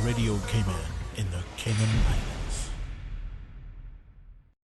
Radio Cayman in the Cayman Islands.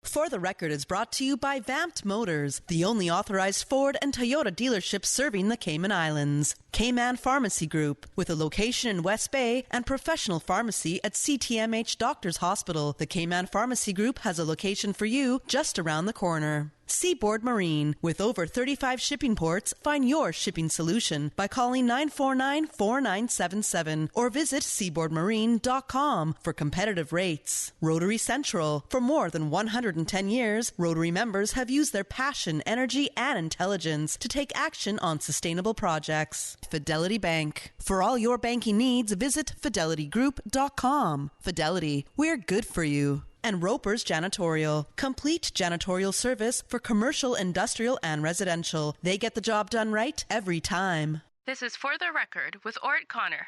For the Record is brought to you by Vamped Motors, the only authorized Ford and Toyota dealership serving the Cayman Islands. Cayman Pharmacy Group, with a location in West Bay and professional pharmacy at CTMH Doctors Hospital. The Cayman Pharmacy Group has a location for you just around the corner. Seaboard Marine, with over 35 shipping ports, find your shipping solution by calling 949-4977 or visit seaboardmarine.com for competitive rates. Rotary Central, for more than 110 years, Rotary members have used their passion, energy, and intelligence to take action on sustainable projects. Fidelity Bank, for all your banking needs, visit fidelitygroup.com. Fidelity, we're good for you. And Roper's Janitorial, complete janitorial service for commercial, industrial, and residential. They get the job done right every time. This is For the Record with Orrett Connor.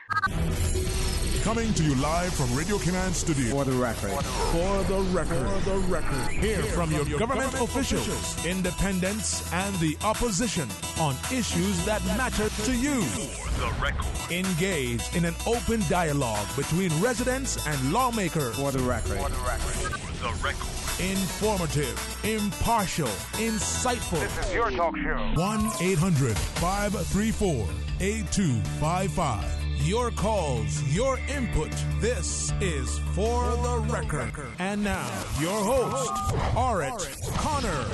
Coming to you live from Radio Cayman Studio. For the Record. For the Record. For the Record. Hear from your government officials, independents, and the opposition on issues that matter to you. For the Record. Engage in an open dialogue between residents and lawmakers. For the Record. For the Record. For the Record. Informative, impartial, insightful. This is your talk show. 1-800-534-8255. Your calls, your input. This is For the Record. And now, your host, Orrett Connor.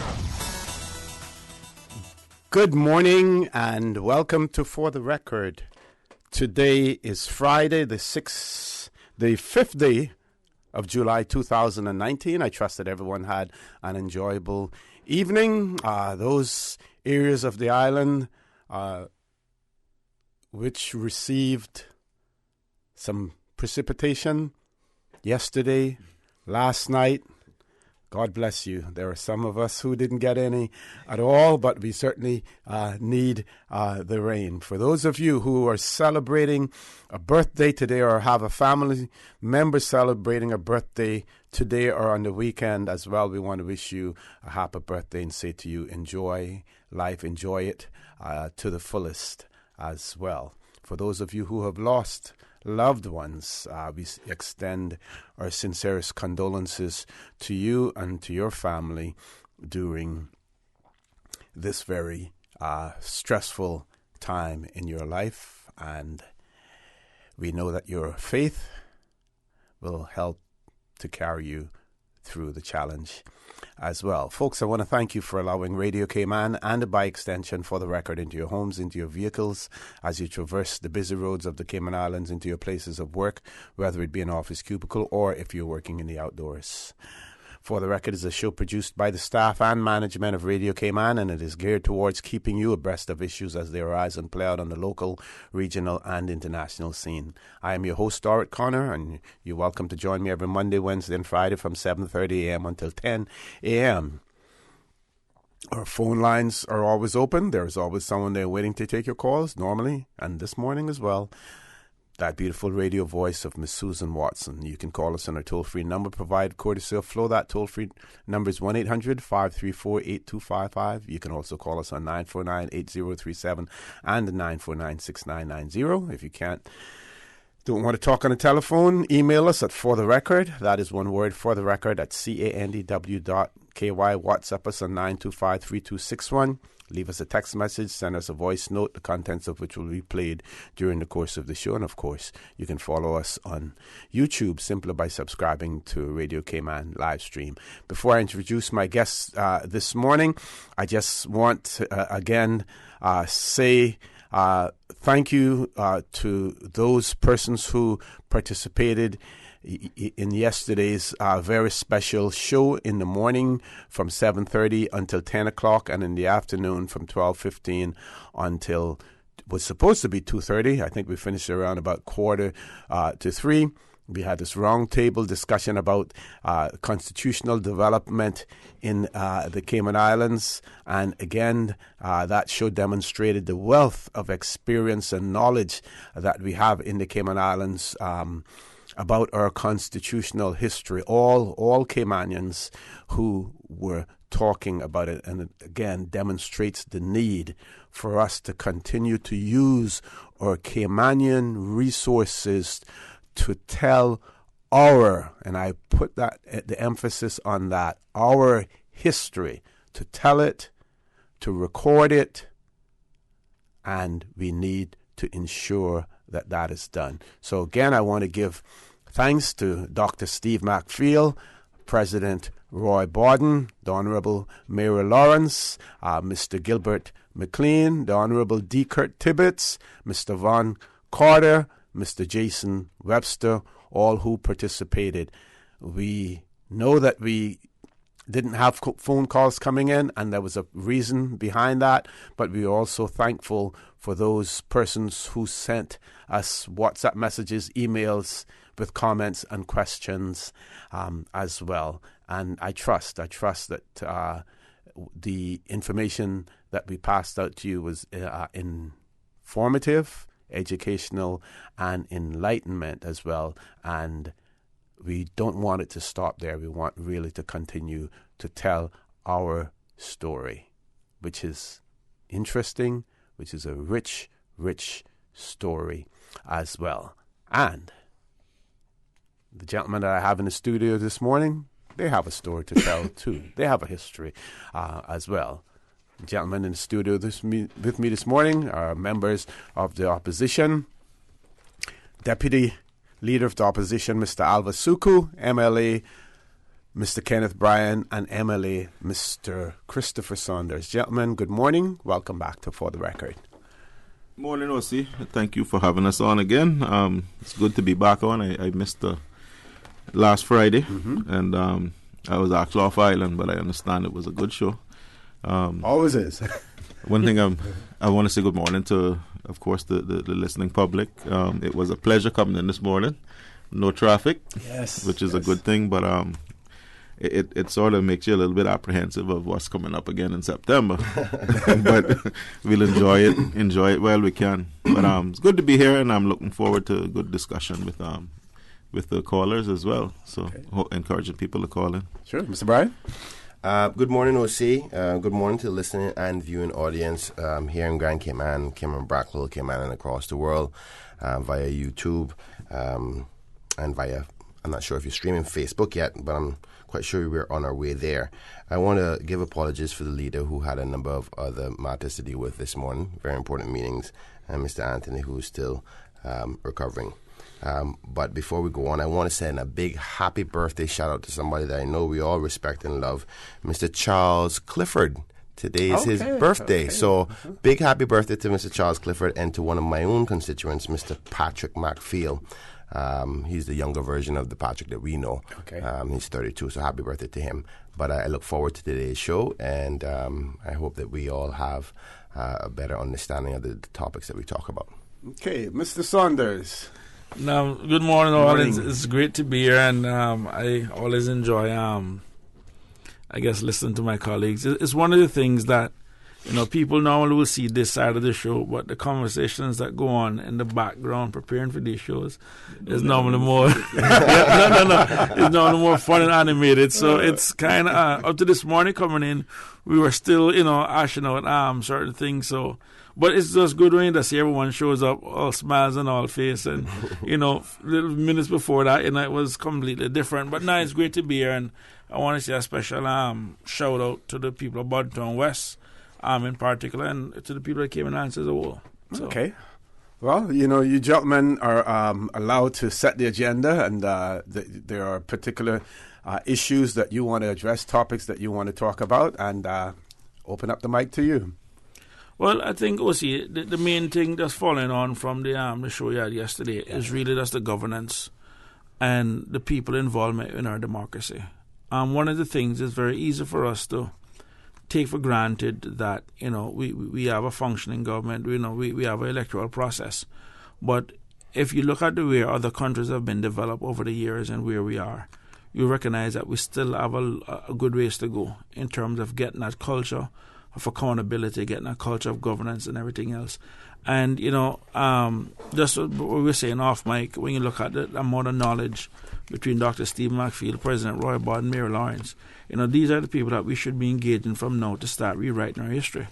Good morning and welcome to For the Record. Today is Friday, the 5th day of July 2019. I trust that everyone had an enjoyable evening. Those areas of the island which received some precipitation yesterday, last night, God bless you. There are some of us who didn't get any at all, but we certainly need the rain. For those of you who are celebrating a birthday today or have a family member celebrating a birthday today or on the weekend as well, we want to wish you a happy birthday and say to you, enjoy life, enjoy it to the fullest as well. For those of you who have lost loved ones, we extend our sincerest condolences to you and to your family during this very stressful time in your life. And we know that your faith will help to carry you through the challenge as well. Folks, I want to thank you for allowing Radio Cayman and by extension For the Record into your homes, into your vehicles, as you traverse the busy roads of the Cayman Islands into your places of work, whether it be an office cubicle or if you're working in the outdoors. For the Record is a show produced by the staff and management of Radio Cayman, and it is geared towards keeping you abreast of issues as they arise and play out on the local, regional, and international scene. I am your host, Orrett Connor, and you're welcome to join me every Monday, Wednesday, and Friday from 7:30 a.m. until 10 a.m. Our phone lines are always open. There's always someone there waiting to take your calls, normally, and this morning as well. That beautiful radio voice of Miss Susan Watson. You can call us on our toll-free number provided courtesy of Flo. That toll-free number is 1-800-534-8255. You can also call us on 949-8037 and 949-6990. If you don't want to talk on the telephone, email us at For the Record. That is one word, For the Record, at candw.ky. WhatsApp us on 925-3261. Leave us a text message, send us a voice note, the contents of which will be played during the course of the show. And, of course, you can follow us on YouTube simply by subscribing to Radio Cayman live stream. Before I introduce my guests this morning, I just want to, again, say thank you to those persons who participated in yesterday's very special show in the morning from 7:30 until 10 o'clock and in the afternoon from 12:15 until was supposed to be 2:30. I think we finished around about 2:45. We had this roundtable discussion about constitutional development in the Cayman Islands. And again, that show demonstrated the wealth of experience and knowledge that we have in the Cayman Islands about our constitutional history. All Caymanians who were talking about it, and it again demonstrates the need for us to continue to use our Caymanian resources to tell our, and I put that the emphasis on that, our history, to tell it, to record it, and we need to ensure that that is done. So again, I want to give thanks to Dr. Steve McPhail, President Roy Borden, the Honorable Mary Lawrence, Mr. Gilbert McLean, the Honorable D. Kurt Tibbetts, Mr. Von Carter, Mr. Jason Webster, all who participated. We know that we didn't have phone calls coming in, and there was a reason behind that, but we are also thankful for those persons who sent us WhatsApp messages, emails with comments and questions as well. And I trust that the information that we passed out to you was informative, educational, and enlightenment as well. And we don't want it to stop there. We want really to continue to tell our story, which is interesting, which is a rich, rich story as well. And the gentlemen that I have in the studio this morning, they have a story to tell too. They have a history as well. The gentlemen in the studio with me this morning are members of the opposition. Deputy Leader of the Opposition, Mr. Alva Suku, MLA Mr. Kenneth Bryan, and MLA Mr. Christopher Saunders. Gentlemen, good morning. Welcome back to For the Record. Morning, O.C. Thank you for having us on again. It's good to be back on. I missed the last Friday, and I was actually off island, but I understand it was a good show. Always is. One thing I want to say good morning to, of course, the listening public. It was a pleasure coming in this morning. No traffic, which is a good thing, but it sort of makes you a little bit apprehensive of what's coming up again in September. But we'll enjoy it while we can. But it's good to be here, and I'm looking forward to a good discussion with the callers as well. So encouraging people to call in. Sure. Mr. Bryan? Good morning, OC. Good morning to the listening and viewing audience here in Grand Cayman, Brackville, Cayman, and across the world via YouTube and via, I'm not sure if you're streaming Facebook yet, but I'm quite sure we're on our way there. I want to give apologies for the leader who had a number of other matters to deal with this morning, very important meetings, and Mr. Anthony, who is still recovering. But before we go on, I want to send a big happy birthday shout out to somebody that I know we all respect and love, Mr. Charles Clifford. Today is his birthday. So big happy birthday to Mr. Charles Clifford, and to one of my own constituents, Mr. Patrick McPhail. He's the younger version of the Patrick that we know. He's 32, so happy birthday to him. But I look forward to today's show, and I hope that we all have a better understanding of the topics that we talk about. Okay, Mr. Saunders. Now, good morning, all. It's great to be here, and I always enjoy, I guess, listening to my colleagues. It's one of the things that, people normally will see this side of the show, but the conversations that go on in the background preparing for these shows is normally more, it's normally more fun and animated. So it's kind of, up to this morning coming in, we were still, hashing out certain things, so. But it's just good when you see everyone shows up, all smiles and all face. And, little minutes before that, it was completely different. But now it's great to be here. And I want to say a special shout out to the people of Budton West, in particular, and to the people that came and answered the wall. So. Okay. Well, you gentlemen are allowed to set the agenda, and there are particular issues that you want to address, topics that you want to talk about, and open up the mic to you. Well, I think, the main thing that's following on from the show you had yesterday is really that's the governance and the people involvement in our democracy. One of the things is very easy for us to take for granted that, we have a functioning government, we have an electoral process. But if you look at the way other countries have been developed over the years and where we are, you recognize that we still have a good ways to go in terms of getting that culture of accountability, getting a culture of governance and everything else. And, just what we were saying off mic, when you look at the amount of knowledge between Dr. Steve McPhail, President Roy Borden, Mary Lawrence, these are the people that we should be engaging from now to start rewriting our history.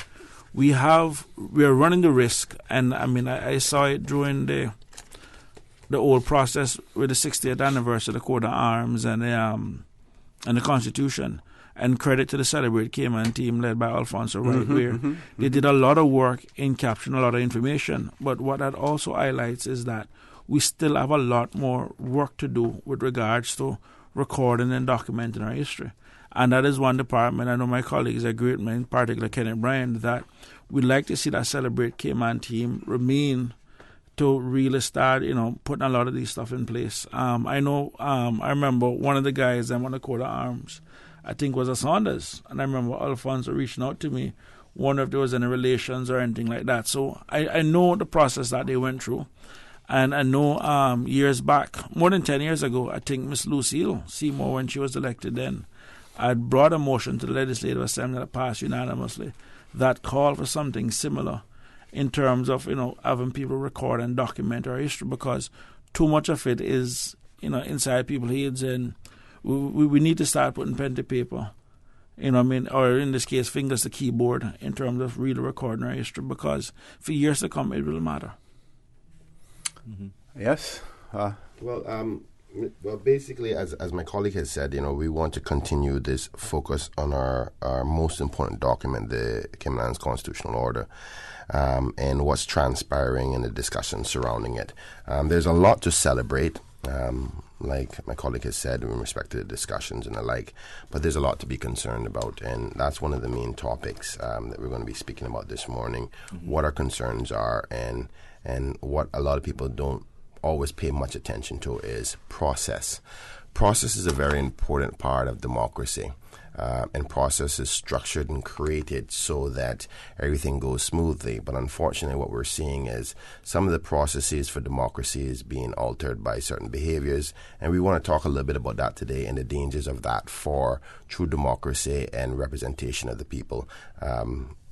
We are running the risk, and I saw it during the the old process with the 60th anniversary of the Coat of Arms and the Constitution. And credit to the Celebrate Cayman team led by Alfonso Wright, where they did a lot of work in capturing a lot of information. But what that also highlights is that we still have a lot more work to do with regards to recording and documenting our history. And that is one department, I know my colleagues agree with me, in particular Kenneth Bryan, that we'd like to see that Celebrate Cayman team remain to really start, putting a lot of these stuff in place. I remember one of the guys on the Coat of Arms, I think was a Saunders, and I remember Alfonso reaching out to me, wondering if there was any relations or anything like that. So I know the process that they went through, and I know years back, more than 10 years ago, I think Miss Lucille Seymour, when she was elected then, had brought a motion to the Legislative Assembly that passed unanimously that called for something similar in terms of, having people record and document our history, because too much of it is, inside people's heads, and we need to start putting pen to paper, or in this case, fingers to keyboard in terms of really recording our history, because for years to come, it will matter. Yes? Well, basically, as my colleague has said, we want to continue this focus on our most important document, the Cayman Islands Constitutional Order, and what's transpiring in the discussion surrounding it. There's a lot to celebrate, like my colleague has said, in respect to the discussions and the like, but there's a lot to be concerned about, and that's one of the main topics that we're going to be speaking about this morning, what our concerns are, and what a lot of people don't always pay much attention to is process. Process is a very important part of democracy, and process is structured and created so that everything goes smoothly. But unfortunately, what we're seeing is some of the processes for democracy is being altered by certain behaviors, and we want to talk a little bit about that today and the dangers of that for true democracy and representation of the people.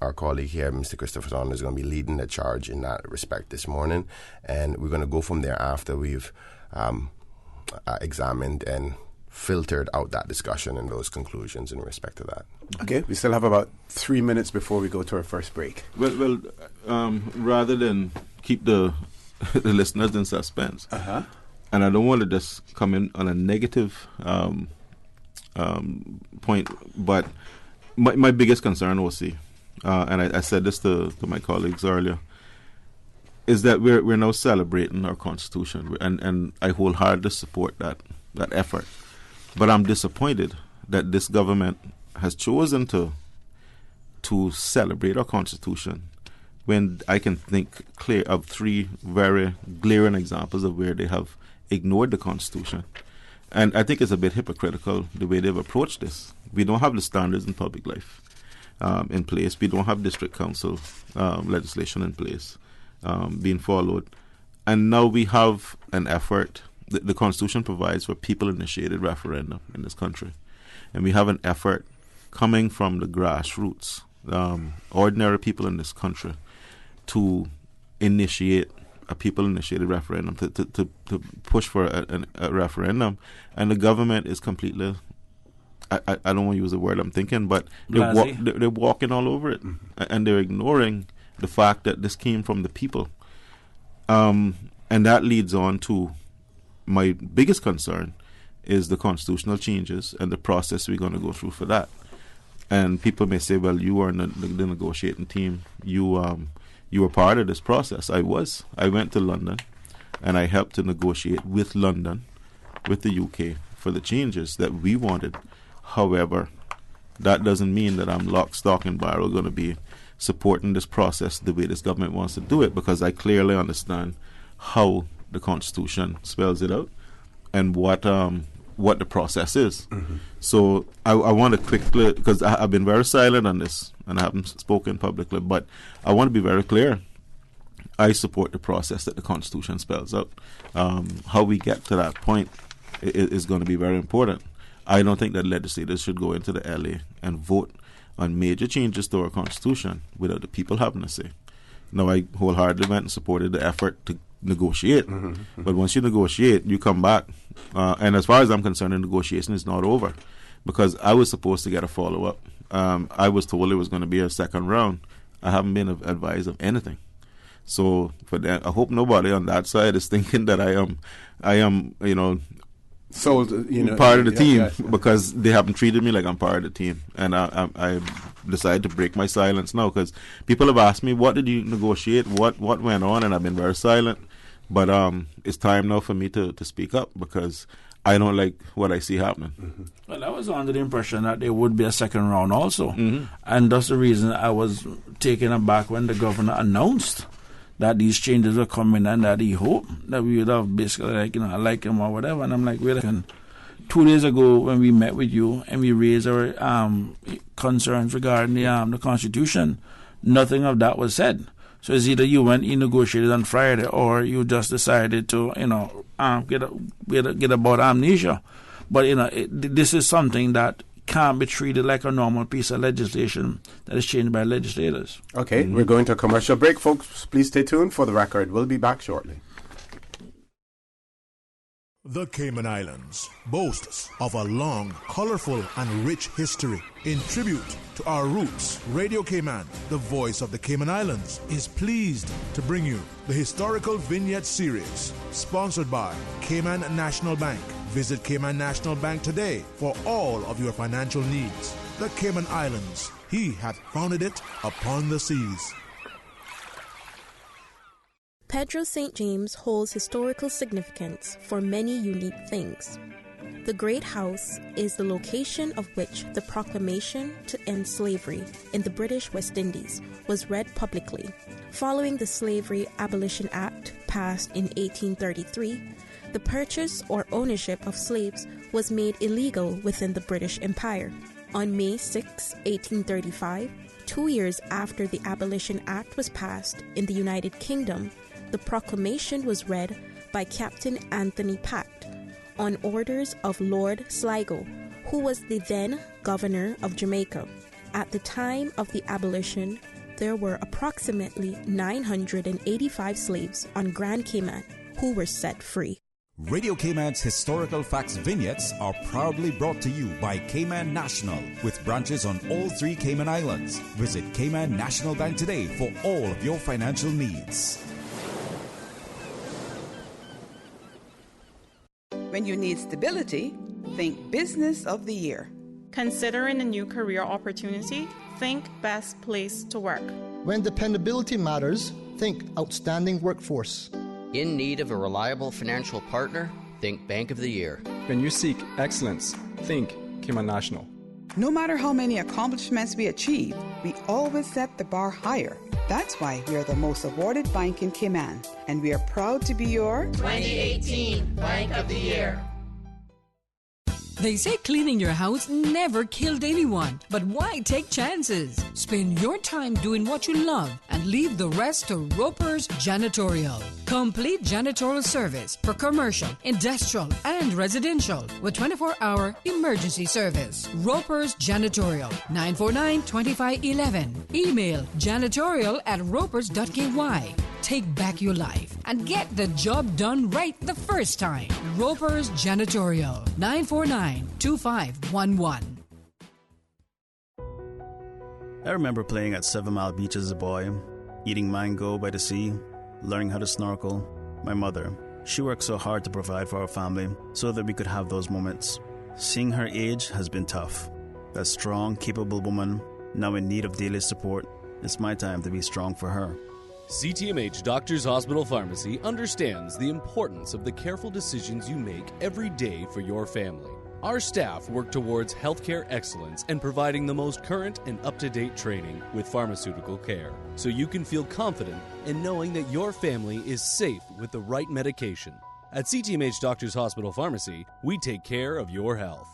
Our colleague here, Mr. Christopher Saunders, is going to be leading the charge in that respect this morning, and we're going to go from there after we've examined and filtered out that discussion and those conclusions in respect to that. Okay, we still have about 3 minutes before we go to our first break. Well, rather than keep the listeners in suspense, and I don't want to just come in on a negative point, but my biggest concern was and I said this to my colleagues earlier, is that we're now celebrating our Constitution, and I wholeheartedly support that effort. But I'm disappointed that this government has chosen to celebrate our Constitution when I can think clear of 3 very glaring examples of where they have ignored the Constitution. And I think it's a bit hypocritical the way they've approached this. We don't have the standards in public life in place. We don't have district council legislation in place being followed. And now we have an effort. The Constitution provides for people-initiated referendum in this country. And we have an effort coming from the grassroots, ordinary people in this country, to initiate a people-initiated referendum, to push for a referendum. And the government is completely, I don't want to use the word I'm thinking, but they're walking all over it. And they're ignoring the fact that this came from the people. And that leads on to my biggest concern is the constitutional changes and the process we're going to go through for that. And people may say, well, you are in the negotiating team. You were part of this process. I was. I went to London and I helped to negotiate with London, with the UK, for the changes that we wanted. However, that doesn't mean that I'm lock, stock, and barrel going to be supporting this process the way this government wants to do it, because I clearly understand how the Constitution spells it out and what the process is. So I want to quickly, because I've been very silent on this and I haven't spoken publicly, but I want to be very clear. I support the process that the Constitution spells out. How we get to that point is going to be very important. I don't think that legislators should go into the LA and vote on major changes to our Constitution without the people having a say. Now, I wholeheartedly went and supported the effort to negotiate. But once you negotiate, you come back. And as far as I'm concerned, the negotiation is not over, because I was supposed to get a follow-up. I was told it was going to be a second round. I haven't been advised of anything. So for them, I hope nobody on that side is thinking that I am, sold, part of the team, because they haven't treated me like I'm part of the team, and I decided to break my silence now, because people have asked me, what did you negotiate, what went on, and I've been very silent. But it's time now for me to speak up, because I don't like what I see happening. Mm-hmm. Well, I was under the impression that there would be a second round also, and that's the reason I was taken aback when the governor announced that these changes were coming and that he hoped that we would have basically like him or whatever. And I'm like, wait a second. 2 days ago when we met with you and we raised our concerns regarding the Constitution, nothing of that was said. So it's either you went in negotiated on Friday, or you just decided to get about amnesia. But this is something that can't be treated like a normal piece of legislation that is changed by legislators. Okay, we're going to a commercial break, folks. Please stay tuned for the record. We'll be back shortly. The Cayman Islands boasts of a long, colorful, and rich history. In tribute to our roots, Radio Cayman, the voice of the Cayman Islands, is pleased to bring you the Historical Vignette Series, sponsored by Cayman National Bank. Visit Cayman National Bank today for all of your financial needs. The Cayman Islands, he hath founded it upon the seas. Pedro St. James holds historical significance for many unique things. The Great House is the location of which the proclamation to end slavery in the British West Indies was read publicly. Following the Slavery Abolition Act passed in 1833, the purchase or ownership of slaves was made illegal within the British Empire. On May 6, 1835, 2 years after the Abolition Act was passed in the United Kingdom, the proclamation was read by Captain Anthony Pact on orders of Lord Sligo, who was the then governor of Jamaica. At the time of the abolition, there were approximately 985 slaves on Grand Cayman who were set free. Radio Cayman's historical facts vignettes are proudly brought to you by Cayman National, with branches on all 3 Cayman Islands. Visit Cayman National Bank today for all of your financial needs. When you need stability, think Business of the Year. Considering a new career opportunity, think Best Place to Work. When dependability matters, think Outstanding Workforce. In need of a reliable financial partner, think Bank of the Year. When you seek excellence, think Cayman National. No matter how many accomplishments we achieve, we always set the bar higher. That's why we are the most awarded bank in Cayman, and we are proud to be your 2018 Bank of the Year. They say cleaning your house never killed anyone, but why take chances? Spend your time doing what you love and leave the rest to Roper's Janitorial. Complete janitorial service for commercial, industrial, and residential with 24-hour emergency service. Roper's Janitorial, 949-2511. Email janitorial@ropers.ky. Take back your life and get the job done right the first time. Roper's Janitorial, 949-2511. I remember playing at 7 Mile Beach as a boy, eating mango by the sea, learning how to snorkel. My mother, she worked so hard to provide for our family so that we could have those moments. Seeing her age has been tough. A strong, capable woman, now in need of daily support, it's my time to be strong for her. CTMH Doctors Hospital Pharmacy understands the importance of the careful decisions you make every day for your family. Our staff work towards healthcare excellence and providing the most current and up-to-date training with pharmaceutical care, so you can feel confident in knowing that your family is safe with the right medication. At CTMH Doctors Hospital Pharmacy, we take care of your health.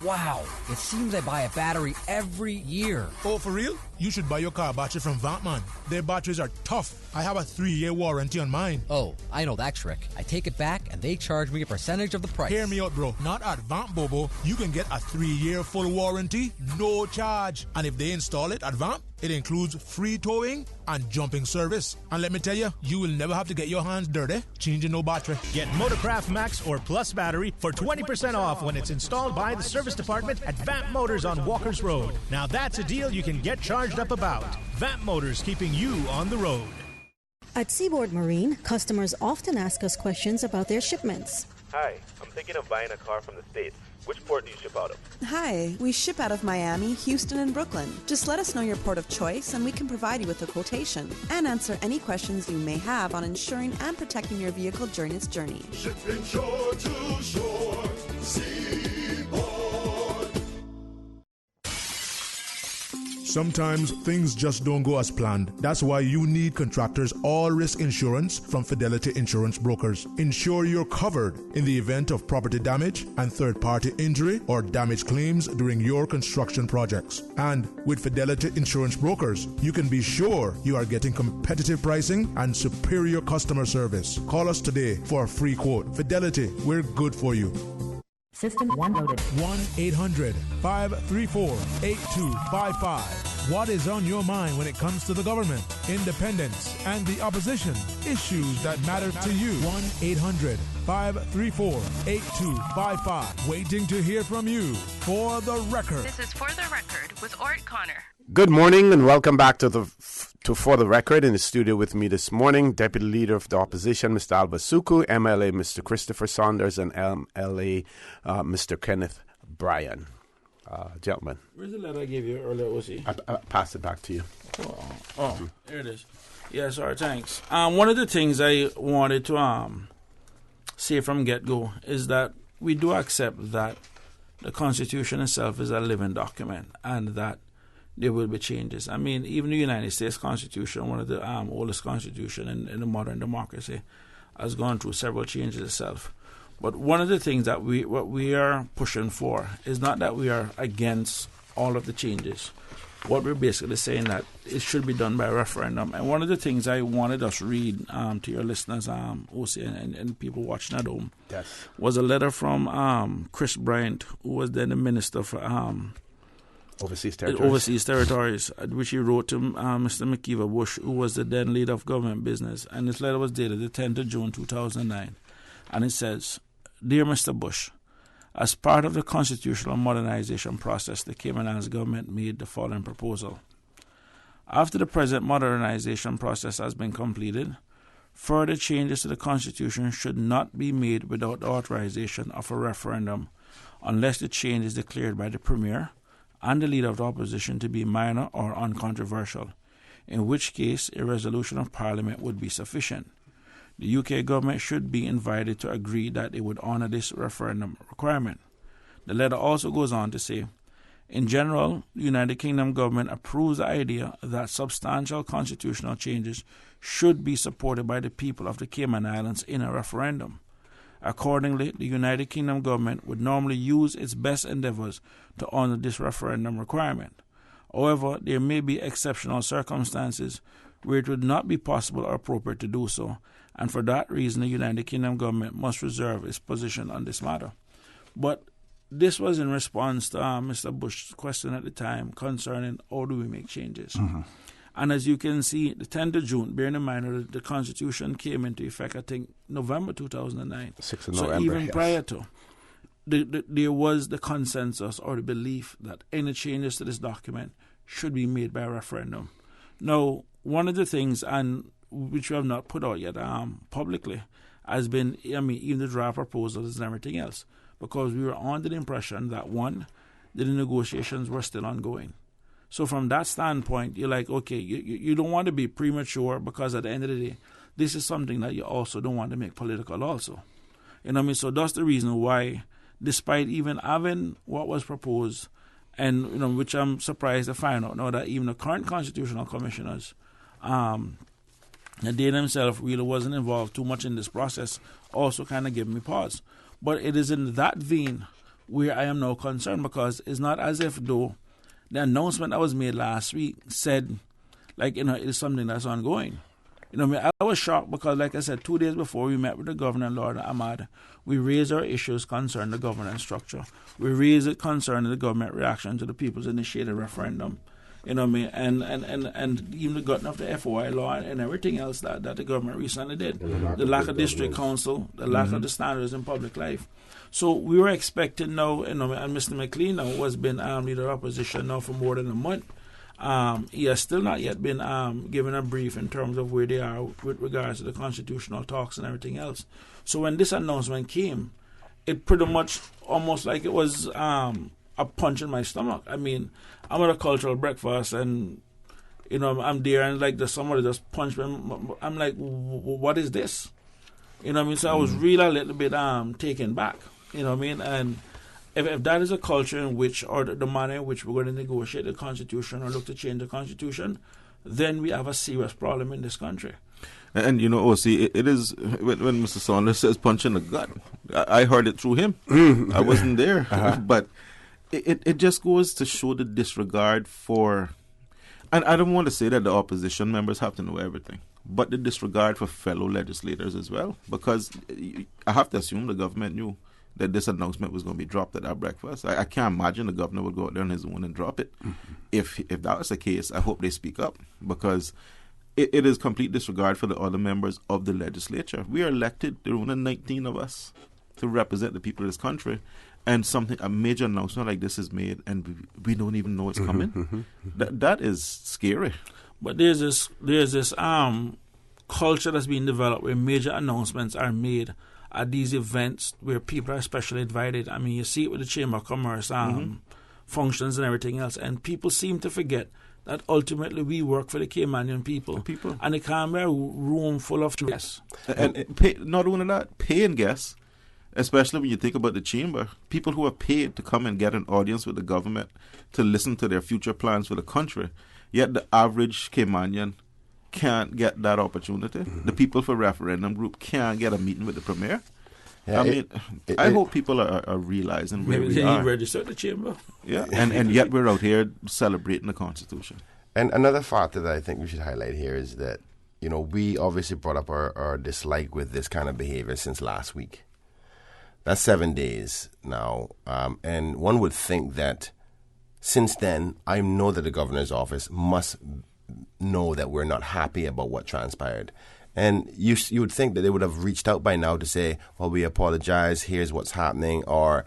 Wow, it seems I buy a battery every year. Oh, for real? You should buy your car battery from Vantman. Their batteries are tough. I have a 3-year warranty on mine. Oh, I know that trick. I take it back and they charge me a percentage of the price. Hear me out, bro. Not at Vant Bobo. You can get a 3-year full warranty, no charge. And if they install it at Vant, It includes free towing and jumping service. And let me tell you, you will never have to get your hands dirty changing no battery. Get Motorcraft Max or Plus battery for 20% off when it's installed by the service department at Vamp Motors on Walkers Road. Now that's a deal you can get charged up about. Vamp Motors, keeping you on the road. At Seaboard Marine, customers often ask us questions about their shipments. Hi, I'm thinking of buying a car from the States. Which port do you ship out of? Hi, we ship out of Miami, Houston, and Brooklyn. Just let us know your port of choice and we can provide you with a quotation and answer any questions you may have on insuring and protecting your vehicle during its journey. Shipping shore to shore, Seaboard. Sometimes things just don't go as planned. That's why you need Contractors All Risk Insurance from Fidelity Insurance Brokers. Ensure you're covered in the event of property damage and third-party injury or damage claims during your construction projects. And with Fidelity Insurance Brokers, you can be sure you are getting competitive pricing and superior customer service. Call us today for a free quote. Fidelity, we're good for you. System 1 loaded. 1-800-534-8255. What is on your mind when it comes to the government, independence, and the opposition? Issues that matter to you. 1-800-534-8255. Waiting to hear from you. For the Record. This is For the Record with Orrett Connor. Good morning and welcome back to For the Record. In the studio with me this morning, Deputy Leader of the Opposition, Mr. Alba Suku, MLA Mr. Christopher Saunders, and MLA Mr. Kenneth Bryan. Gentlemen. Where's the letter I gave you earlier, OC? I pass it back to you. Oh, there it is. Yeah, sorry, thanks. One of the things I wanted to say from get-go is that we do accept that the Constitution itself is a living document and that there will be changes. I mean, even the United States Constitution, one of the oldest constitutions in the modern democracy, has gone through several changes itself. But one of the things that what we are pushing for is not that we are against all of the changes. What we're basically saying that it should be done by referendum. And one of the things I wanted us to read to your listeners, OC, and people watching at home, yes, was a letter from Chris Bryant, who was then the Minister for Overseas Territories, which he wrote to Mr. McKeever Bush, who was the then leader of government business. And this letter was dated the 10th of June 2009. And it says, "Dear Mr. Bush, as part of the constitutional modernization process, the Cayman Islands government made the following proposal. After the present modernization process has been completed, further changes to the Constitution should not be made without the authorization of a referendum unless the change is declared by the Premier and the Leader of the Opposition to be minor or uncontroversial, in which case a resolution of Parliament would be sufficient. The UK government should be invited to agree that it would honour this referendum requirement." The letter also goes on to say, "In general, the United Kingdom government approves the idea that substantial constitutional changes should be supported by the people of the Cayman Islands in a referendum. Accordingly, the United Kingdom government would normally use its best endeavours to honour this referendum requirement. However, there may be exceptional circumstances where it would not be possible or appropriate to do so, and for that reason the United Kingdom government must reserve its position on this matter." But this was in response to Mr. Bush's question at the time concerning how do we make changes. Mm-hmm. And as you can see, the 10th of June, bearing in mind that the Constitution came into effect, I think, November 2009. 6th of so November, even yes. prior to, there was the consensus or the belief that any changes to this document should be made by referendum. Now, one of the things, and which we have not put out yet publicly, has been, even the draft proposals and everything else, because we were under the impression that, one, the negotiations were still ongoing. So from that standpoint, you're like, okay, you don't want to be premature because at the end of the day, this is something that you also don't want to make political also. You know what I mean? So that's the reason why, despite even having what was proposed, and which I'm surprised to find out now that even the current constitutional commissioners, they themselves really wasn't involved too much in this process, also kind of give me pause. But it is in that vein where I am now concerned, because it's not as if though the announcement that was made last week said, it is something that's ongoing. I was shocked because, like I said, 2 days before we met with the Governor, Lord Ahmad, we raised our issues concerning the governance structure. We raised it concerning the government reaction to the people's initiated referendum. You know what I mean? And even the gutting of the FOI law and everything else that the government recently did. The lack of district council, the lack of the standards in public life. So we were expecting now, and Mr. McLean now has been leader of opposition now for more than a month. He has still not yet been given a brief in terms of where they are with regards to the constitutional talks and everything else. So when this announcement came, it pretty much almost like it was a punch in my stomach. I mean, I'm at a cultural breakfast and, I'm there and like somebody just punched me. I'm like, what is this? You know what I mean? So I was really a little bit taken back. You know what I mean? And if that is a culture in which, or the manner in which we're going to negotiate the Constitution or look to change the Constitution, then we have a serious problem in this country. And OC, it is, when Mr. Saunders says punch in the gut, I heard it through him. I wasn't there. But it just goes to show the disregard for, and I don't want to say that the opposition members have to know everything, but the disregard for fellow legislators as well, because I have to assume the government knew that this announcement was going to be dropped at our breakfast. I can't imagine the governor would go out there on his own and drop it. If that was the case, I hope they speak up, because it is complete disregard for the other members of the legislature. We are elected, there are only 19 of us, to represent the people of this country, and a major announcement like this is made, and we don't even know it's coming. That is scary. But there's this culture that's being developed where major announcements are made at these events where people are specially invited. I mean, you see it with the Chamber of Commerce functions and everything else, and people seem to forget that ultimately we work for the Caymanian people. And it can't be a room full of guests. And not only that, paying guests, especially when you think about the Chamber, people who are paid to come and get an audience with the government to listen to their future plans for the country, yet the average Caymanian can't get that opportunity. The People for Referendum group can't get a meeting with the Premier. Yeah, I hope people are realizing where we are. Maybe they register at the Chamber. Yeah, and yet we're out here celebrating the Constitution. And another factor that I think we should highlight here is that, we obviously brought up our dislike with this kind of behavior since last week. That's 7 days now. And one would think that since then, I know that the governor's office must know that we're not happy about what transpired. And you would think that they would have reached out by now to say, well, we apologize, here's what's happening, or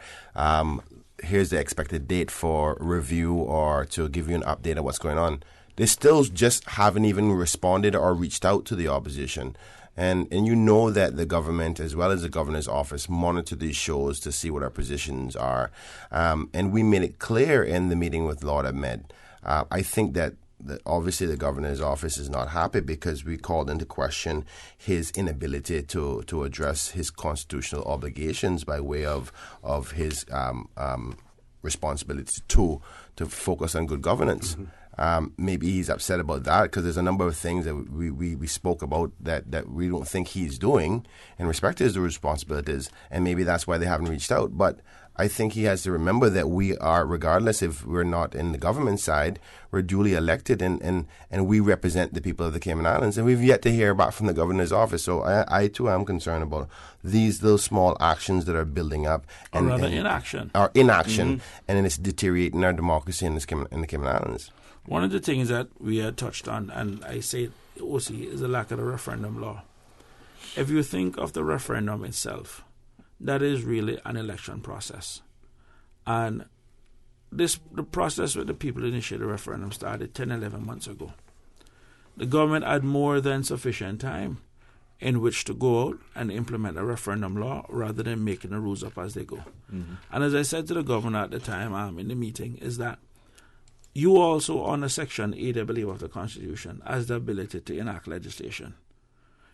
here's the expected date for review, or to give you an update of what's going on. They still just haven't even responded or reached out to the opposition. And you know that the government, as well as the governor's office, monitor these shows to see what our positions are. And we made it clear in the meeting with Lord Ahmed. I think that obviously the governor's office is not happy because we called into question his inability to address his constitutional obligations by way of his responsibility to focus on good governance. Maybe he's upset about that because there's a number of things that we spoke about that we don't think he's doing in respect to his responsibilities, and maybe that's why they haven't reached out. But I think he has to remember that we are, regardless if we're not in the government side, we're duly elected and we represent the people of the Cayman Islands, and we've yet to hear back from the governor's office. So I too am concerned about those small actions that are building up. Or rather inaction. Or inaction, and it's deteriorating our democracy in the Cayman Islands. One of the things that we had touched on, and I say OC, is the lack of a referendum law. If you think of the referendum itself, that is really an election process. And the process with the people initiated the referendum started 10, 11 months ago. The government had more than sufficient time in which to go out and implement a referendum law rather than making the rules up as they go. And as I said to the governor at the time in the meeting, is that you also, on a Section 8, I believe, of the Constitution, has the ability to enact legislation.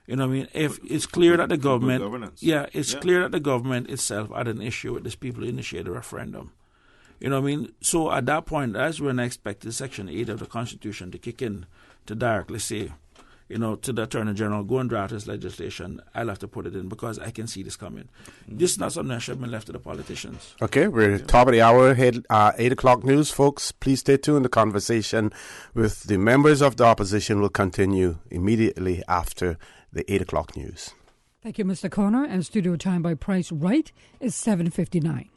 You know what I mean? If it's clear that the government, clear that the government itself had an issue with this people who initiated a referendum. You know what I mean? So at that point, that's when I expected Section 8 of the Constitution to kick in to directly say, to the Attorney General, go and draft this legislation. I'll have to put it in because I can see this coming. This is not something that should have been left to the politicians. Okay, we're at the top of the hour, 8 o'clock news, folks. Please stay tuned. The conversation with the members of the opposition will continue immediately after the 8 o'clock news. Thank you, Mr. Connor. And studio time by Price Right is 7:59.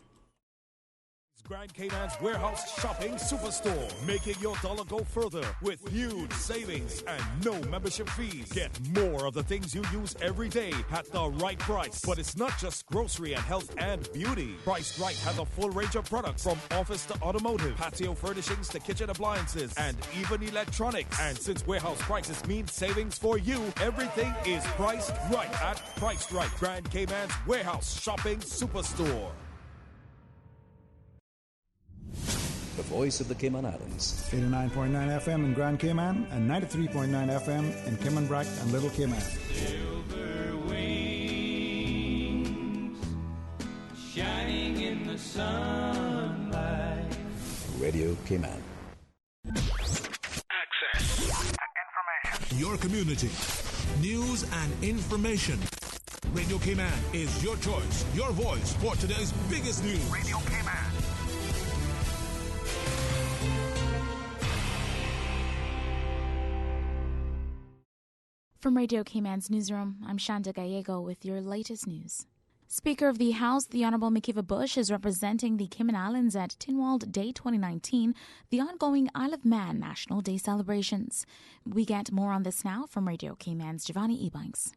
Grand Cayman's warehouse shopping superstore, making your dollar go further with huge savings and no membership fees. Get more of the things you use every day at the right price. But it's not just grocery and health and beauty. Priced Right has a full range of products from office to automotive, patio furnishings to kitchen appliances, and even electronics. And since warehouse prices mean savings for you, everything is priced right at Priced Right, Grand Cayman's warehouse shopping superstore. The voice of the Cayman Islands. 89.9 FM in Grand Cayman and 93.9 FM in Cayman Brac and Little Cayman. Silver wings shining in the sunlight. Radio Cayman. Access information. Your community. News and information. Radio Cayman is your choice, your voice for today's biggest news. Radio Cayman. From Radio Cayman's newsroom, I'm Shanda Gallego with your latest news. Speaker of the House, the Honourable Makiva Bush, is representing the Cayman Islands at Tynwald Day 2019, the ongoing Isle of Man National Day celebrations. We get more on this now from Radio Cayman's Giovanni Ebanks.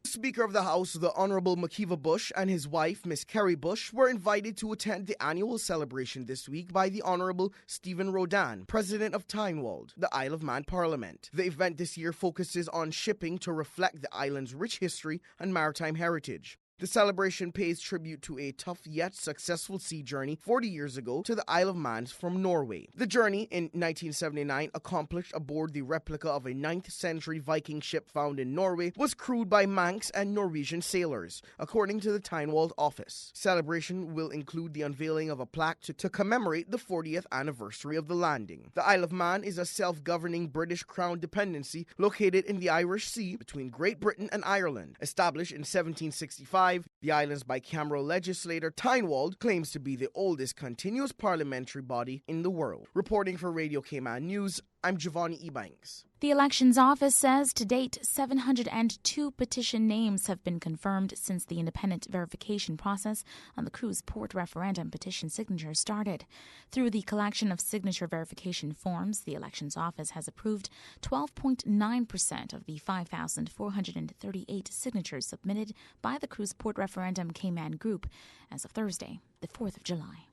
Speaker of the House, the Honourable Makiva Bush, and his wife, Miss Kerry Bush, were invited to attend the annual celebration this week by the Honourable Stephen Rodan, President of Tynwald, the Isle of Man Parliament. The event this year focuses on shipping to reflect the island's rich history and maritime heritage. The celebration pays tribute to a tough yet successful sea journey 40 years ago to the Isle of Man from Norway. The journey, in 1979, accomplished aboard the replica of a 9th century Viking ship found in Norway, was crewed by Manx and Norwegian sailors, according to the Tynwald office. Celebration will include the unveiling of a plaque to commemorate the 40th anniversary of the landing. The Isle of Man is a self-governing British Crown dependency located in the Irish Sea between Great Britain and Ireland. Established in 1765, the island's bicameral legislator, Tynwald, claims to be the oldest continuous parliamentary body in the world. Reporting for Radio Cayman News, I'm Giovanni Ebanks. The Elections Office says to date 702 petition names have been confirmed since the independent verification process on the cruise port referendum petition signatures started. Through the collection of signature verification forms, the Elections Office has approved 12.9% of the 5,438 signatures submitted by the cruise port referendum Cayman Group as of Thursday, the 4th of July.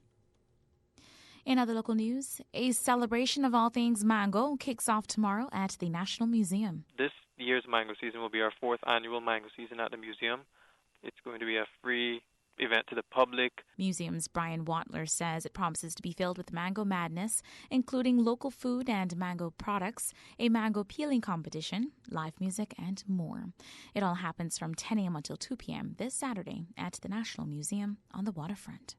In other local news, a celebration of all things mango kicks off tomorrow at the National Museum. This year's mango season will be our 4th annual mango season at the museum. It's going to be a free event to the public. Museum's Brian Watler says it promises to be filled with mango madness, including local food and mango products, a mango peeling competition, live music, and more. It all happens from 10 a.m. until 2 p.m. this Saturday at the National Museum on the waterfront.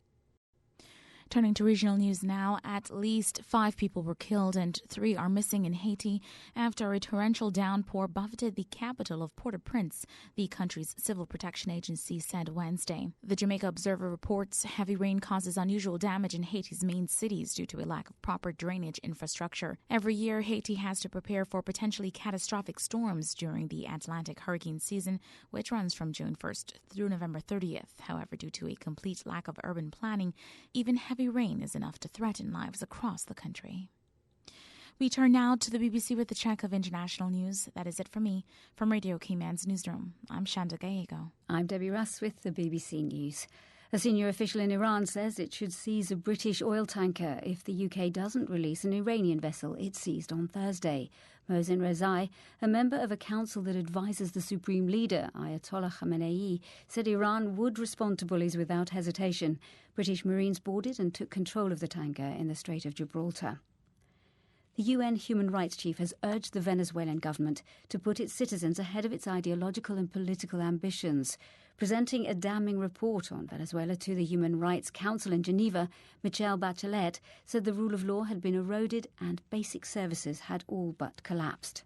Turning to regional news now, at least 5 people were killed and 3 are missing in Haiti after a torrential downpour buffeted the capital of Port-au-Prince, the country's civil protection agency said Wednesday. The Jamaica Observer reports heavy rain causes unusual damage in Haiti's main cities due to a lack of proper drainage infrastructure. Every year, Haiti has to prepare for potentially catastrophic storms during the Atlantic hurricane season, which runs from June 1st through November 30th. However, due to a complete lack of urban planning, even heavy rain is enough to threaten lives across the country. We turn now to the BBC with a check of international news. That is it for me. From Radio Cayman's newsroom, I'm Shanda Gallego. I'm Debbie Russ with the BBC News. A senior official in Iran says it should seize a British oil tanker if the UK doesn't release an Iranian vessel it seized on Thursday. Mohsen Rezai, a member of a council that advises the supreme leader, Ayatollah Khamenei, said Iran would respond to bullies without hesitation. British Marines boarded and took control of the tanker in the Strait of Gibraltar. The UN Human Rights Chief has urged the Venezuelan government to put its citizens ahead of its ideological and political ambitions. Presenting a damning report on Venezuela to the Human Rights Council in Geneva, Michelle Bachelet said the rule of law had been eroded and basic services had all but collapsed.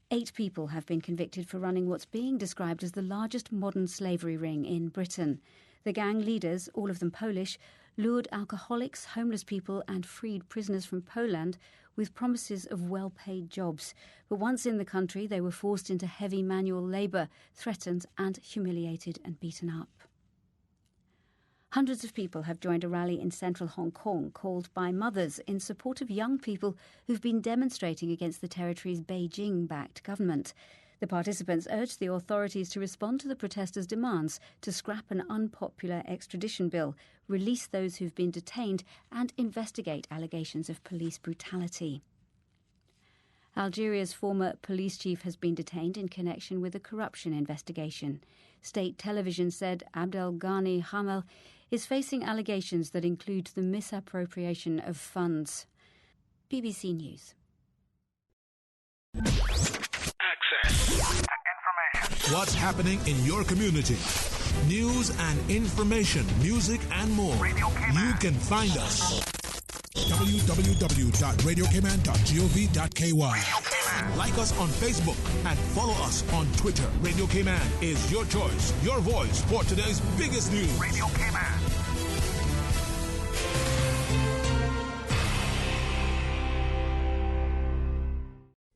8 people have been convicted for running what's being described as the largest modern slavery ring in Britain. The gang leaders, all of them Polish, lured alcoholics, homeless people and freed prisoners from Poland with promises of well-paid jobs. But once in the country, they were forced into heavy manual labour, threatened and humiliated and beaten up. Hundreds of people have joined a rally in central Hong Kong called by mothers in support of young people who've been demonstrating against the territory's Beijing-backed government. The participants urged the authorities to respond to the protesters' demands to scrap an unpopular extradition bill, release those who've been detained, and investigate allegations of police brutality. Algeria's former police chief has been detained in connection with a corruption investigation. State television said Abdelghani Hamel is facing allegations that include the misappropriation of funds. BBC News. What's happening in your community? News and information, music and more. You can find us. www.radiocayman.gov.ky. Like us on Facebook and follow us on Twitter. Radio Cayman is your choice, your voice for today's biggest news. Radio Cayman.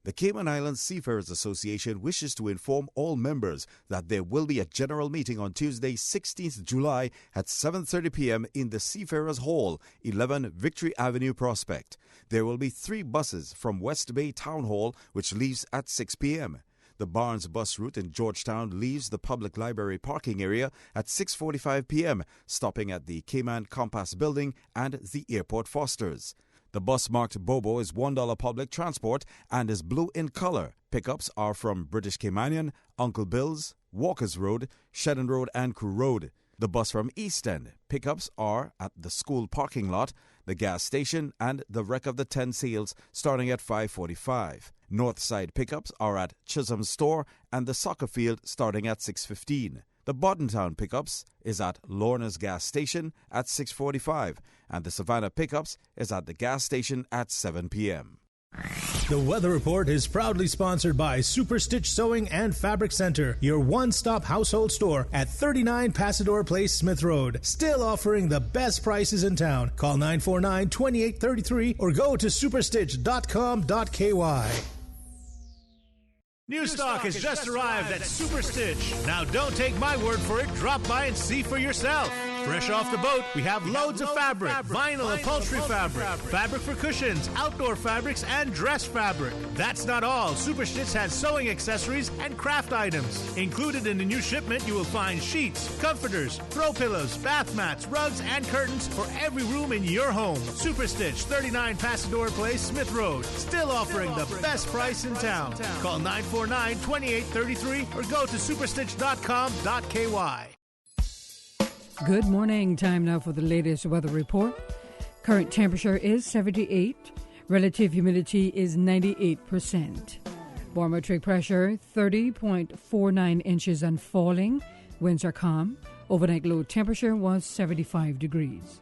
The Cayman Islands Seafarers Association wishes to inform all members that there will be a general meeting on Tuesday, 16th July at 7:30 p.m. in the Seafarers Hall, 11 Victory Avenue, Prospect. There will be 3 buses from West Bay Town Hall, which leaves at 6 p.m. The Barnes bus route in Georgetown leaves the public library parking area at 6:45 p.m., stopping at the Cayman Compass Building and the Airport Fosters. The bus marked Bobo is $1 public transport and is blue in color. Pickups are from British Caymanian, Uncle Bill's, Walkers Road, Shedden Road and Crew Road. The bus from East End. Pickups are at the school parking lot, the gas station and the Wreck of the 10 Sails starting at 5:45. North side pickups are at Chisholm Store and the soccer field starting at 6:15. The Boddentown pickups is at Lorna's gas station at 6:45 and the Savannah pickups is at the gas station at 7 p.m. The Weather Report is proudly sponsored by Super Stitch Sewing and Fabric Center, your one-stop household store at 39 Pasador Place, Smith Road. Still offering the best prices in town. Call 949-2833 or go to superstitch.com.ky. New stock has just arrived at Super Stitch. Now don't take my word for it. Drop by and see for yourself. Fresh off the boat, we have loads of fabric, vinyl upholstery fabric, fabric for cushions, outdoor fabrics, and dress fabric. That's not all. Super Stitch has sewing accessories and craft items. Included in the new shipment, you will find sheets, comforters, throw pillows, bath mats, rugs, and curtains for every room in your home. Super Stitch, 39 Pasador Place, Smith Road. Still offering the best price in town. Call 949-2833 or go to superstitch.com.ky. Good morning. Time now for the latest weather report. Current temperature is 78. Relative humidity is 98%. Barometric pressure 30.49 inches and falling. Winds are calm. Overnight low temperature was 75 degrees.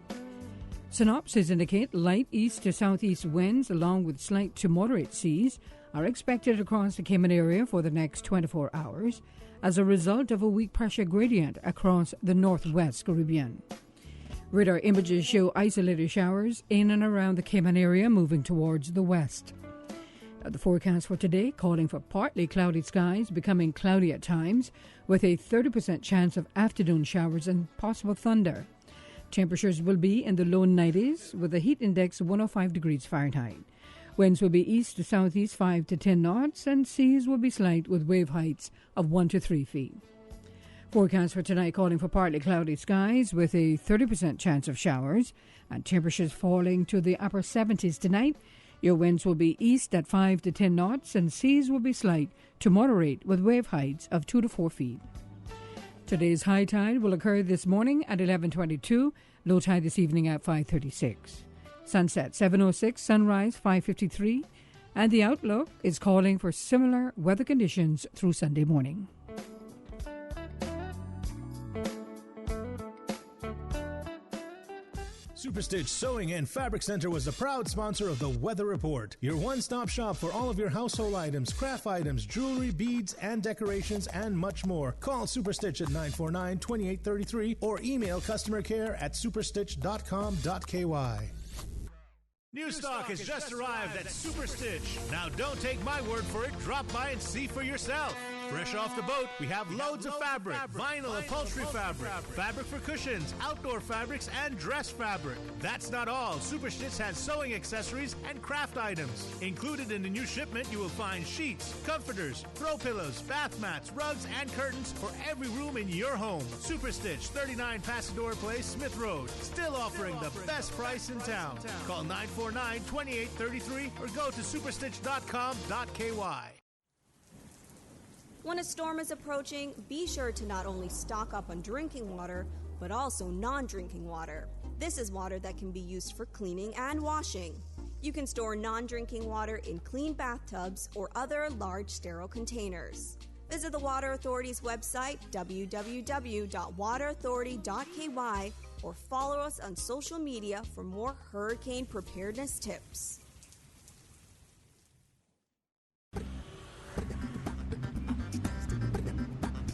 Synopsis indicate light east to southeast winds along with slight to moderate seas are expected across the Cayman area for the next 24 hours as a result of a weak pressure gradient across the northwest Caribbean. Radar images show isolated showers in and around the Cayman area moving towards the west. Now, the forecast for today calling for partly cloudy skies becoming cloudy at times with a 30% chance of afternoon showers and possible thunder. Temperatures will be in the low 90s with a heat index of 105 degrees Fahrenheit. Winds will be east to southeast 5 to 10 knots and seas will be slight with wave heights of 1 to 3 feet. Forecast for tonight calling for partly cloudy skies with a 30% chance of showers and temperatures falling to the upper 70s tonight. Your winds will be east at 5 to 10 knots and seas will be slight to moderate with wave heights of 2 to 4 feet. Today's high tide will occur this morning at 11:22, low tide this evening at 5:36. Sunset 7:06, sunrise 5:53, and the outlook is calling for similar weather conditions through Sunday morning. Superstitch Sewing and Fabric Center was the proud sponsor of the Weather Report, your one-stop shop for all of your household items, craft items, jewelry, beads, and decorations, and much more. Call Superstitch at 949-2833 or email customer care at superstitch.com.ky. New stock has just arrived at Super Stitch. Now don't take my word for it. Drop by and see for yourself. Fresh off the boat, we have loads of fabric, vinyl upholstery fabric, fabric for cushions, outdoor fabrics, and dress fabric. That's not all. Superstitch has sewing accessories and craft items. Included in the new shipment, you will find sheets, comforters, throw pillows, bath mats, rugs, and curtains for every room in your home. Superstitch, 39 Pasador Place, Smith Road. Still offering the best price in town. Call 949-2833 or go to superstitch.com.ky. When a storm is approaching, be sure to not only stock up on drinking water, but also non-drinking water. This is water that can be used for cleaning and washing. You can store non-drinking water in clean bathtubs or other large sterile containers. Visit the Water Authority's website, www.waterauthority.ky, or follow us on social media for more hurricane preparedness tips.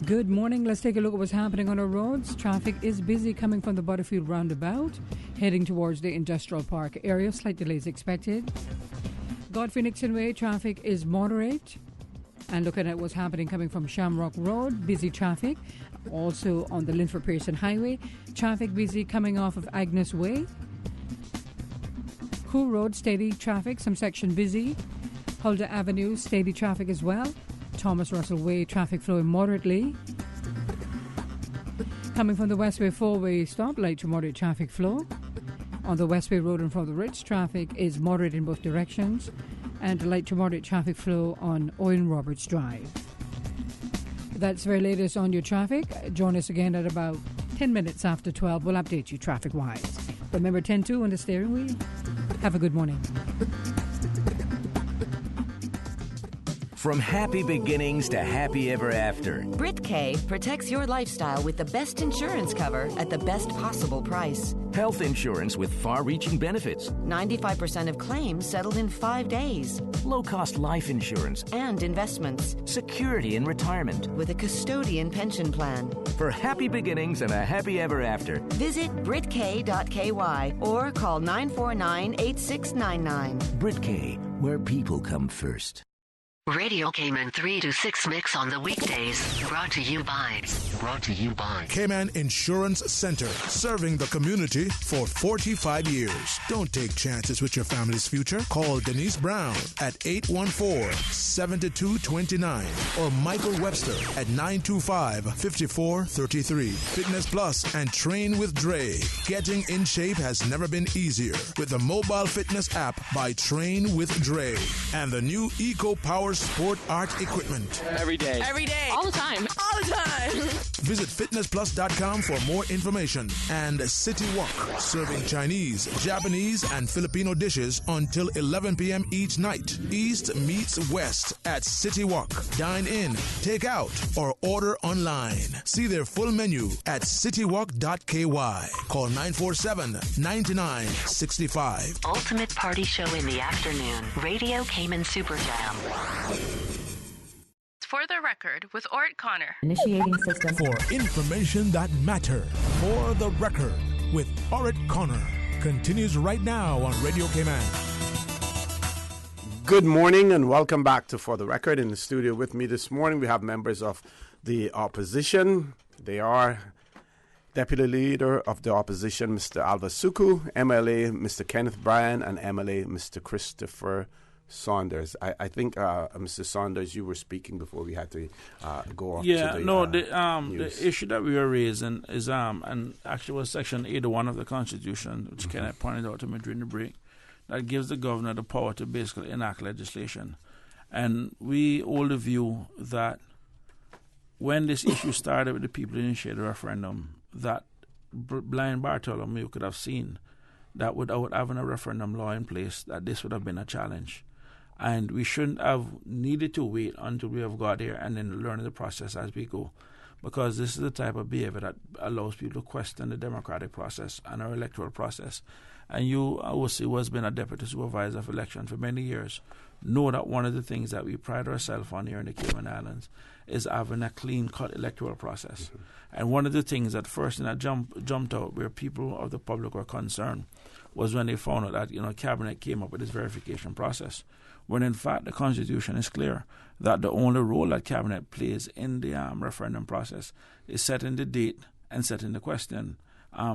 Good morning. Let's take a look at what's happening on our roads. Traffic is busy coming from the Butterfield roundabout, heading towards the Industrial Park area. Slight delays expected. Godfrey Nixon Way, traffic is moderate. And looking at what's happening coming from Shamrock Road, busy traffic. Also on the Linford Pearson Highway, traffic busy coming off of Agnes Way. Cool Road, steady traffic, some section busy. Huldah Avenue, steady traffic as well. Thomas Russell Way, traffic flowing moderately. Coming from the Westway 4-way stop, light to moderate traffic flow. On the Westway Road in front of the Ritz, traffic is moderate in both directions. And light to moderate traffic flow on Owen Roberts Drive. That's very latest on your traffic. Join us again at about 10 minutes after 12. We'll update you traffic-wise. Remember 10-2 on the steering wheel. Have a good morning. From happy beginnings to happy ever after. Brit K protects your lifestyle with the best insurance cover at the best possible price. Health insurance with far-reaching benefits. 95% of claims settled in 5 days. Low-cost life insurance. And investments. Security in retirement. With a custodian pension plan. For happy beginnings and a happy ever after. Visit BritK.ky or call 949-8699. Brit K, where people come first. Radio Cayman 3 to 6 mix on the weekdays. Brought to you by Cayman Insurance Center, serving the community for 45 years. Don't take chances with your family's future. Call Denise Brown at 814-7229 or Michael Webster at 925-5433. Fitness Plus and Train with Dre. Getting in shape has never been easier with the mobile fitness app by Train with Dre and the new Eco Power Sport Art equipment. Every day. Every day. All the time. All the time. Visit fitnessplus.com for more information. And City Walk, serving Chinese, Japanese, and Filipino dishes until 11 p.m. each night. East meets West at City Walk. Dine in, take out, or order online. See their full menu at citywalk.ky. Call 947-9965. Ultimate party show in the afternoon. Radio Cayman Super Jam. For the record with Orrett Connor. Initiating system. For information that matter. For the record with Orrett Connor. Continues right now on Radio Cayman. Good morning and welcome back to For the Record. In the studio with me this morning, we have members of the opposition. They are Deputy Leader of the Opposition, Mr. Alva Suku, MLA, Mr. Kenneth Bryan, and MLA, Mr. Christopher Saunders. I think, Mr. Saunders, you were speaking before we had to go off to the the issue that we are raising is, and actually was Section 81 of the Constitution, which Kenneth pointed out to me during the break, that gives the governor the power to basically enact legislation. And we hold the view that when this issue started with the people who initiated the referendum, that blind Bartholomew could have seen that without having a referendum law in place, that this would have been a challenge. And we shouldn't have needed to wait until we have got here and then learn the process as we go. Because this is the type of behavior that allows people to question the democratic process and our electoral process. And you, OC, who has been a deputy supervisor of election for many years, know that one of the things that we pride ourselves on here in the Cayman Islands is having a clean-cut electoral process. Mm-hmm. And one of the things that first in that jumped out where people of the public were concerned was when they found out that, Cabinet came up with this verification process, when in fact the Constitution is clear that the only role that Cabinet plays in the referendum process is setting the date and setting the question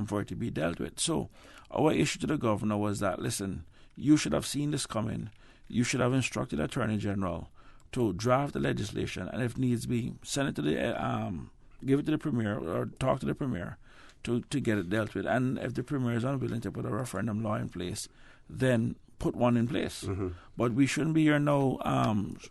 for it to be dealt with. So our issue to the governor was that, listen, you should have seen this coming. You should have instructed the Attorney General to draft the legislation, and if needs be, send it to the give it to the Premier or talk to the Premier to get it dealt with. And if the Premier is unwilling to put a referendum law in place, then put one in place. Mm-hmm. But we shouldn't be here now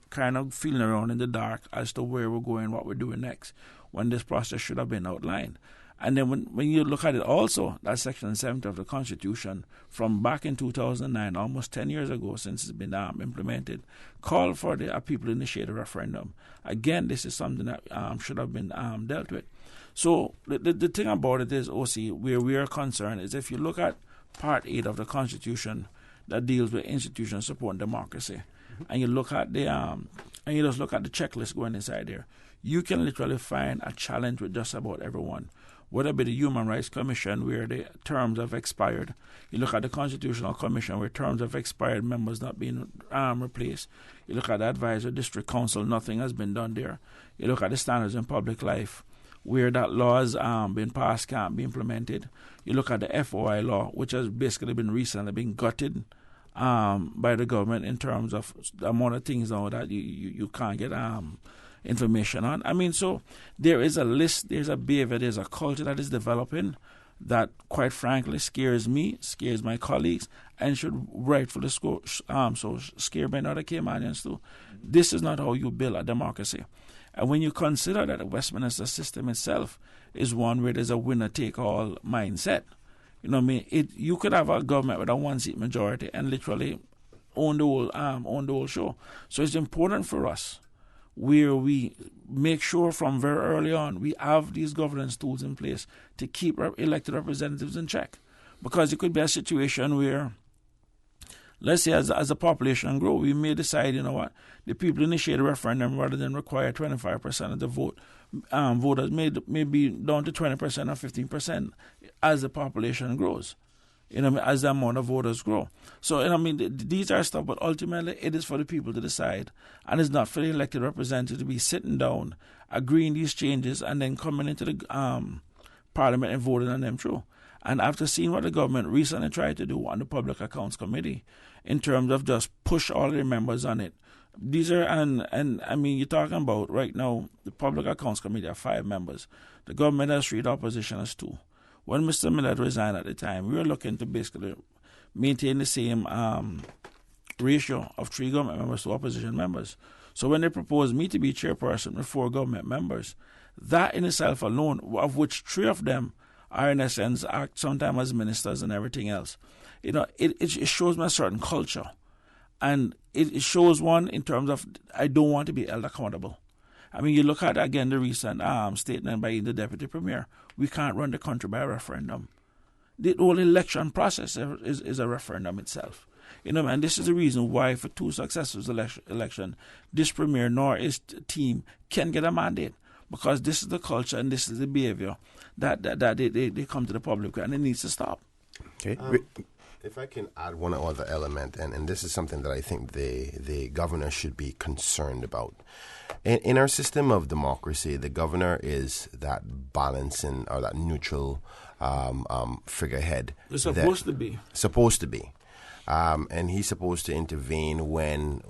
kind of feeling around in the dark as to where we're going, what we're doing next, when this process should have been outlined. And then when you look at it also, that Section 70 of the Constitution from back in 2009, almost 10 years ago since it's been implemented, called for the people-initiated referendum. Again, this is something that should have been dealt with. So the thing about it is, OC, where we are concerned is if you look at Part 8 of the Constitution that deals with institutions supporting democracy, and you look at the and you just look at the checklist going inside there, you can literally find a challenge with just about everyone. Whether it be the Human Rights Commission, where the terms have expired. You look at the Constitutional Commission, where terms have expired, members not being replaced. You look at the Advisory District Council, nothing has been done there. You look at the Standards in Public Life, where that law has been passed, can't be implemented. You look at the FOI law, which has basically been recently been gutted by the government in terms of the amount of things now that you can't get information on. I mean, so there is a list, there's a behavior, there's a culture that is developing that, quite frankly, scares me, scares my colleagues, and should rightfully scare many other Caymanians too. This is not how you build a democracy. And when you consider that the Westminster system itself is one where there's a winner-take-all mindset, you know what I mean? You could have a government with a one-seat majority and literally own the whole show. So it's important for us where we make sure from very early on we have these governance tools in place to keep elected representatives in check. Because it could be a situation where, let's say as the population grows, we may decide, you know what, the people initiate a referendum rather than require 25% of the vote. Voters may be down to 20% or 15% as the population grows. You know, as the amount of voters grow. So, I mean, these are stuff, but ultimately it is for the people to decide. And it's not for the elected representative to be sitting down, agreeing these changes, and then coming into the Parliament and voting on them through. And after seeing what the government recently tried to do on the Public Accounts Committee, in terms of just push all their members on it, these are, and I mean, you're talking about right now, the Public Accounts Committee have 5 members. The government has 3, the opposition has 2. When Mr. Millett resigned at the time, we were looking to basically maintain the same ratio of 3 government members to opposition members. So when they proposed me to be chairperson with 4 government members, that in itself alone, of which 3 of them are in essence act sometimes as ministers and everything else, you know, it shows me a certain culture. And it shows one in terms of I don't want to be held accountable. I mean, you look at, again, the recent statement by the Deputy Premier. We can't run the country by a referendum. The whole election process is a referendum itself. You know, and this is the reason why for 2 successive election, this Premier nor his team can get a mandate. Because this is the culture and this is the behavior that they come to the public with, and it needs to stop. Okay. If I can add one other element, and this is something that I think the governor should be concerned about. In our system of democracy, the governor is that balancing or that neutral figurehead. It's supposed to be. Supposed to be. And he's supposed to intervene when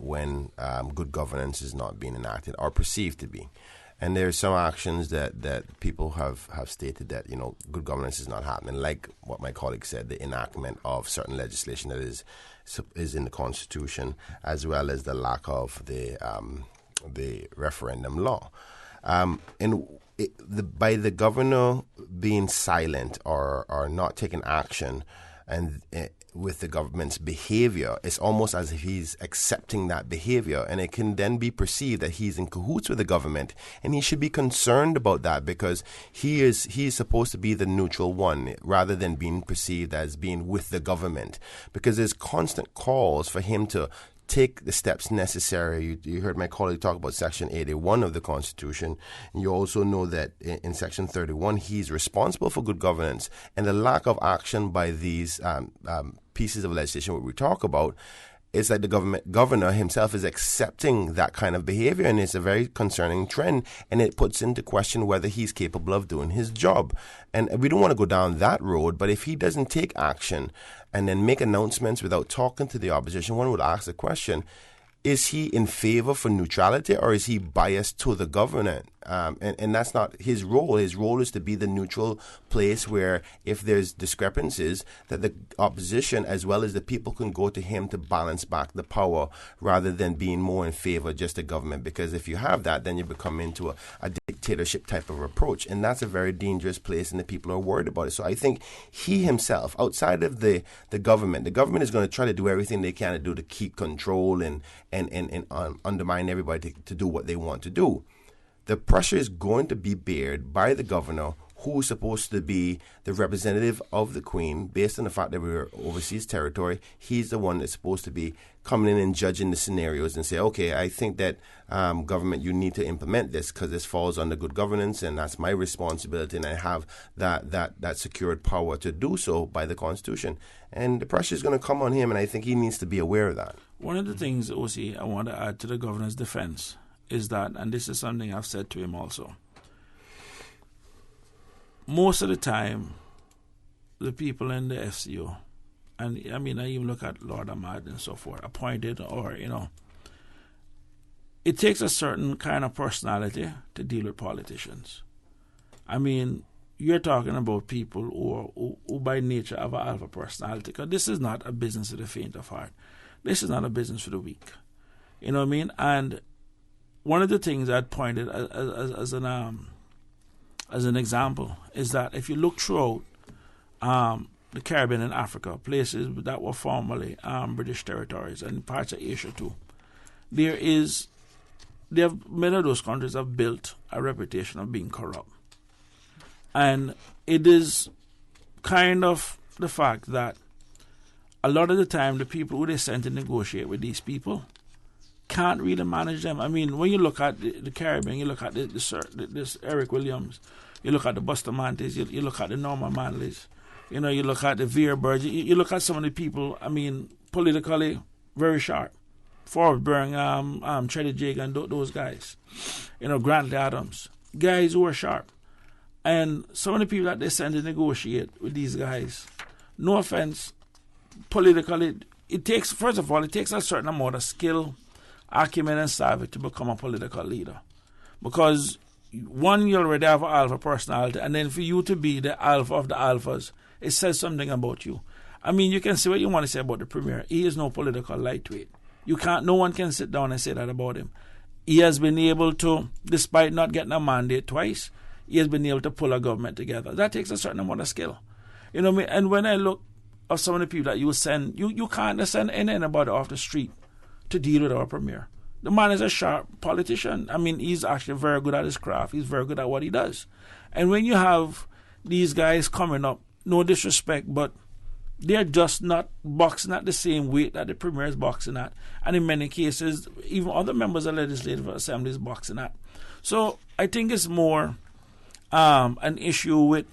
good governance is not being enacted or perceived to be. And there are some actions that people have stated that, you know, good governance is not happening, like what my colleague said, the enactment of certain legislation that is in the Constitution, as well as the lack of the referendum law. By the governor being silent or not taking action and with the government's behavior, it's almost as if he's accepting that behavior, and it can then be perceived that he's in cahoots with the government, and he should be concerned about that because he is supposed to be the neutral one rather than being perceived as being with the government, because there's constant calls for him to take the steps necessary. You heard my colleague talk about Section 81 of the Constitution. And you also know that in Section 31, he's responsible for good governance. And the lack of action by these pieces of legislation we talk about, it's like the governor himself is accepting that kind of behavior, and it's a very concerning trend, and it puts into question whether he's capable of doing his job. And we don't want to go down that road, but if he doesn't take action and then make announcements without talking to the opposition, one would ask the question, is he in favor for neutrality, or is he biased to the government? And that's not his role. His role is to be the neutral place where if there's discrepancies, that the opposition as well as the people can go to him to balance back the power rather than being more in favor of just the government. Because if you have that, then you become into a dictatorship type of approach. And that's a very dangerous place, and the people are worried about it. So I think he himself, outside of the government is going to try to do everything they can to do to keep control and undermine everybody to do what they want to do. The pressure is going to be bared by the governor, who is supposed to be the representative of the Queen, based on the fact that we're overseas territory. He's the one that's supposed to be coming in and judging the scenarios and say, okay, I think that government, you need to implement this because this falls under good governance, and that's my responsibility, and I have that secured power to do so by the Constitution. And the pressure is going to come on him, and I think he needs to be aware of that. One of the things, OC, I want to add to the governor's defense is that, and this is something I've said to him also, most of the time, the people in the FCO, and I mean, I even look at Lord Ahmad and so forth, appointed or, it takes a certain kind of personality to deal with politicians. I mean, you're talking about people who by nature have an alpha personality, because this is not a business of the faint of heart. This is not a business for the weak. You know what I mean? And one of the things I'd pointed as an example is that if you look throughout the Caribbean and Africa, places that were formerly British territories, and parts of Asia too, many of those countries have built a reputation of being corrupt. And it is kind of the fact that a lot of the time the people who they send to negotiate with these people can't really manage them. I mean, when you look at the Caribbean, you look at this Eric Williams, you look at the Bustamantes, you look at the Norman Manleys, you look at the Vera Bird, you look at some of the people, I mean, politically very sharp. Forbes Birmingham, Treddy Jig, and those guys. Grant Adams. Guys who are sharp. And some of the people that they send to negotiate with these guys, no offense, politically, it takes a certain amount of skill, acumen, and savvy to become a political leader. Because, one, you already have an alpha personality, and then for you to be the alpha of the alphas, it says something about you. I mean, you can say what you want to say about the premier. He is no political lightweight. No one can sit down and say that about him. He has been able to, despite not getting a mandate twice, he has been able to pull a government together. That takes a certain amount of skill. You know what I mean? And when I look at some of the people that you send, you can't send anybody off the street to deal with our premier. The man is a sharp politician. I mean, he's actually very good at his craft. He's very good at what he does. And when you have these guys coming up, no disrespect, but they're just not boxing at the same weight that the premier is boxing at. And in many cases, even other members of the Legislative Assembly is boxing at. So I think it's more an issue with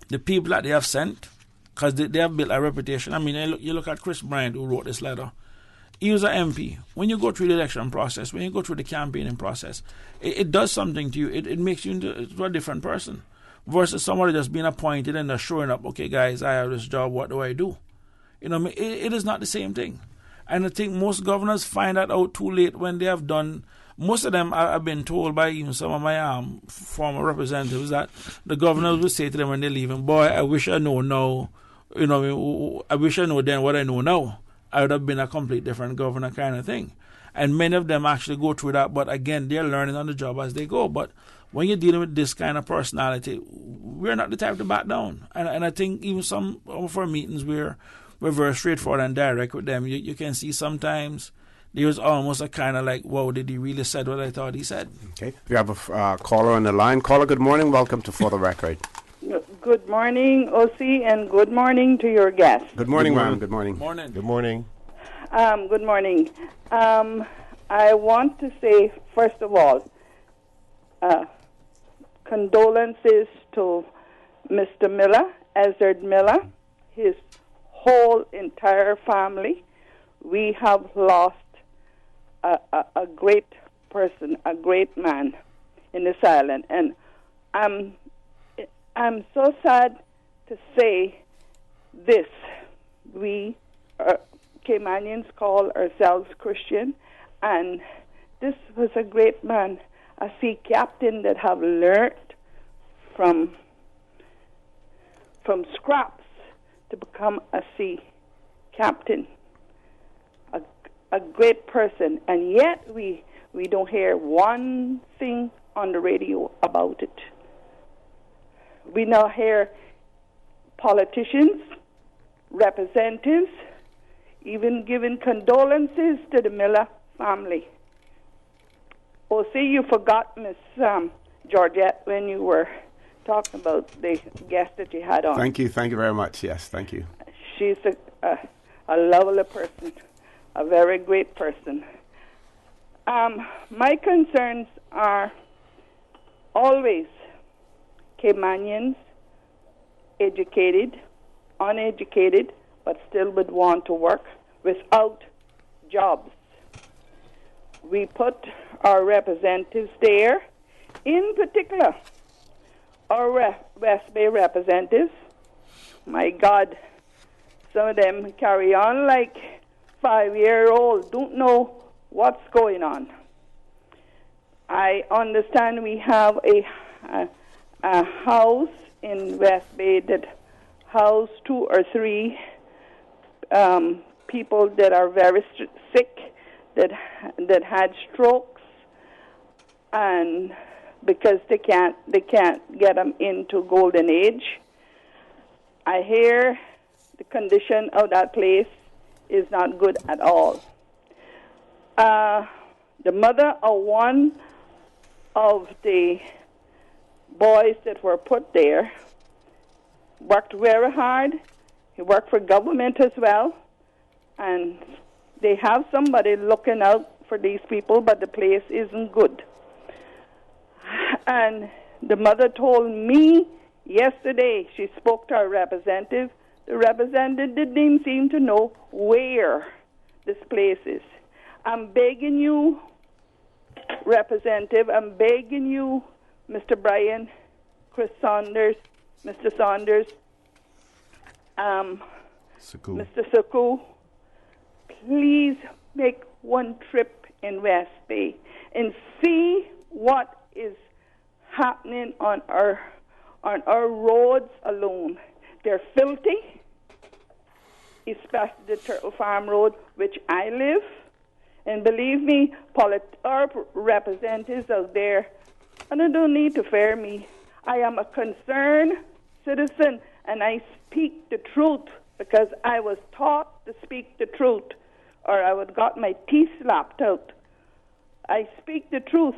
the people that they have sent, because they have built a reputation. I mean, you look at Chris Bryant, who wrote this letter. He was an MP. When you go through the election process, when you go through the campaigning process, it does something to you. It makes you into a different person versus somebody just being appointed and they're showing up, okay, guys, I have this job, what do I do? You know what I mean? It is not the same thing. And I think most governors find that out too late when they have done. Most of them, I've been told by even some of my former representatives that the governors will say to them when they're leaving, boy, I wish I know now, I wish I know then what I know now. I would have been a complete different governor kind of thing. And many of them actually go through that, but again, they're learning on the job as they go. But when you're dealing with this kind of personality, we're not the type to back down. And I think even some of our meetings, we're very straightforward and direct with them. You can see sometimes there's almost a kind of like, whoa, did he really said what I thought he said? Okay. We have a caller on the line. Caller, good morning. Welcome to For the Record. Good morning, OC, and good morning to your guests. Good morning, ma'am. Good morning. Morning. Good morning. Good morning. I want to say, first of all, condolences to Mr. Miller, Ezard Miller, his whole entire family, we have lost a great person, a great man in this island. And I'm so sad to say this. We Caymanians call ourselves Christian, and this was a great man, a sea captain that have learned from scraps to become a sea captain, a great person, and yet we don't hear one thing on the radio about it. We now hear politicians, representatives, even giving condolences to the Miller family. Oh, see, you forgot Miss Georgette when you were talking about the guest that you had on. Thank you very much. Yes, thank you. She's a lovely person, a very great person. My concerns are always Caymanians, educated, uneducated, but still would want to work without jobs. We put our representatives there, in particular, our West Bay representatives. My God, some of them carry on like 5-year-olds, don't know what's going on. I understand we have a house in West Bay that house 2 or 3 people that are very sick, that had strokes, and because they can't get them into golden age. I hear the condition of that place is not good at all. The mother of one of the boys that were put there worked very hard. He worked for government as well, and they have somebody looking out for these people, but the place isn't good. And the mother told me yesterday, she spoke to our representative. The representative didn't even seem to know where this place is. I'm begging you, Representative, I'm begging you, Mr. Bryan, Chris Saunders, Mr. Saunders, Mr. Suku, please make one trip in West Bay and see what is happening on our roads alone. They're filthy, especially the Turtle Farm Road, which I live. And believe me, our representatives out there, and they don't need to fear me. I am a concerned citizen, and I speak the truth because I was taught to speak the truth, or I would got my teeth slapped out. I speak the truth.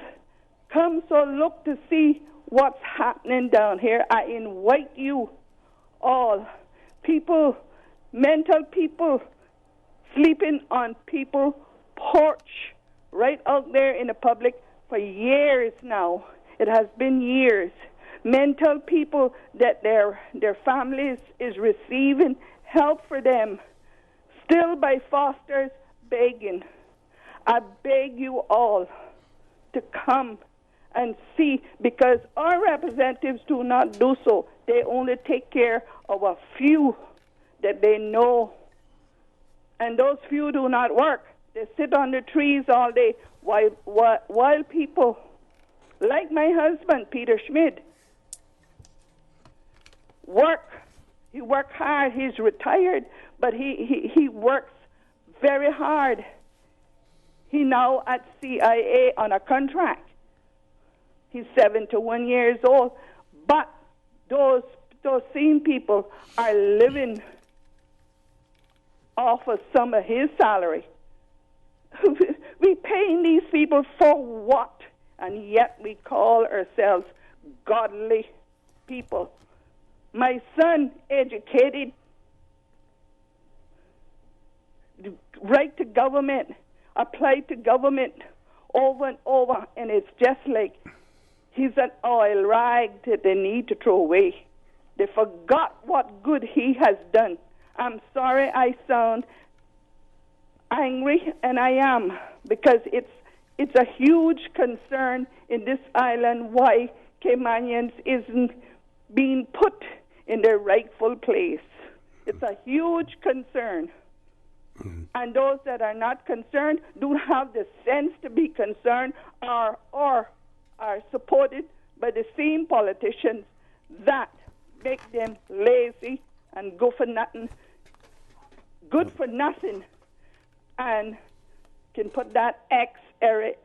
Come so look to see what's happening down here. I invite you all, people, mental people, sleeping on people's porch right out there in the public for years now. It has been years. Mental people that their families is receiving help for them, still by fosters begging. I beg you all to come and see, because our representatives do not do so. They only take care of a few that they know, and those few do not work. They sit on the trees all day while people like my husband, Peter Schmid, work. He works hard. He's retired, but he works very hard. He now at CIA on a contract. He's 71 years old, but those same people are living off of some of his salary. We paying these people for what? And yet we call ourselves godly people. My son, educated, right to government, applied to government over and over, and it's just like he's an oil rag that they need to throw away. They forgot what good he has done. I'm sorry I sound angry, and I am, because it's a huge concern in this island why Caymanians isn't being put in their rightful place. It's a huge concern. And those that are not concerned do have the sense to be concerned or are supported by the same politicians that make them lazy and good for nothing, and can put that every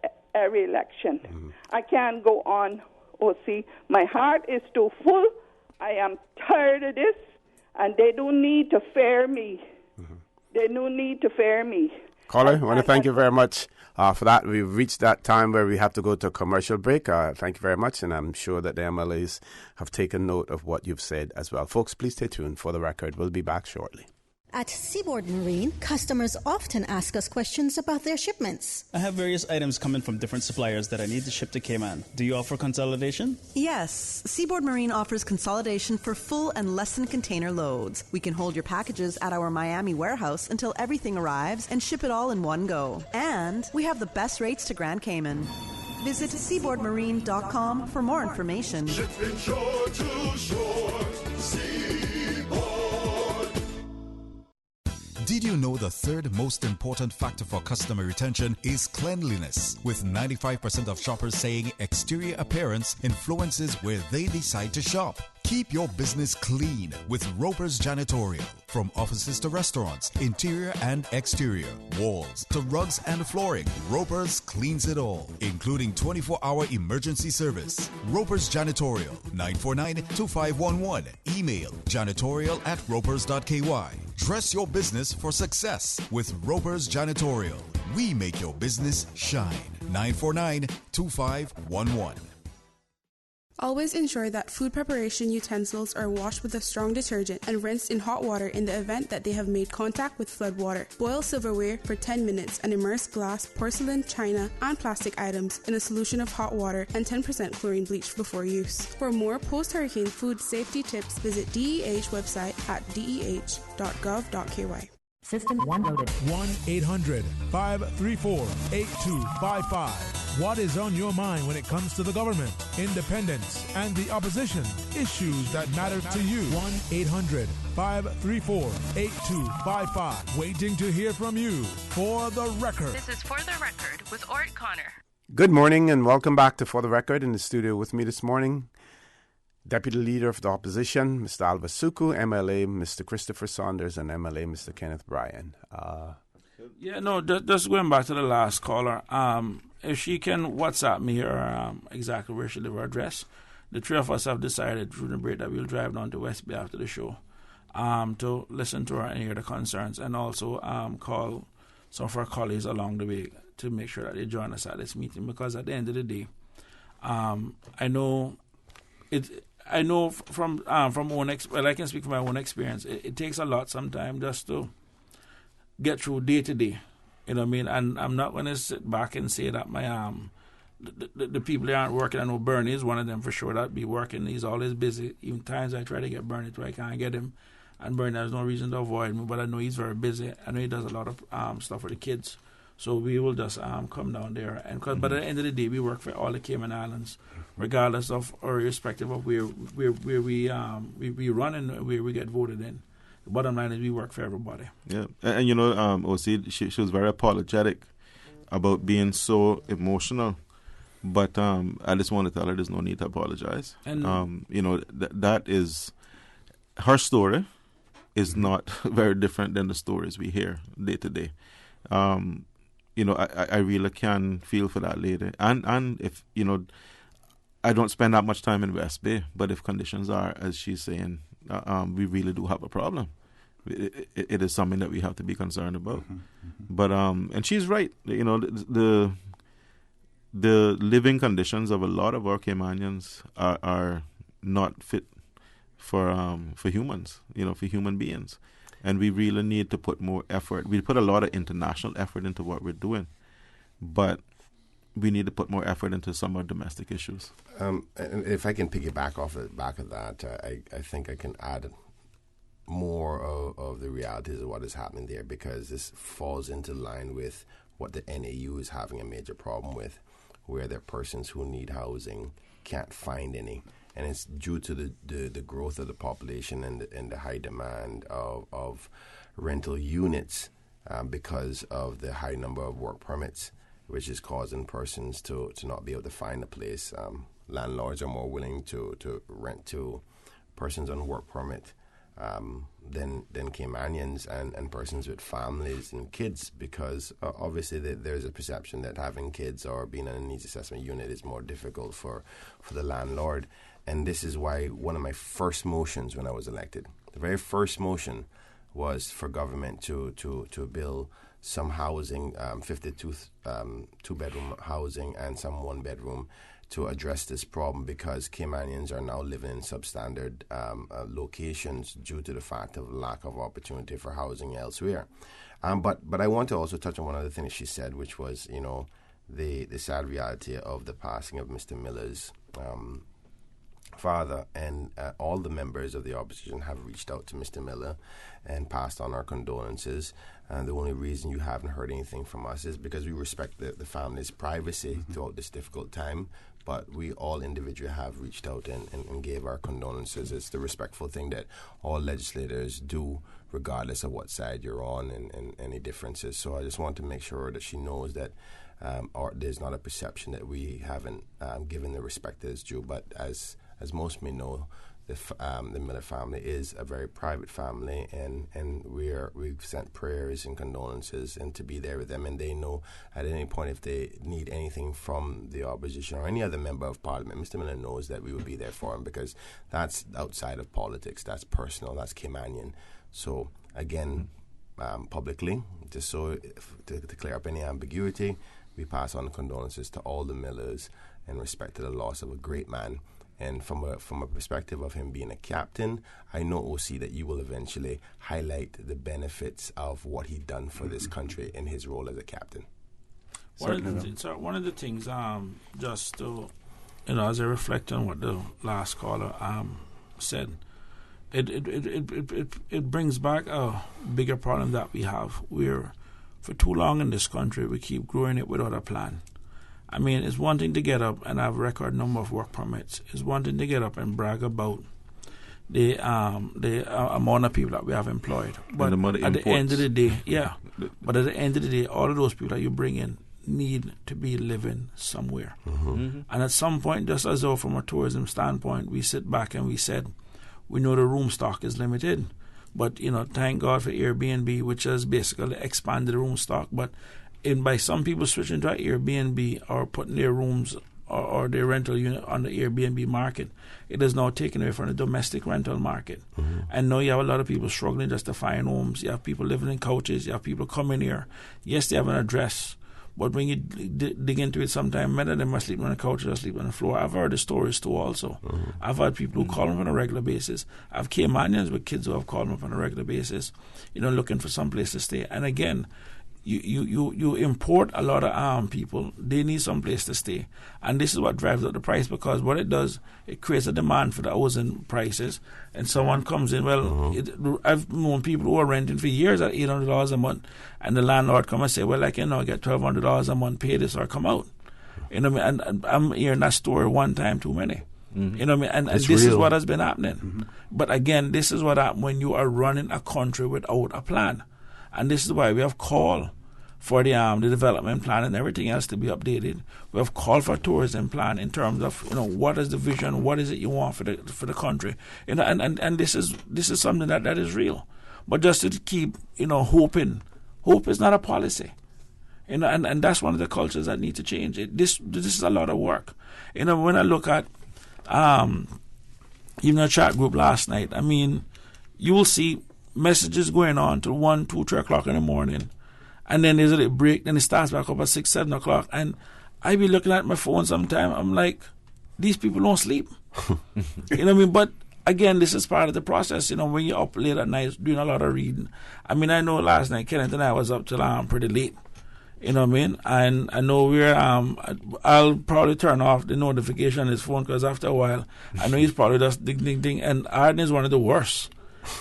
election. I can't go on, OC. My heart is too full. I am tired of this, and they don't need to fear me. They don't need to fear me. Caller, I want to thank you very much for that. We've reached that time where we have to go to a commercial break. Thank you very much, and I'm sure that the MLAs have taken note of what you've said as well. Folks, please stay tuned for the record. We'll be back shortly. At Seaboard Marine, customers often ask us questions about their shipments. I have various items coming from different suppliers that I need to ship to Cayman. Do you offer consolidation? Yes. Seaboard Marine offers consolidation for full and less than container loads. We can hold your packages at our Miami warehouse until everything arrives and ship it all in one go. And we have the best rates to Grand Cayman. Visit seaboardmarine.com for more information. Shipping shore to shore. Did you know the third most important factor for customer retention is cleanliness? With 95% of shoppers saying exterior appearance influences where they decide to shop. Keep your business clean with Roper's Janitorial. From offices to restaurants, interior and exterior, walls to rugs and flooring, Roper's cleans it all, including 24-hour emergency service. Roper's Janitorial, 949-2511. Email janitorial@ropers.ky. Dress your business for success with Roper's Janitorial. We make your business shine. 949-2511. Always ensure that food preparation utensils are washed with a strong detergent and rinsed in hot water in the event that they have made contact with flood water. Boil silverware for 10 minutes and immerse glass, porcelain, china, and plastic items in a solution of hot water and 10% chlorine bleach before use. For more post-hurricane food safety tips, visit DEH website at deh.gov.ky. System 1 loaded. 1-800-534-8255. What is on your mind when it comes to the government, independence, and the opposition? Issues that matter to you. 1-800-534-8255. Waiting to hear from you. For the Record. This is For the Record with Orrett Connor. Good morning and welcome back to For the Record. In the studio with me this morning, Deputy Leader of the Opposition, Mr. Alva Suku, MLA Mr. Christopher Saunders, and MLA Mr. Kenneth Bryan. Just going back to the last caller, if she can WhatsApp me or exactly where she lives, her address. The three of us have decided through the break that we'll drive down to West Bay after the show to listen to her and hear the concerns, and also call some of our colleagues along the way to make sure that they join us at this meeting, because at the end of the day, I know from I can speak from my own experience. It takes a lot sometimes just to get through day to day. You know what I mean? And I'm not going to sit back and say that my the people that aren't working. I know Bernie is one of them for sure that be working. He's always busy. Even times I try to get Bernie to I can't get him, and Bernie has no reason to avoid me. But I know he's very busy. I know he does a lot of stuff for the kids. So we will just come down there, but at the end of the day, we work for all the Cayman Islands, regardless of or irrespective of where we run and where we get voted in. The bottom line is we work for everybody. Yeah, and you know, OC, she was very apologetic about being so emotional, but I just want to tell her there's no need to apologize. And you know, that is her story is not very different than the stories we hear day to day. You know, I really can feel for that lady. And if, you know, I don't spend that much time in West Bay, but if conditions are, as she's saying, we really do have a problem. It is something that we have to be concerned about. But, and she's right. You know, the living conditions of a lot of our Caymanians are not fit for humans, you know, for human beings. And we really need to put more effort. We put a lot of international effort into what we're doing, but we need to put more effort into some of our domestic issues. And if I can piggyback off the back of that, I think I can add more of the realities of what is happening there, because this falls into line with what the NAU is having a major problem with, where there are persons who need housing can't find any. And it's due to the growth of the population and the high demand of rental units because of the high number of work permits, which is causing persons to not be able to find a place. Landlords are more willing to rent to persons on work permit than Caymanians and persons with families and kids, because obviously there's a perception that having kids or being in a needs assessment unit is more difficult for the landlord. And this is why one of my first motions when I was elected, the very first motion, was for government to build some housing, 52 two-bedroom housing and some one-bedroom, to address this problem, because Caymanians are now living in substandard locations due to the fact of lack of opportunity for housing elsewhere. But I want to also touch on one other thing that she said, which was, the sad reality of the passing of Mr. Miller's father, and all the members of the opposition have reached out to Mr. Miller and passed on our condolences. And the only reason you haven't heard anything from us is because we respect the family's privacy throughout this difficult time. But we all individually have reached out and gave our condolences. It's the respectful thing that all legislators do, regardless of what side you're on and any differences. So I just want to make sure that she knows that there's not a perception that we haven't given the respect that is due. But as most may know, the Miller family is a very private family, and we've sent prayers and condolences and to be there with them, and they know at any point if they need anything from the opposition or any other member of parliament, Mr. Miller knows that we will be there for him, because that's outside of politics, that's personal, that's Caymanian. So again, publicly, just so to clear up any ambiguity, we pass on condolences to all the Millers in respect to the loss of a great man. And from a perspective of him being a captain, I know, OC, that you will eventually highlight the benefits of what he done for this country in his role as a captain. One of the things, just to, as I reflect on what the last caller said, it brings back a bigger problem that we have. We're, for too long in this country, we keep growing it without a plan. I mean, it's one thing to get up and have a record number of work permits. It's one thing to get up and brag about the amount of people that we have employed. But at the end of the day, all of those people that you bring in need to be living somewhere. And at some point, just as though from a tourism standpoint, we sit back and we said, we know the room stock is limited. But, thank God for Airbnb, which has basically expanded the room stock. But by some people switching to Airbnb or putting their rooms or their rental unit on the Airbnb market, it is now taken away from the domestic rental market. And now you have a lot of people struggling just to find homes. You have people living in couches. You have people coming here. Yes, they have an address, but when you dig into it, sometimes many of them are sleeping on the couch or sleeping on the floor. I've heard the stories too also. I've had people who call them on a regular basis. I've Caymanians with kids who have called them up on a regular basis, looking for some place to stay. And again, you import a lot of people. They need some place to stay, and this is what drives up the price, because what it does, it creates a demand for the housing prices, and someone comes in. I've known people who are renting for years at $800 a month, and the landlord come and say, well, I can now get $1,200 a month, pay this or come out. And I'm hearing that story one time too many. And this is what has been happening. But again, this is what happens when you are running a country without a plan. And this is why we have called for the development plan and everything else to be updated. We have called for a tourism plan in terms of what is the vision, what is it you want for the country, and this is something that is real. But just to keep hoping, hope is not a policy, and that's one of the cultures that need to change. This is a lot of work. When I look at even a chat group last night, I mean, you will see messages going on till 1, 2, 3 o'clock in the morning, and then there's a little break, then it starts back up at 6, 7 o'clock, and I be looking at my phone sometime, I'm like, these people don't sleep. But again, this is part of the process, when you're up late at night doing a lot of reading. I mean, I know last night Kenneth and I was up till pretty late, and I know I'll probably turn off the notification on his phone, because after a while I know he's probably just ding, and Arden is one of the worst.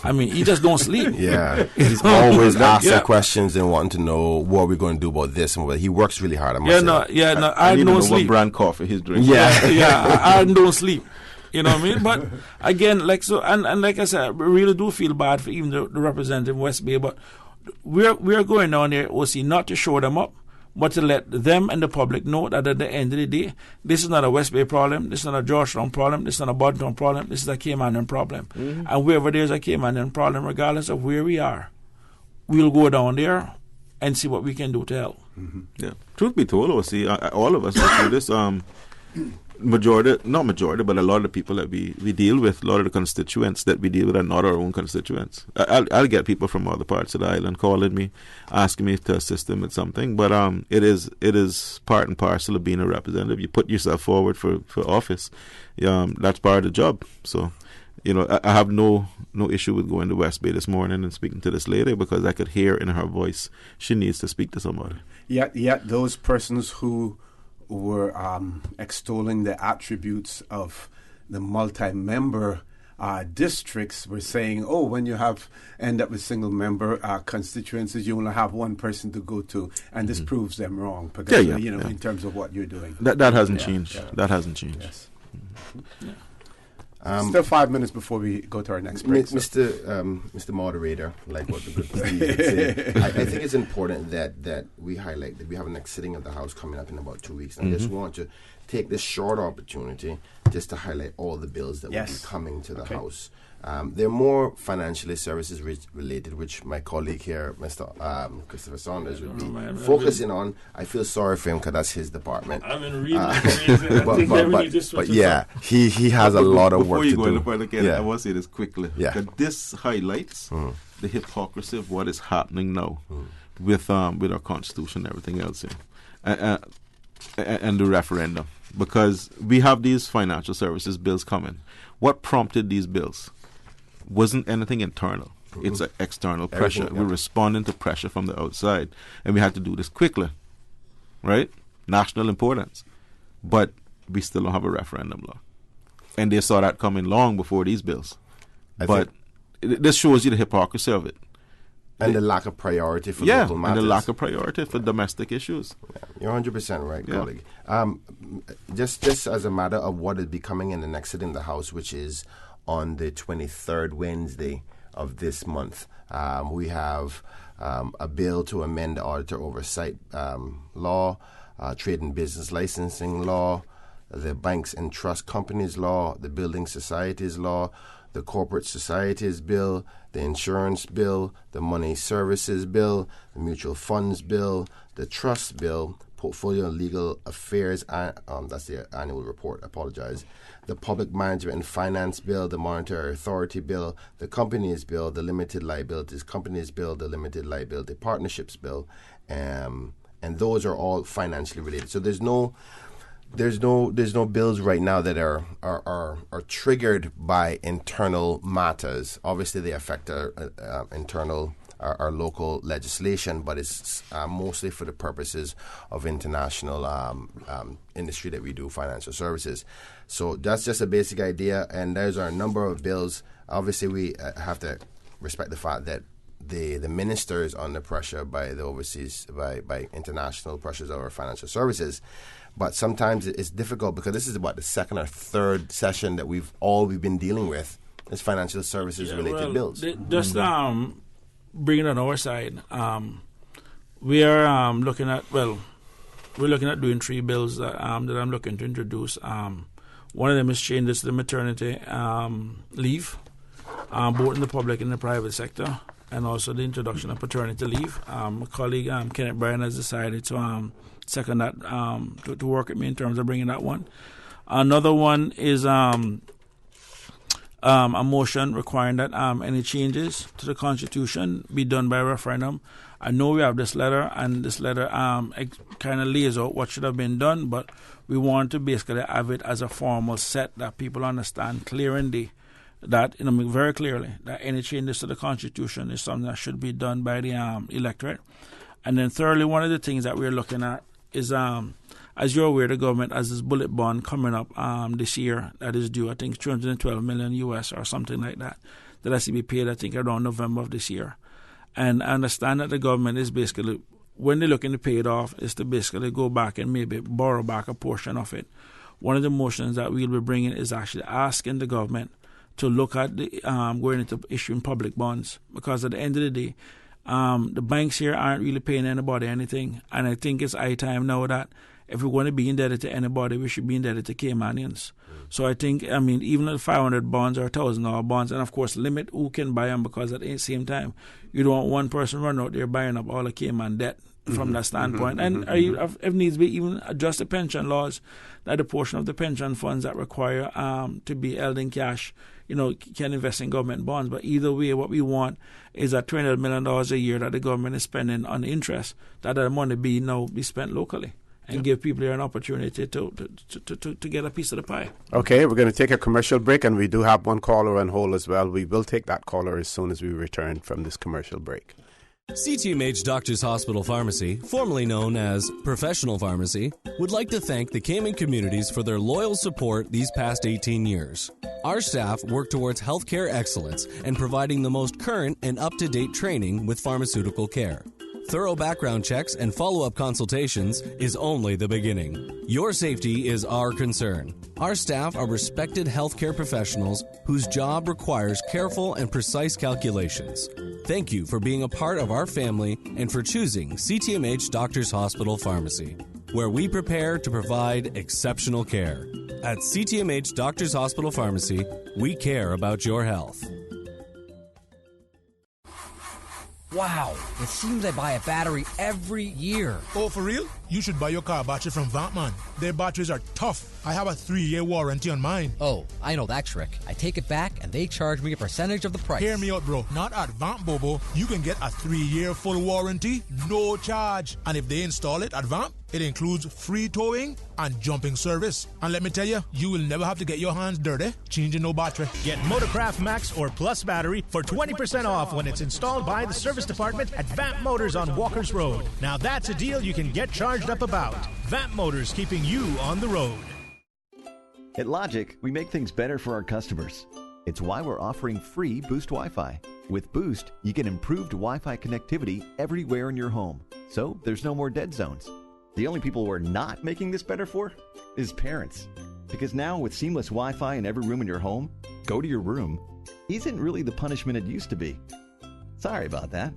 I mean, he just don't sleep. Yeah, he's always asking questions and wanting to know what we're going to do about this and what. He works really hard. I don't sleep. What brand coffee he's drinking. Yeah, I don't sleep. You know what I mean? But again, like I said, I really do feel bad for even the representative West Bay. But we're going down there, OC, not to show them up, but to let them and the public know that at the end of the day, this is not a West Bay problem, this is not a Georgetown problem, this is not a Bodton problem, this is a Caymanian problem. Mm-hmm. And wherever there's a Caymanian problem, regardless of where we are, we'll go down there and see what we can do to help. Mm-hmm. Yeah. Truth be told, OC, all of us go through this. Not majority, but a lot of the people that we deal with, a lot of the constituents that we deal with are not our own constituents. I'll get people from other parts of the island calling me, asking me to assist them with something, but it is part and parcel of being a representative. You put yourself forward for office. That's part of the job. So, I have no issue with going to West Bay this morning and speaking to this lady, because I could hear in her voice she needs to speak to somebody. Yet those persons who were extolling the attributes of the multi-member districts were saying, when you end up with single-member constituencies, you only have one person to go to, and this proves them wrong, because, in terms of what you're doing. That hasn't changed. Yeah. That hasn't changed. Yes. Mm-hmm. Yeah. Still 5 minutes before we go to our next break. Mr. Moderator, like what the good Steve would say, I think it's important that we highlight that we have a next sitting of the House coming up in about 2 weeks. And I just want to take this short opportunity just to highlight all the bills that will be coming to the House. They're more financially services related, which my colleague here, Mr. Christopher Saunders, would be focusing on. I feel sorry for him because that's his department. I've been reading but yeah, he has a lot of work to do. Before you go into again, I want to say this quickly. Yeah. This highlights the hypocrisy of what is happening now with our Constitution and everything else and the referendum. Because we have these financial services bills coming. What prompted these bills? Wasn't anything internal. It's an external pressure. We're responding to pressure from the outside. And we had to do this quickly. Right? National importance. But we still don't have a referendum law. And they saw that coming long before these bills. This shows you the hypocrisy of it. And the lack of priority for local matters. And the lack of priority for domestic issues. Yeah, you're 100% right, colleague. Just as a matter of what is becoming in the next sitting of the House, which is on the 23rd Wednesday of this month, we have a bill to amend the auditor oversight law, trade and business licensing law, the banks and trust companies law, the building societies law, the corporate societies bill, the insurance bill, the money services bill, the mutual funds bill, the trust bill, portfolio and legal affairs, that's the annual report, I apologize, the public management and finance bill, the monetary authority bill, the companies bill, the limited liabilities companies bill, the limited liability partnerships bill, and those are all financially related. So there's no bills right now that are triggered by internal matters. Obviously, they affect our internal, our local legislation, but it's mostly for the purposes of international industry that we do, financial services. So that's just a basic idea, and there's a number of bills. Obviously, we have to respect the fact that the minister is under pressure by the overseas, by international pressures over financial services. But sometimes it's difficult because this is about the second or third session that we've been dealing with is financial services related bills. Just bringing it on our side, we are looking at doing 3 bills that I'm looking to introduce. One of them is changes to the maternity leave, both in the public and the private sector, and also the introduction of paternity leave. My colleague Kenneth Bryan has decided to second that, to work with me in terms of bringing that one. Another one is a motion requiring that any changes to the Constitution be done by referendum. I know we have this letter, and this letter kind of lays out what should have been done, but we want to basically have it as a formal set that people understand clearly that, very clearly, that any changes to the Constitution is something that should be done by the electorate. And then thirdly, one of the things that we're looking at is, as you're aware, the government has this bullet bond coming up this year that is due, I think, $212 million US or something like that that has to be paid, I think, around November of this year. And I understand that the government is basically, when they're looking to pay it off, is to basically go back and maybe borrow back a portion of it. One of the motions that we'll be bringing is actually asking the government to look at the going into issuing public bonds, because at the end of the day, the banks here aren't really paying anybody anything, and I think it's high time now that if we're going to be indebted to anybody, we should be indebted to Caymanians. So I think, even at 500 bonds or $1,000 bonds, and of course limit who can buy them, because at the same time, you don't want one person running out there buying up all the Cayman debt from that standpoint. And if needs be, even adjust the pension laws, that the portion of the pension funds that require to be held in cash, can invest in government bonds. But either way, what we want is that $200 million a year that the government is spending on interest, that money be spent locally and give people here an opportunity to get a piece of the pie. Okay, we're going to take a commercial break, and we do have one caller on hold as well. We will take that caller as soon as we return from this commercial break. CTMH Doctors Hospital Pharmacy, formerly known as Professional Pharmacy, would like to thank the Cayman communities for their loyal support these past 18 years. Our staff work towards healthcare excellence and providing the most current and up-to-date training with pharmaceutical care. Thorough background checks and follow-up consultations is only the beginning. Your safety is our concern. Our staff are respected healthcare professionals whose job requires careful and precise calculations. Thank you for being a part of our family and for choosing CTMH Doctors Hospital Pharmacy, where we prepare to provide exceptional care. At CTMH Doctors Hospital Pharmacy, we care about your health. Wow, it seems I buy a battery every year. Oh, for real? You should buy your car battery from Vantman. Their batteries are tough. I have a 3-year warranty on mine. Oh, I know that trick. I take it back and they charge me a percentage of the price. Hear me out, bro. Not at Vamp Bobo. You can get a 3-year full warranty, no charge. And if they install it at Vamp, it includes free towing and jumping service. And let me tell you, you will never have to get your hands dirty changing no battery. Get Motorcraft Max or Plus battery for 20% off when it's installed by the service department at Vamp Motors on Walker's Road. Now that's a deal you can get charged up about. Vamp Motors, keeping you on the road. At Logic, we make things better for our customers. It's why we're offering free Boost Wi-Fi. With Boost, you get improved Wi-Fi connectivity everywhere in your home, so there's no more dead zones. The only people we're not making this better for is parents. Because now with seamless Wi-Fi in every room in your home, go to your room isn't really the punishment it used to be. Sorry about that.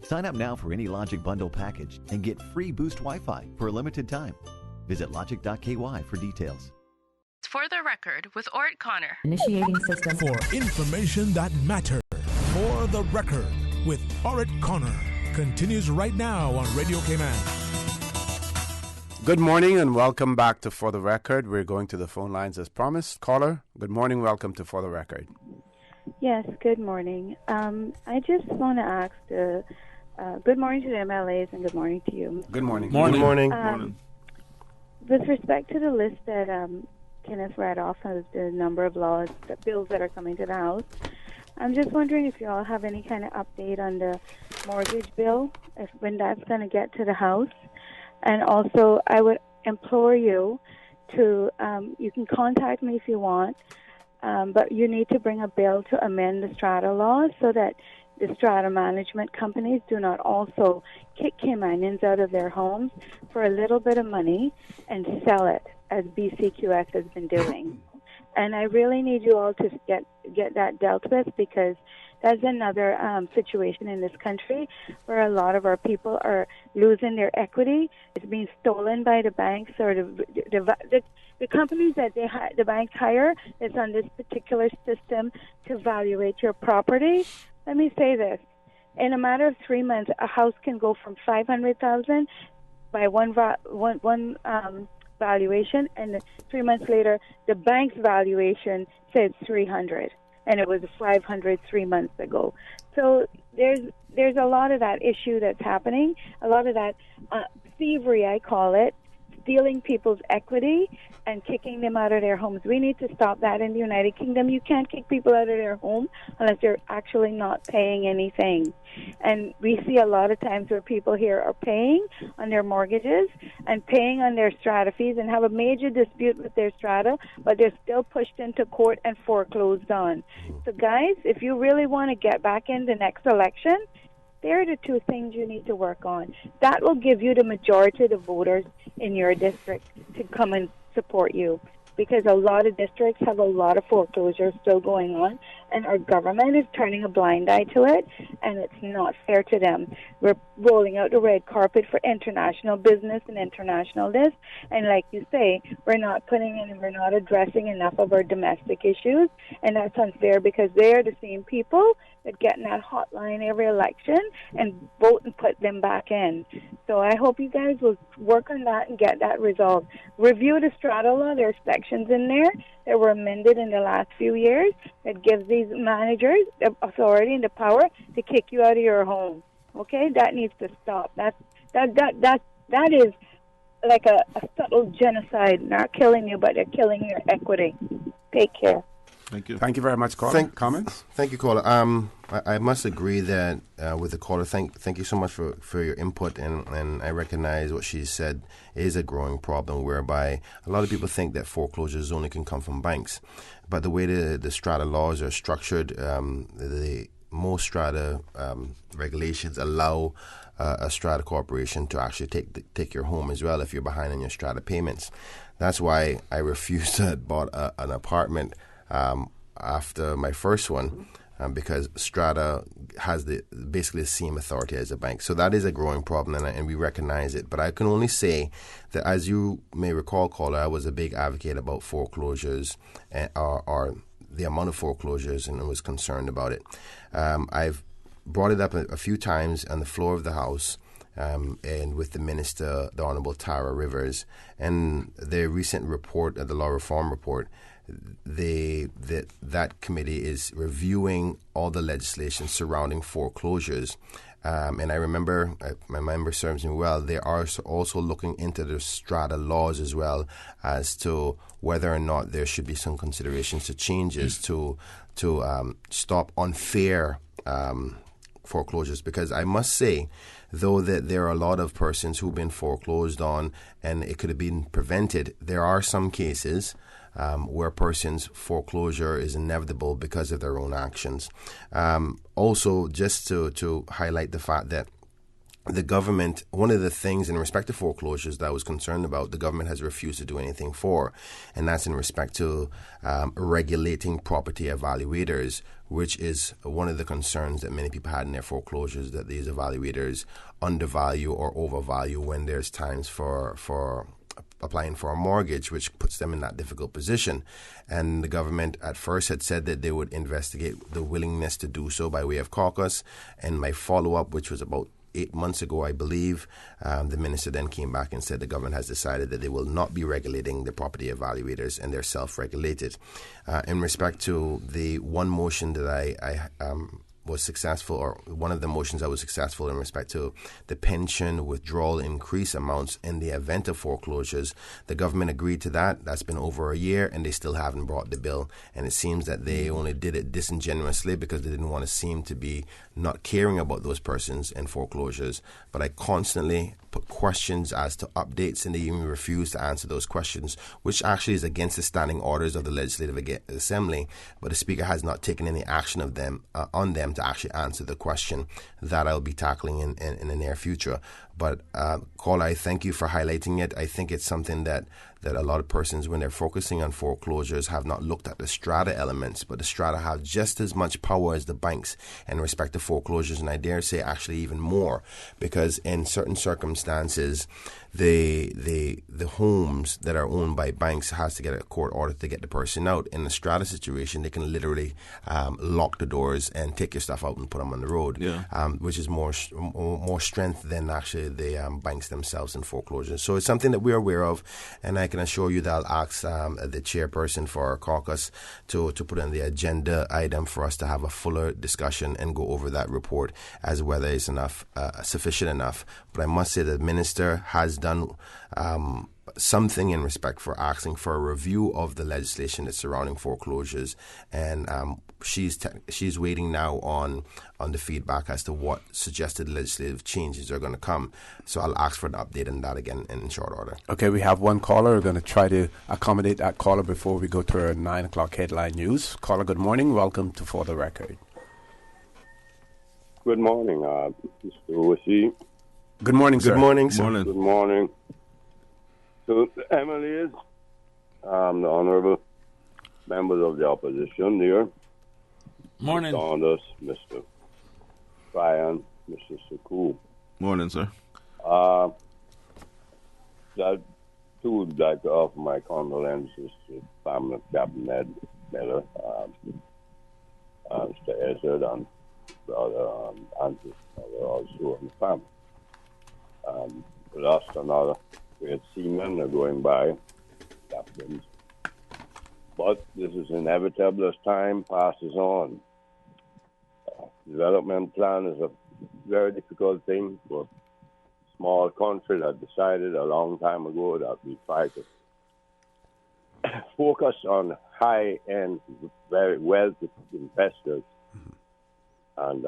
Sign up now for any Logic Bundle package and get free Boost Wi-Fi for a limited time. Visit logic.ky for details. For the record, with Orrett Connor. Initiating system. For information that matters. For the record, with Orrett Connor. Continues right now on Radio Cayman. Good morning and welcome back to For the Record. We're going to the phone lines as promised. Caller, good morning. Welcome to For the Record. Yes, good morning. I just want to ask good morning to the MLAs and good morning to you. Good morning. Good morning. With respect to the list that Kenneth read off of the number of bills that are coming to the House, I'm just wondering if you all have any kind of update on the mortgage bill, when that's going to get to the House. And also, I would implore you to, you can contact me if you want, but you need to bring a bill to amend the strata laws so that the strata management companies do not also kick Caymanians out of their homes for a little bit of money and sell it, as BCQF has been doing. And I really need you all to get that dealt with, because that's another situation in this country where a lot of our people are losing their equity. It's being stolen by the banks or the companies that the banks hire. That's on this particular system to evaluate your property. Let me say this: in a matter of 3 months, a house can go from $500,000 by one valuation, and 3 months later, the bank's valuation said $300,000. And it was $500 3 months ago. So there's a lot of that issue that's happening, a lot of that thievery, I call it, stealing people's equity and kicking them out of their homes. We need to stop that in the United Kingdom. You can't kick people out of their home unless they're actually not paying anything. And we see a lot of times where people here are paying on their mortgages and paying on their strata fees and have a major dispute with their strata, but they're still pushed into court and foreclosed on. So guys, if you really want to get back in the next election, there are the two things you need to work on. That will give you the majority of the voters in your district to come and support you, because a lot of districts have a lot of foreclosures still going on, and our government is turning a blind eye to it, and it's not fair to them. We're rolling out the red carpet for international business and international this, and like you say, we're not addressing enough of our domestic issues, and that's unfair because they're the same people that get in that hotline every election and vote and put them back in. So I hope you guys will work on that and get that resolved. Review the strata law. There are sections in there that were amended in the last few years that gives these managers the authority and the power to kick you out of your home. Okay, that needs to stop. That is like a subtle genocide. Not killing you, but they're killing your equity. Take care. Thank you. Thank you very much, caller. Comments? Thank you, caller. I must agree that with the caller, thank you so much for your input, and I recognize what she said is a growing problem whereby a lot of people think that foreclosures only can come from banks. But the way the strata laws are structured, most strata regulations allow a strata corporation to actually take your home as well if you're behind on your strata payments. That's why I refused to bought an apartment after my first one, because strata has basically the same authority as a bank. So that is a growing problem, and we recognize it. But I can only say that, as you may recall, caller, I was a big advocate about foreclosures or the amount of foreclosures, and was concerned about it. I've brought it up a few times on the floor of the House, and with the Minister, the Honourable Tara Rivers, and the recent report, the Law Reform Report. That committee is reviewing all the legislation surrounding foreclosures. And I remember, my memory serves me well, they are also looking into the strata laws as well as to whether or not there should be some considerations to changes to stop unfair foreclosures. Because I must say, though, that there are a lot of persons who've been foreclosed on and it could have been prevented, there are some cases where a person's foreclosure is inevitable because of their own actions. Also, just to highlight the fact that the government, one of the things in respect to foreclosures that I was concerned about, the government has refused to do anything for, and that's in respect to regulating property evaluators, which is one of the concerns that many people had in their foreclosures, that these evaluators undervalue or overvalue when there's times for applying for a mortgage, which puts them in that difficult position. And the government at first had said that they would investigate the willingness to do so by way of caucus. And my follow-up, which was about 8 months ago, I believe, the minister then came back and said the government has decided that they will not be regulating the property evaluators, and they're self-regulated. In respect to the one motion that I was successful, or one of the motions I was successful in respect to the pension withdrawal increase amounts in the event of foreclosures, the government agreed to that. That's been over a year, and they still haven't brought the bill. And it seems that they only did it disingenuously because they didn't want to seem to be not caring about those persons in foreclosures. But I constantly put questions as to updates, and they even refuse to answer those questions, which actually is against the standing orders of the Legislative Assembly. But the Speaker has not taken any action of them on them to actually answer the question that I'll be tackling in the near future. But, caller, I thank you for highlighting it. I think it's something that a lot of persons, when they're focusing on foreclosures, have not looked at the strata elements, but the strata have just as much power as the banks in respect to foreclosures, and I dare say actually even more, because in certain circumstances, the homes that are owned by banks has to get a court order to get the person out. In the strata situation, they can literally lock the doors and take your stuff out and put them on the road, which is more strength than actually the banks themselves in foreclosures. So it's something that we're aware of, and I can can assure you that I'll ask the chairperson for our caucus to put on the agenda item for us to have a fuller discussion and go over that report as whether it's enough, sufficient enough. But I must say that the minister has done something in respect for asking for a review of the legislation that's surrounding foreclosures, and she's waiting now on the feedback as to what suggested legislative changes are going to come. So I'll ask for an update on that again in short order. Okay, we have one caller. We're going to try to accommodate that caller before we go to our 9 o'clock headline news. Caller, good morning. Welcome to For the Record. Good morning, Mr. Wishy. Good morning, sir. Good morning, sir. Good morning. So, Emily, the honourable members of the opposition there. Morning. Mr. Saunders, Mr. Ryan, Mr. Suku. Morning, sir. I too would like to offer my condolences to the family of Captain Ed Miller, Mr. Ezard, and brother Andrew, also in the family. We lost another great seamen are going by, captains. But this is inevitable as time passes on. Development plan is a very difficult thing for a small country that decided a long time ago that we try to focus on high-end, very wealthy investors. And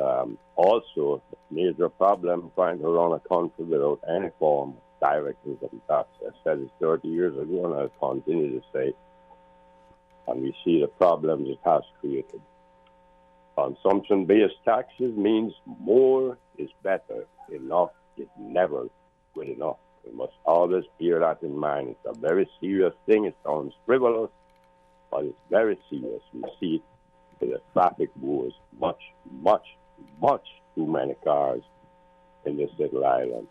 also, major problem trying to run a country without any form of direct income tax. I said it 30 years ago, and I'll continue to say. And we see the problems it has created. Consumption-based taxes means more is better. Enough is never good enough. We must always bear that in mind. It's a very serious thing. It sounds frivolous, but it's very serious. We see it with the traffic wars. Much too many cars in this little island.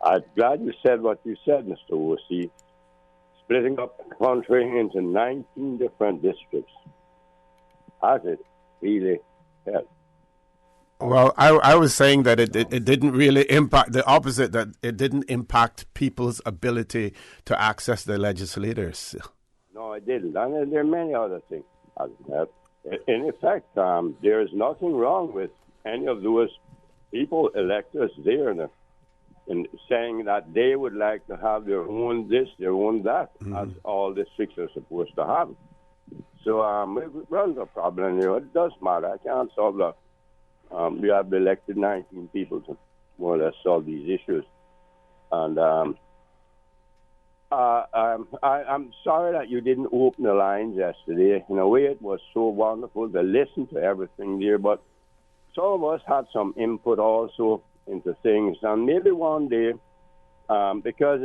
I'm glad you said what you said, Mr. Woosey. Splitting up the country into 19 different districts. Has it really helped? Well, I was saying that it didn't really impact, the opposite, that it didn't impact people's ability to access their legislators. No, it didn't. And there are many other things. In effect, there is nothing wrong with any of those people, electors there, in saying that they would like to have their own this, their own that, as all districts are supposed to have. So it runs a problem here. It does matter. I can't solve that. We have elected 19 people to more or less solve these issues. And I'm sorry that you didn't open the lines yesterday. In a way, it was so wonderful to listen to everything there, but some of us had some input also into things, and maybe one day, because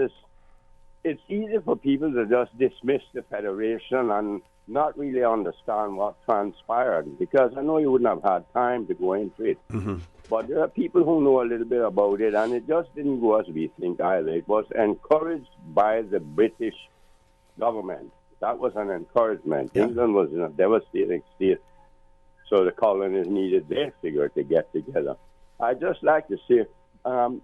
it's easy for people to just dismiss the Federation and not really understand what transpired, because I know you wouldn't have had time to go into it. But there are people who know a little bit about it, and it just didn't go as we think either. It was encouraged by the British government. That was an encouragement. Yeah. England was in a devastating state, so the colonies needed their figure to get together. I just like to say,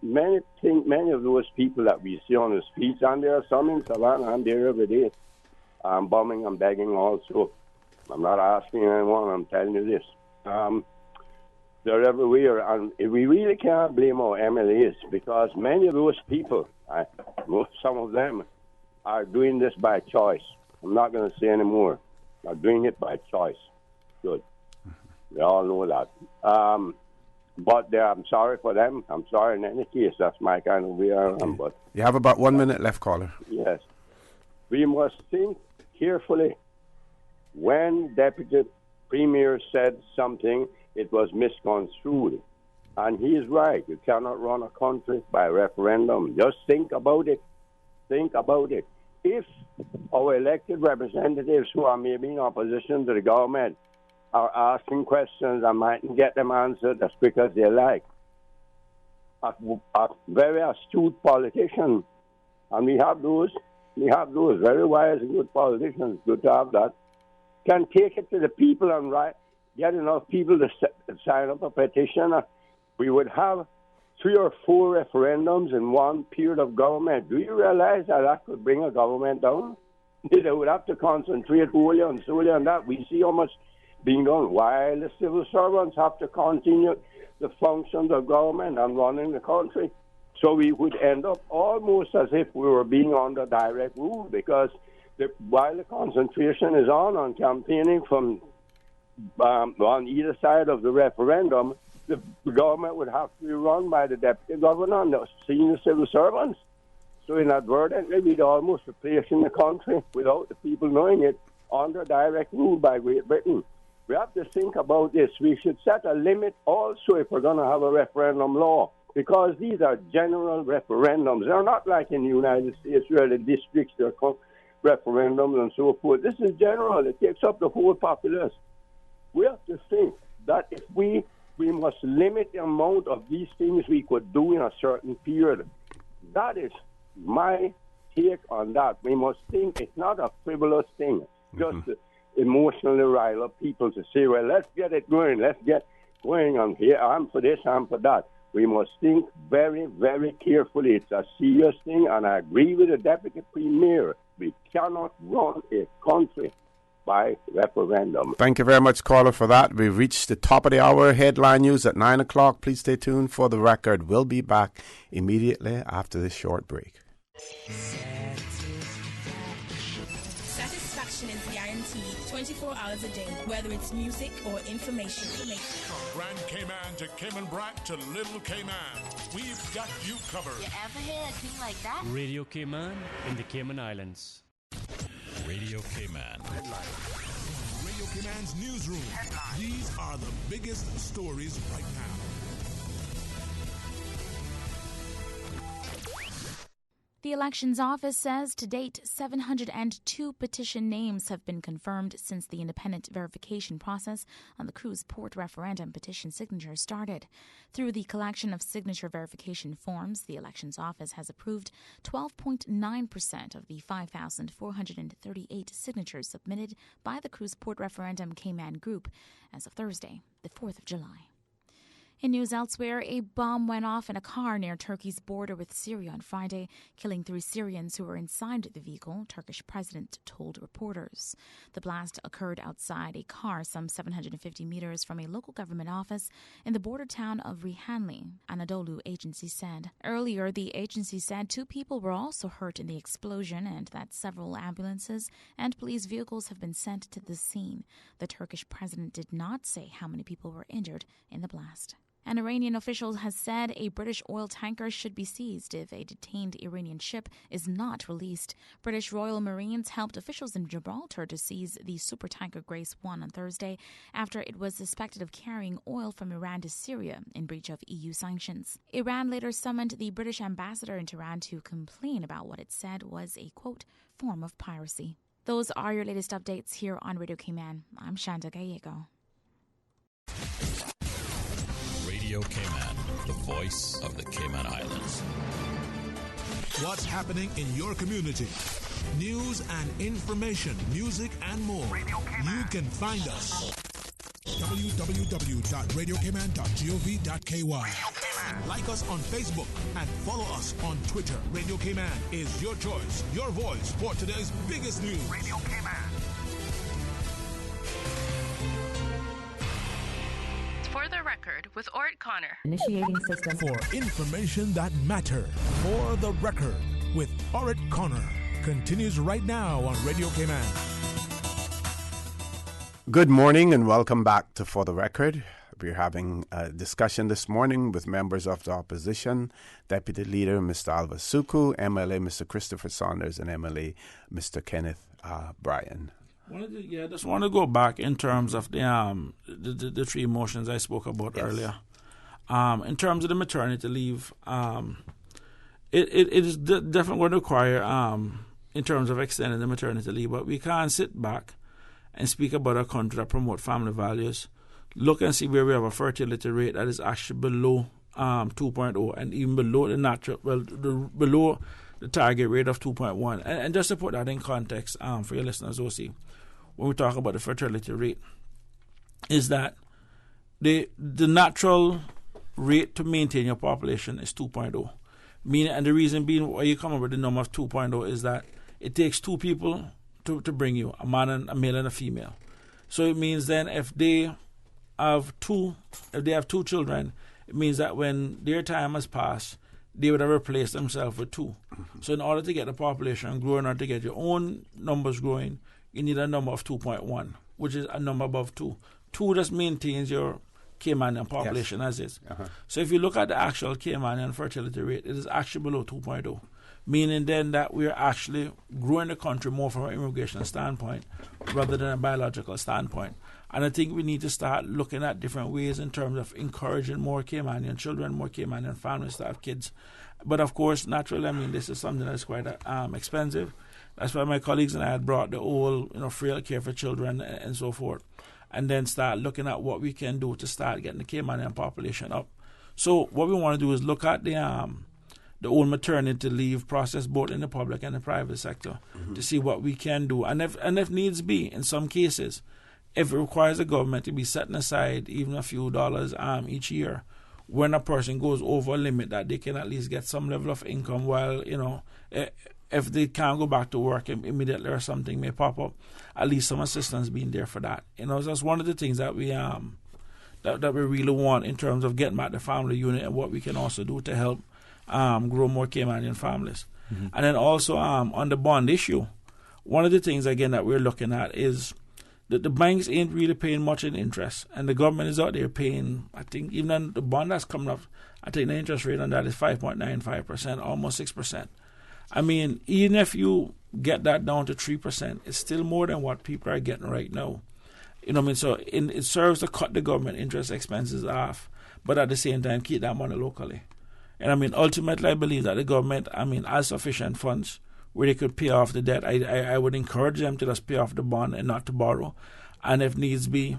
many of those people that we see on the streets, and there are some in Savannah, and there every day, bumming and begging also. I'm not asking anyone, I'm telling you this. They're everywhere, and we really can't blame our MLAs, because many of those people, some of them, are doing this by choice. I'm not going to say any more. They're doing it by choice. Good. We all know that. But I'm sorry for them. I'm sorry in any case. That's my kind of way I am. But you have about 1 minute left, caller. Yes. We must think carefully. When Deputy Premier said something, it was misconstrued. And he is right. You cannot run a country by referendum. Just think about it. Think about it. If our elected representatives who are maybe in opposition to the government are asking questions and mightn't get them answered as quick as they like, a very astute politician, and we have those very wise and good politicians, good to have that, can take it to the people and get enough people to sign up a petition. We would have 3 or 4 referendums in one period of government. Do you realize that could bring a government down? They would have to concentrate wholly and solely on that. We see how much being done while the civil servants have to continue the functions of government and running the country. So we would end up almost as if we were being under direct rule, because while the concentration is on campaigning from on either side of the referendum, the government would have to be run by the deputy governor and the senior civil servants. So inadvertently, we'd almost replacing the country without the people knowing it under direct rule by Great Britain. We have to think about this. We should set a limit also if we're going to have a referendum law, because these are general referendums. They're not like in the United States where the districts, there are referendums and so forth. This is general. It takes up the whole populace. We have to think that if we must limit the amount of these things we could do in a certain period. That is my take on that. We must think it's not a frivolous thing, just to emotionally rile up people to say, well, let's get it going, let's get going on here, I'm for this, I'm for that. We must think very, very carefully. It's a serious thing, and I agree with the Deputy Premier. We cannot run a country by referendum. Thank you very much, caller, for that. We've reached the top of the hour. Headline news at 9 o'clock. Please stay tuned for the record. We'll be back immediately after this short break. Satisfaction is guaranteed 24 hours a day, whether it's music or information. From Grand Cayman to Cayman Brac to Little Cayman, we've got you covered. You ever hear a thing like that? Radio Cayman in the Cayman Islands. Radio Cayman. From Radio Cayman's newsroom. These are the biggest stories right now. The Elections Office says to date, 702 petition names have been confirmed since the independent verification process on the cruise port referendum petition signatures started. Through the collection of signature verification forms, the Elections Office has approved 12.9% of the 5,438 signatures submitted by the cruise port referendum Cayman Group as of Thursday, the 4th of July. In news elsewhere, a bomb went off in a car near Turkey's border with Syria on Friday, killing 3 Syrians who were inside the vehicle, Turkish president told reporters. The blast occurred outside a car some 750 meters from a local government office in the border town of Rihanli, Anadolu agency said. Earlier, the agency said 2 people were also hurt in the explosion and that several ambulances and police vehicles have been sent to the scene. The Turkish president did not say how many people were injured in the blast. An Iranian official has said a British oil tanker should be seized if a detained Iranian ship is not released. British Royal Marines helped officials in Gibraltar to seize the supertanker Grace 1 on Thursday after it was suspected of carrying oil from Iran to Syria in breach of EU sanctions. Iran later summoned the British ambassador in Tehran to complain about what it said was a, quote, form of piracy. Those are your latest updates here on Radio Cayman. I'm Shanda Gallego. Radio Cayman, the voice of the Cayman Islands. What's happening in your community? News and information, music and more. You can find us. www.radiocayman.gov.ky. Like us on Facebook and follow us on Twitter. Radio Cayman is your choice, your voice for today's biggest news. Radio Cayman. For the record, with Orrett Connor. Initiating system. For information that matter. For the record, with Orrett Connor. Continues right now on Radio Cayman. Good morning and welcome back to For the Record. We're having a discussion this morning with members of the opposition, Deputy Leader Mr. Alva Suku, MLA Mr. Christopher Saunders, and MLA Mr. Kenneth Bryan. I just want to go back in terms of the 3 motions I spoke about earlier. In terms of the maternity leave, it is definitely going to require, in terms of extending the maternity leave, but we can't sit back and speak about a country that promotes family values. Look and see where we have a fertility rate that is actually below 2.0 and even below the below the target rate of 2.1. And just to put that in context for your listeners, OC, when we talk about the fertility rate, is that the natural rate to maintain your population is 2.0. Meaning, and the reason being why you come up with the number of 2.0 is that it takes two people to bring you, a male and a female. So it means then if they have two children, it means that when their time has passed, they would have replaced themselves with two. So in order to get the population growing or to get your own numbers growing, you need a number of 2.1, which is a number above 2. 2 just maintains your Caymanian population as is. So if you look at the actual Caymanian fertility rate, it is actually below 2.0, meaning then that we are actually growing the country more from an immigration standpoint rather than a biological standpoint. And I think we need to start looking at different ways in terms of encouraging more Caymanian children, more Caymanian families to have kids. But of course, naturally, I mean, this is something that's quite expensive. That's why my colleagues and I had brought the whole, frail care for children and so forth, and then start looking at what we can do to start getting the Caymanian population up. So what we want to do is look at the old maternity leave process, both in the public and the private sector, to see what we can do. And if needs be, in some cases, if it requires the government to be setting aside even a few dollars each year, when a person goes over a limit, that they can at least get some level of income while, if they can't go back to work immediately or something may pop up, at least some assistance being there for that. So that's one of the things that we that we really want in terms of getting back the family unit and what we can also do to help grow more Caymanian families. And then also on the bond issue, one of the things again that we're looking at is that the banks ain't really paying much in interest, and the government is out there paying, I think, even on the bond that's coming up, I think the interest rate on that is 5.95%, almost 6%. I mean, even if you get that down to 3%, it's still more than what people are getting right now. So it serves to cut the government interest expenses off, but at the same time keep that money locally. And I mean, ultimately, I believe that the government, has sufficient funds where they could pay off the debt. I would encourage them to just pay off the bond and not to borrow. And if needs be,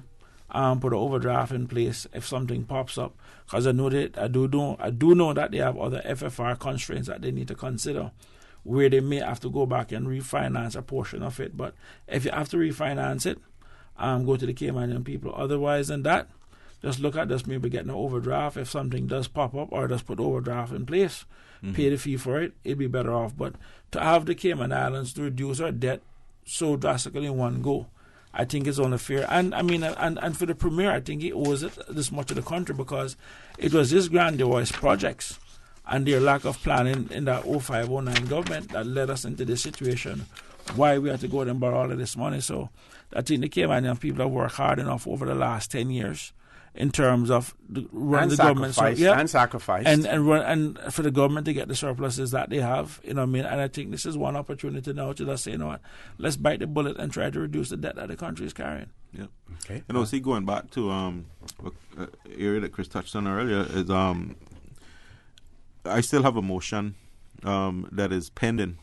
put an overdraft in place if something pops up. Because I do know that they have other FFR constraints that they need to consider, where they may have to go back and refinance a portion of it. But if you have to refinance it, go to the Caymanian people. Otherwise than that, just look at this, maybe getting an overdraft. If something does pop up, or just put overdraft in place, pay the fee for it, it'd be better off. But to have the Cayman Islands to reduce our debt so drastically in one go, I think it's only fair. And I mean, and for the Premier, I think he owes it this much to the country, because it was his grandiose projects and their lack of planning in that 05-09 government that led us into this situation, why we had to go and borrow all of this money. So I think the Caymanian people have worked hard enough over the last 10 years in terms of running the government. And sacrificed. And for the government to get the surpluses that they have, And I think this is one opportunity now to just say, what, let's bite the bullet and try to reduce the debt that the country is carrying. Yeah. Okay. And also going back to area that Chris touched on earlier is I still have a motion that is pending,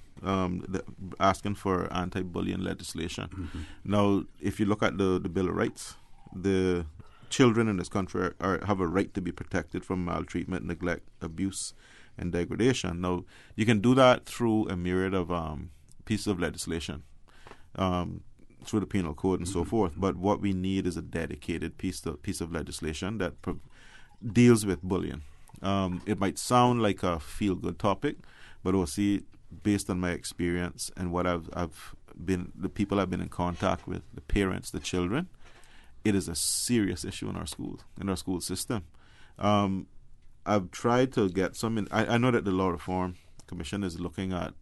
asking for anti-bullying legislation. Now, if you look at the Bill of Rights, the children in this country have a right to be protected from maltreatment, neglect, abuse, and degradation. Now, you can do that through a myriad of pieces of legislation, through the penal code and so forth. But what we need is a dedicated piece of legislation that deals with bullying. It might sound like a feel-good topic, but we'll see, based on my experience and what the people I've been in contact with, the parents, the children, it is a serious issue in our schools, in our school system. I've tried to get some. I know that the Law Reform Commission is looking at,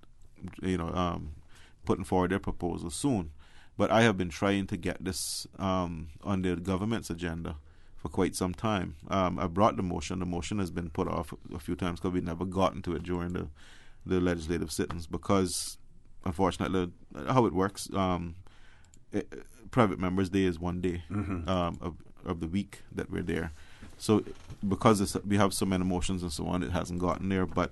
putting forward their proposal soon, but I have been trying to get this on the government's agenda for quite some time. I brought the motion. The motion has been put off a few times because we never got into it during the legislative sittings, because, unfortunately, how it works. Private Members' Day is one day of the week that we're there. So because we have so many motions and so on, it hasn't gotten there. But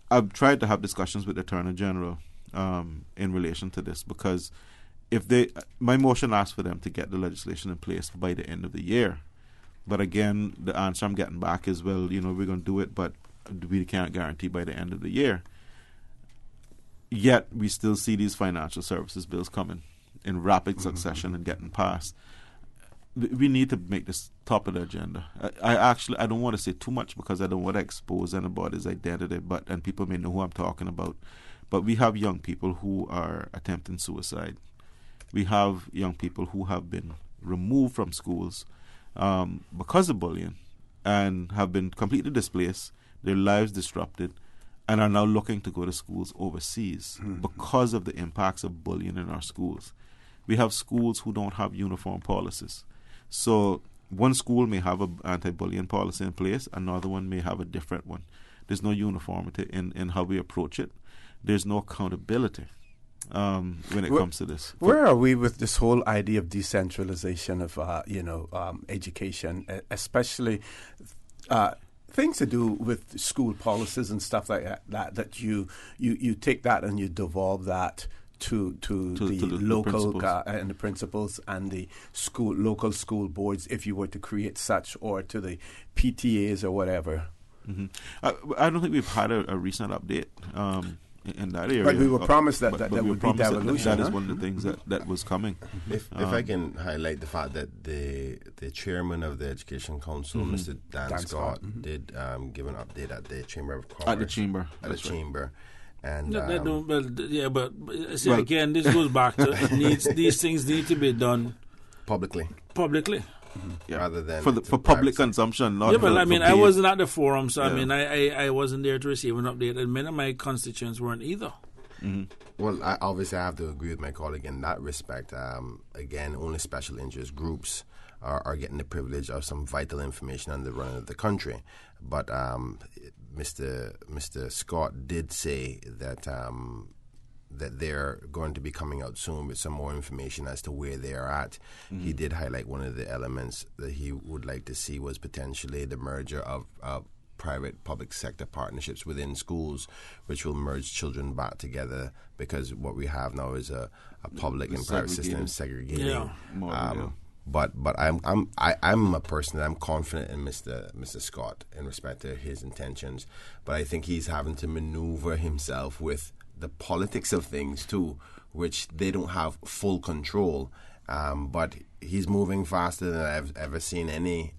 I've tried to have discussions with the Attorney General in relation to this, because my motion asks for them to get the legislation in place by the end of the year. But again, the answer I'm getting back is, well, we're going to do it, but we can't guarantee by the end of the year. Yet we still see these financial services bills coming in rapid succession and getting passed. we need to make this top of the agenda. I don't want to say too much because I don't want to expose anybody's identity, and people may know who I'm talking about. But we have young people who are attempting suicide. We have young people who have been removed from schools because of bullying and have been completely displaced, their lives disrupted, and are now looking to go to schools overseas because of the impacts of bullying in our schools. We have schools who don't have uniform policies. So one school may have an anti-bullying policy in place, another one may have a different one. There's no uniformity in how we approach it. There's no accountability when it comes to this. Where are we with this whole idea of decentralization of education, especially things to do with school policies and stuff like that? That you take that and you devolve that to the local and the principals and the local school boards, if you were to create such, or to the PTAs or whatever. Mm-hmm. I don't think we've had a recent update in that area. But we were promised that would be devolution. That is one of the things that was coming. If I can highlight the fact that the chairman of the Education Council, Mr. Dan Scott, did give an update at the Chamber of Commerce. At the chamber. And again, this goes back to these things need to be done publicly. Yeah. Rather than for public consumption. Not I wasn't at the forum, so I wasn't there to receive an update, and many of my constituents weren't either. Mm-hmm. Well, I have to agree with my colleague in that respect. Again, only special interest groups are getting the privilege of some vital information on the running of the country. But Mr. Scott did say that that they're going to be coming out soon with some more information as to where they are at. Mm-hmm. He did highlight one of the elements that he would like to see was potentially the merger of private-public sector partnerships within schools, which will merge children back together, because what we have now is a public and private system segregating. Yeah. But I'm a person that I'm confident in Mr. Scott in respect to his intentions, but I think he's having to maneuver himself with the politics of things too, which they don't have full control. But he's moving faster than I've ever seen any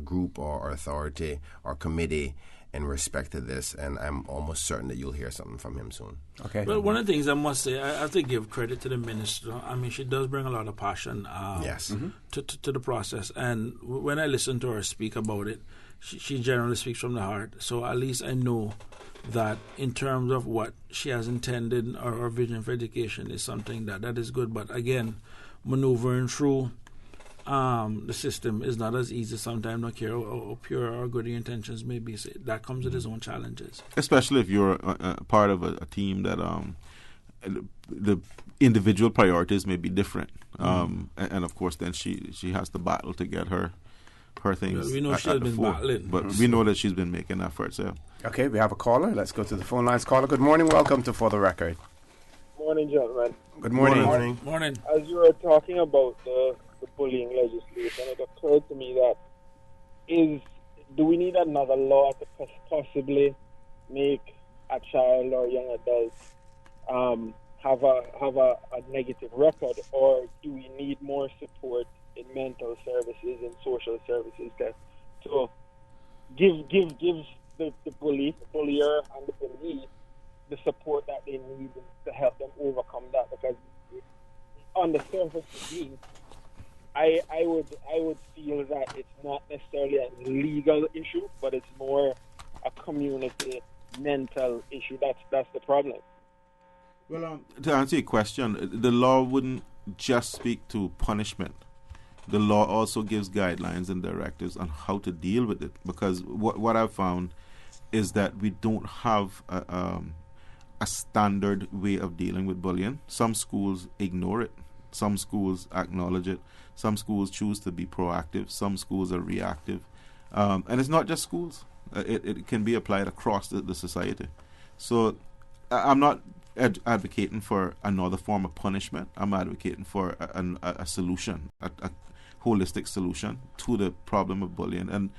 group or authority or committee in respect to this, and I'm almost certain that you'll hear something from him soon. Okay. Well, one of the things I must say, I have to give credit to the minister. I mean, she does bring a lot of passion to the process, and when I listen to her speak about it, she generally speaks from the heart. So at least I know that in terms of what she has intended, or her vision for education is something that is good. But again, maneuvering through the system is not as easy sometimes, no care how pure or good your intentions may be. So that comes with its own challenges. Especially if you're part of a team that the individual priorities may be different. And of course then she has to battle to get her things. Well, we know she's been battling. But we know that she's been making efforts, yeah. Okay, we have a caller. Let's go to the phone lines. Caller, good morning. Welcome to For the Record. Morning, gentlemen. Good morning. Morning. As you were talking about the bullying legislation, it occurred to me that do we need another law to possibly make a child or young adult have a negative record, or do we need more support in mental services and social services to give the bullier and the bully the support that they need to help them overcome that? Because on the surface to me, I would feel that it's not necessarily a legal issue, but it's more a community mental issue. That's the problem. Well, to answer your question, the law wouldn't just speak to punishment. The law also gives guidelines and directives on how to deal with it, because what I've found is that we don't have a standard way of dealing with bullying. Some schools ignore it. Some schools acknowledge it. Some schools choose to be proactive. Some schools are reactive. And it's not just schools. It can be applied across the society. So I'm not advocating for another form of punishment. I'm advocating for a solution, a holistic solution to the problem of bullying. And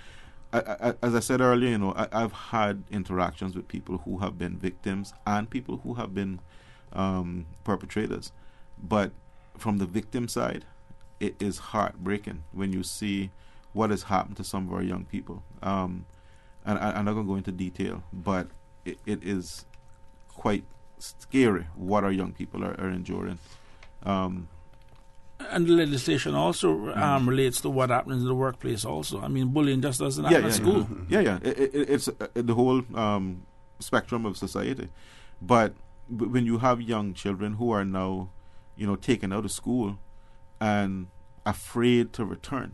as I said earlier, I've had interactions with people who have been victims and people who have been perpetrators. But from the victim side, it is heartbreaking when you see what has happened to some of our young people. And I'm not going to go into detail, but it is quite scary what our young people are enduring. And the legislation also relates to what happens in the workplace also. I mean, bullying just doesn't happen at school. Yeah. It's the whole spectrum of society. But when you have young children who are now, taken out of school and afraid to return,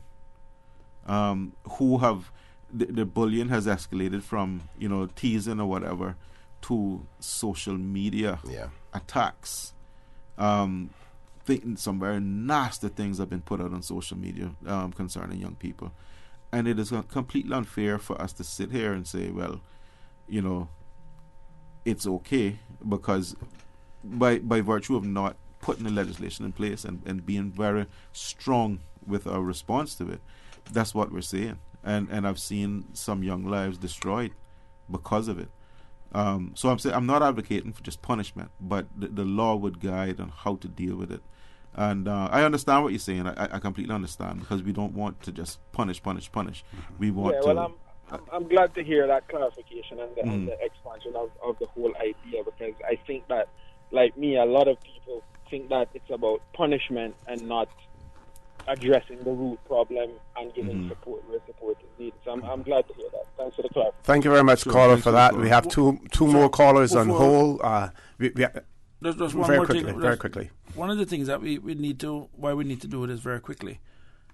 who have the bullying has escalated from teasing or whatever to social media attacks. Some very nasty things have been put out on social media concerning young people, and it is completely unfair for us to sit here and say, well, it's okay, because by virtue of not putting the legislation in place and being very strong with our response to it, that's what we're saying. And I've seen some young lives destroyed because of it. So I'm not advocating for just punishment, but the law would guide on how to deal with it. And I understand what you're saying. I completely understand, because we don't want to just punish. We want to. I'm glad to hear that clarification and the expansion of the whole idea, because I think that, like me, a lot of people think that it's about punishment and not addressing the root problem and giving support where support is needed. So I'm glad to hear that. Thanks for the clarification. Thank you very much, caller, for that. We have two more callers on hold. There's one more thing. Very quickly. One of the things that we need to do it is very quickly.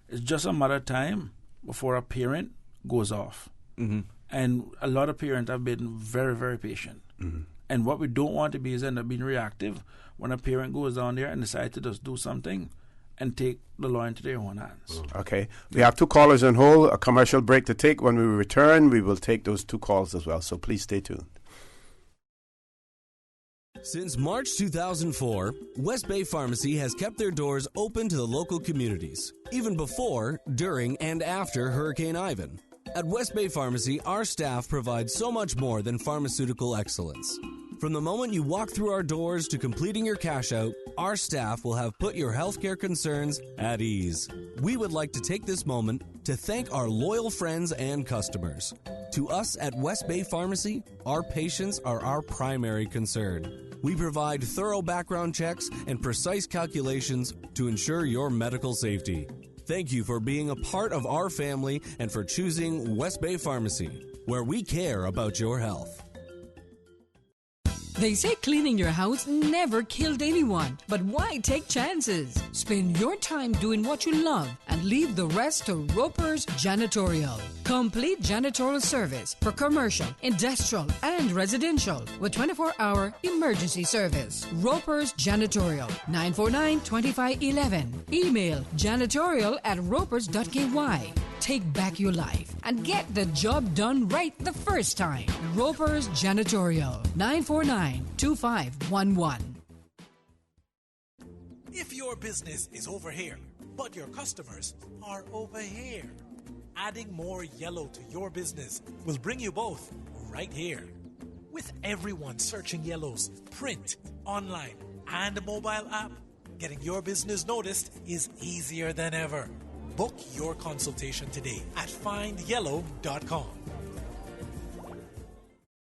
It's just a matter of time before a parent goes off. Mm-hmm. And a lot of parents have been very, very patient. Mm-hmm. And what we don't want to be is end up being reactive when a parent goes down there and decides to just do something and take the law into their own hands. Okay. We have two callers on hold, a commercial break to take. When we return, we will take those two calls as well. So please stay tuned. Since March 2004, West Bay Pharmacy has kept their doors open to the local communities, even before, during, and after Hurricane Ivan. At West Bay Pharmacy, our staff provides so much more than pharmaceutical excellence. From the moment you walk through our doors to completing your cash out, our staff will have put your healthcare concerns at ease. We would like to take this moment to thank our loyal friends and customers. To us at West Bay Pharmacy, our patients are our primary concern. We provide thorough background checks and precise calculations to ensure your medical safety. Thank you for being a part of our family and for choosing West Bay Pharmacy, where we care about your health. They say cleaning your house never killed anyone, but why take chances? Spend your time doing what you love and leave the rest to Roper's Janitorial. Complete janitorial service for commercial, industrial, and residential with 24-hour emergency service. Roper's Janitorial, 949-2511. Email janitorial@ropers.ky. Take back your life and get the job done right the first time. Roper's Janitorial, 949-2511. If your business is over here, but your customers are over here, adding more yellow to your business will bring you both right here. With everyone searching yellows, print, online, and a mobile app, getting your business noticed is easier than ever. Book your consultation today at findyellow.com.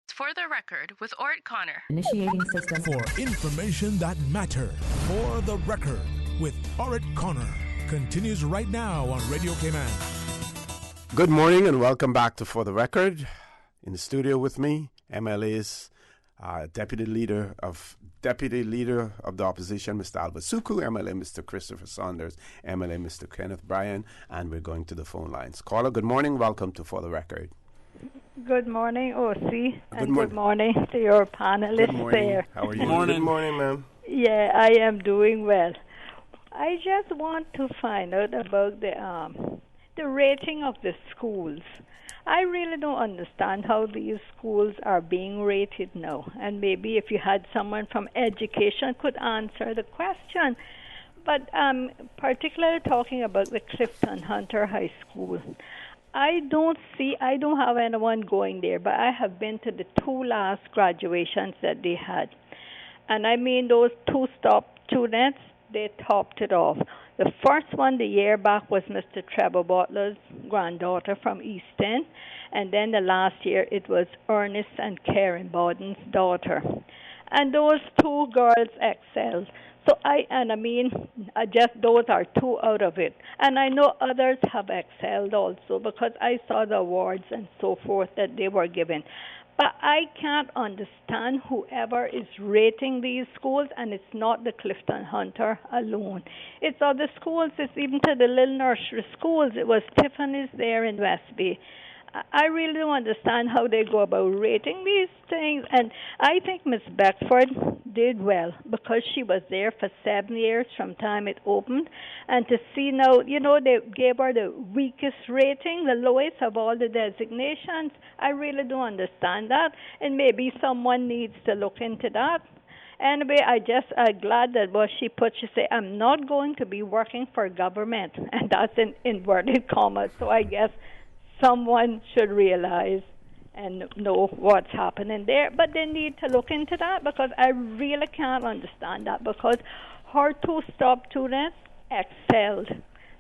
For the record, with Orrett Connor. Initiating system. For information that matters. For the record, with Orrett Connor. Continues right now on Radio Cayman. Good morning and welcome back to For the Record. In the studio with me, MLA's Deputy Leader of the Opposition, Mr. Albert Suku, MLA Mr. Christopher Saunders, MLA Mr. Kenneth Bryan, and we're going to the phone lines. Caller, good morning. Welcome to For the Record. Good morning, OC, and good morning to your panelists there. How are you? Good morning, ma'am. Yeah, I am doing well. I just want to find out about the rating of the schools. I really don't understand how these schools are being rated now. And maybe if you had someone from education could answer the question. But particularly talking about the Clifton Hunter High School. I don't have anyone going there, but I have been to the two last graduations that they had. And I mean, those two top students, they topped it off. The first one the year back was Mr. Trevor Butler's granddaughter from Easton, and then the last year it was Ernest and Karen Bowden's daughter. And those two girls excelled. So those are two out of it. And I know others have excelled also because I saw the awards and so forth that they were given. But I can't understand whoever is rating these schools, and it's not the Clifton Hunter alone. It's other schools. It's even to the little nursery schools. It was Tiffany's there in West Bay. I really don't understand how they go about rating these things. And I think Miss Beckford did well because she was there for 7 years from time it opened. And to see now, they gave her the weakest rating, the lowest of all the designations. I really don't understand that. And maybe someone needs to look into that. Anyway, I'm glad that she said, I'm not going to be working for government. And that's in inverted commas. So I guess someone should realize and know what's happening there. But they need to look into that because I really can't understand that because her two top students excelled.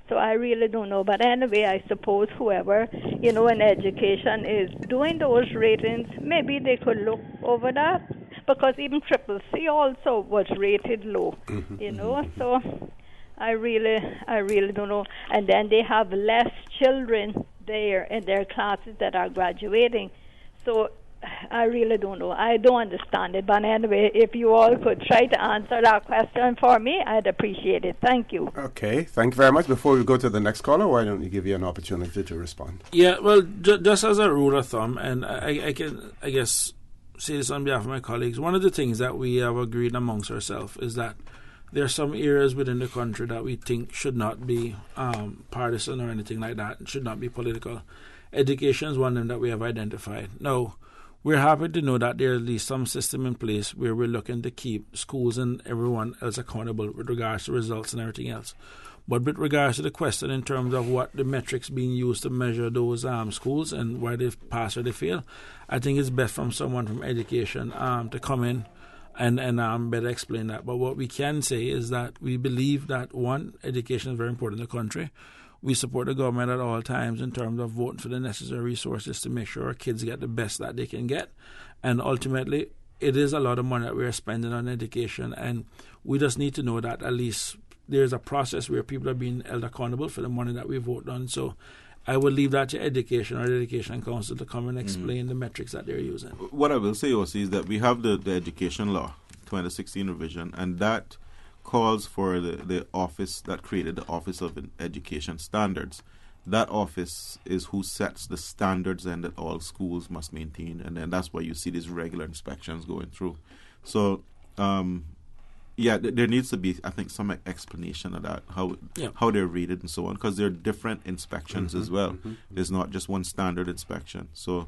So I really don't know. But anyway, I suppose whoever, in education is doing those ratings, maybe they could look over that because even Triple C also was rated low, So I really don't know. And then they have less children there in their classes that are graduating. So I really don't know. I don't understand it. But anyway, if you all could try to answer that question for me, I'd appreciate it. Thank you. Okay, thank you very much. Before we go to the next caller, why don't you give you an opportunity to respond? Yeah, well, just as a rule of thumb, and I can, I guess, say this on behalf of my colleagues, one of the things that we have agreed amongst ourselves is that there are some areas within the country that we think should not be partisan or anything like that, and should not be political. Education is one of them that we have identified. Now, we're happy to know that there is at least some system in place where we're looking to keep schools and everyone else accountable with regards to results and everything else. But with regards to the question in terms of what the metrics being used to measure those schools and where they pass or they fail, I think it's best from someone from education to come in and better explain that. But what we can say is that we believe that, one, education is very important in the country. We support the government at all times in terms of voting for the necessary resources to make sure our kids get the best that they can get. And ultimately, it is a lot of money that we're spending on education, and we just need to know that at least there's a process where people are being held accountable for the money that we vote on. So I would leave that to education or the Education Council to come and explain the metrics that they're using. What I will say also is that we have the Education Law 2016 revision, and that calls for the office that created the Office of Education Standards. That office is who sets the standards and that all schools must maintain, and then that's why you see these regular inspections going through. So, there needs to be, I think, some explanation of that, how they're rated and so on, because there are different inspections as well. There's not just one standard inspection. So,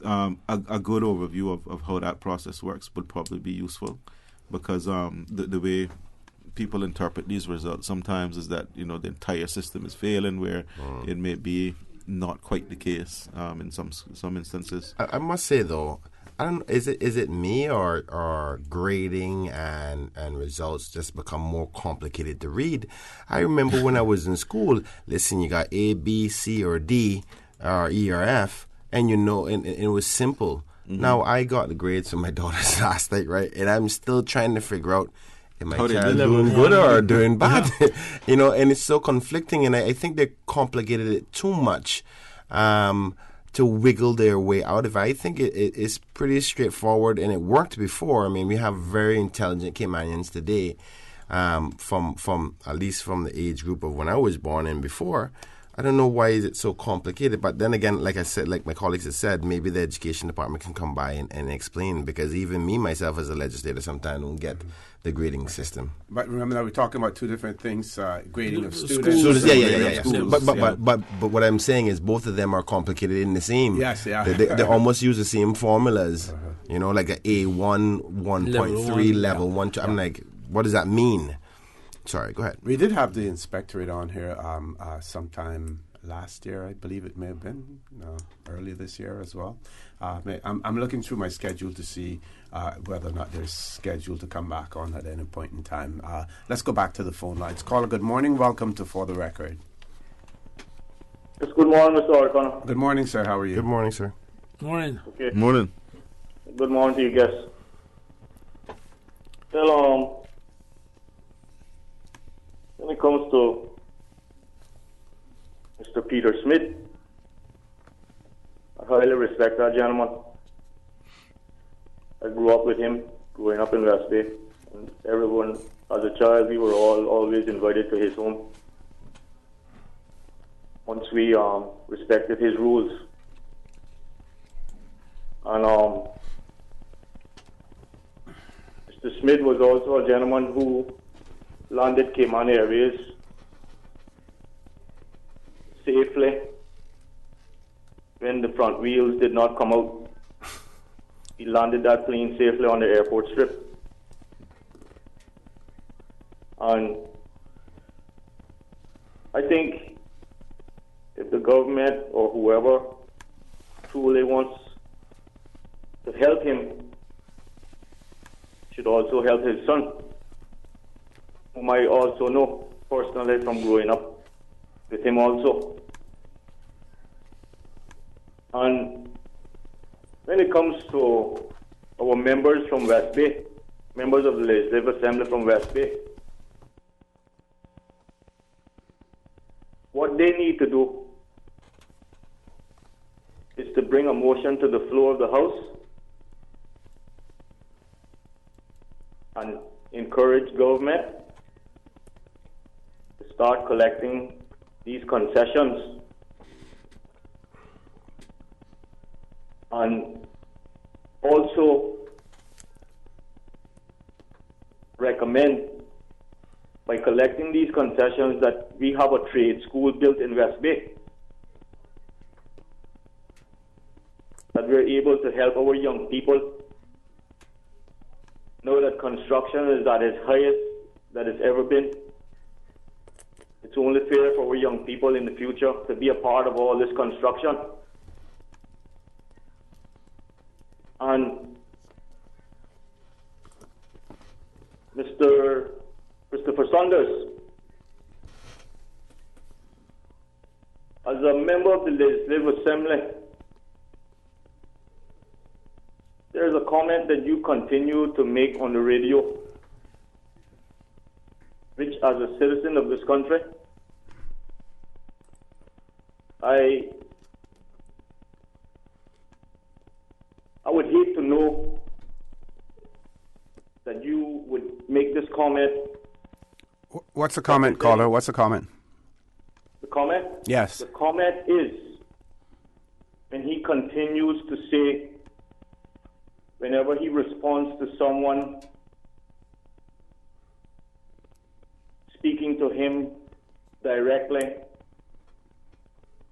a good overview of how that process works would probably be useful, because the way people interpret these results sometimes is that the entire system is failing, where it may be not quite the case in some instances. I must say though, I don't. Is it me or grading and results just become more complicated to read? I remember when I was in school. Listen, you got A, B, C, or D, or E, or F, and and it was simple. Now I got the grades for my daughters last night, right? And I'm still trying to figure out, am my child doing good or doing bad? And it's so conflicting, and I think they complicated it too much to wiggle their way out of it. I think it's pretty straightforward, and it worked before. I mean, we have very intelligent Caymanians today, from at least from the age group of when I was born and before. I don't know why is it so complicated, but then again, like I said, like my colleagues have said, maybe the education department can come by and explain, because even me, myself, as a legislator, sometimes don't get the grading system. But remember that we're talking about two different things, grading of students. But what I'm saying is both of them are complicated in the same. Yes, yeah. They almost use the same formulas, like a A1, 1.3, level 1, 2. I'm like, what does that mean? Sorry, go ahead. We did have the inspectorate on here sometime last year, I believe it may have been, early possibly this year as well. I'm looking through my schedule to see whether or not they're scheduled to come back on at any point in time. Let's go back to the phone lines. Caller, good morning. Welcome to For the Record. Yes, good morning, Mr. Orrett Connor. Good morning, sir. How are you? Good morning, sir. Morning. Okay. Morning. Good morning to you guests. Well, when it comes to Mr. Peter Smith, I highly respect that gentleman. I grew up with him, growing up in West Bay. And everyone, as a child, we were all always invited to his home. Once we respected his rules. And Mr. Smith was also a gentleman who landed Cayman Airways safely when the front wheels did not come out. He landed that plane safely on the airport strip. And I think if the government or whoever truly wants to help him, should also help his son, whom I also know personally from growing up with him also. And when it comes to our members from West Bay, members of the Legislative Assembly from West Bay, what they need to do is to bring a motion to the floor of the House and encourage government to start collecting these concessions and also recommend, by collecting these concessions, that we have a trade school built in West Bay, that we're able to help our young people know that construction is at its highest that it's ever been. It's only fair for our young people in the future to be a part of all this construction. And Mr. Christopher Saunders, as a member of the Legislative Assembly, there's a comment that you continue to make on the radio, which as a citizen of this country, I would hate to know that you would make this comment. What's the comment, caller? What's the comment? The comment? Yes. The comment is when he continues to say, whenever he responds to someone speaking to him directly,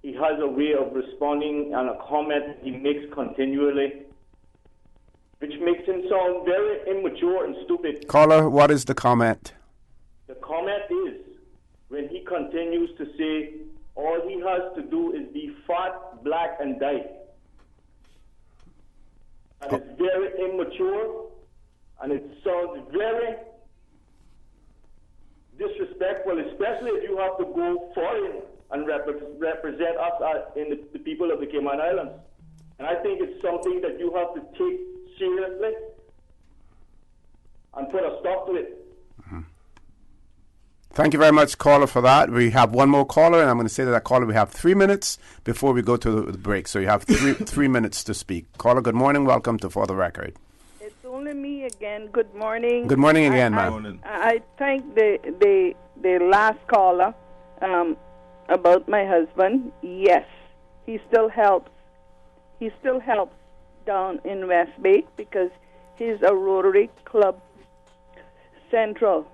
he has a way of responding and a comment he makes continually, which makes him sound very immature and stupid. Caller, what is the comment? The comment is when he continues to say all he has to do is be fat, black, and die. And it's very immature, and it sounds very disrespectful, especially if you have to go foreign and represent us in the people of the Cayman Islands. And I think it's something that you have to take seriously and put a stop to it. Mm-hmm. Thank you very much, caller, for that. We have one more caller, and I'm going to say to that caller we have 3 minutes before we go to the break. So you have 3 minutes to speak. Caller, good morning. Welcome to For the Record. It's only me again. Good morning. Good morning again, ma'am. I thank the last caller about my husband. Yes, he still helps. He still helps down in West Bay because he's a Rotary Club Central,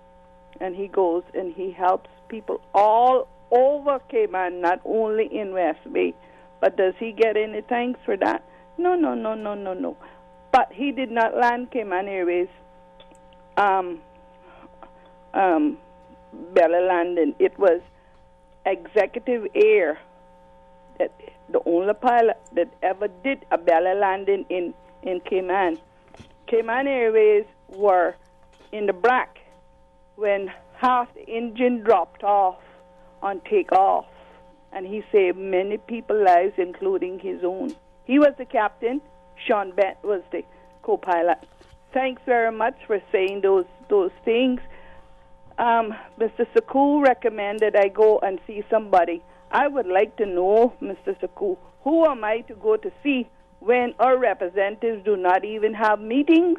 and he goes and he helps people all over Cayman, not only in West Bay. But does he get any thanks for that? No. But he did not land Cayman Airways belly landing. It was Executive Air the only pilot that ever did a belly landing in Cayman. Cayman Airways were in the black when half the engine dropped off on takeoff, and he saved many people's lives, including his own. He was the captain. Sean Bent was the co-pilot. Thanks very much for saying those things. Mr. Saku recommended I go and see somebody. I would like to know, Mr. Saku, who am I to go to see when our representatives do not even have meetings?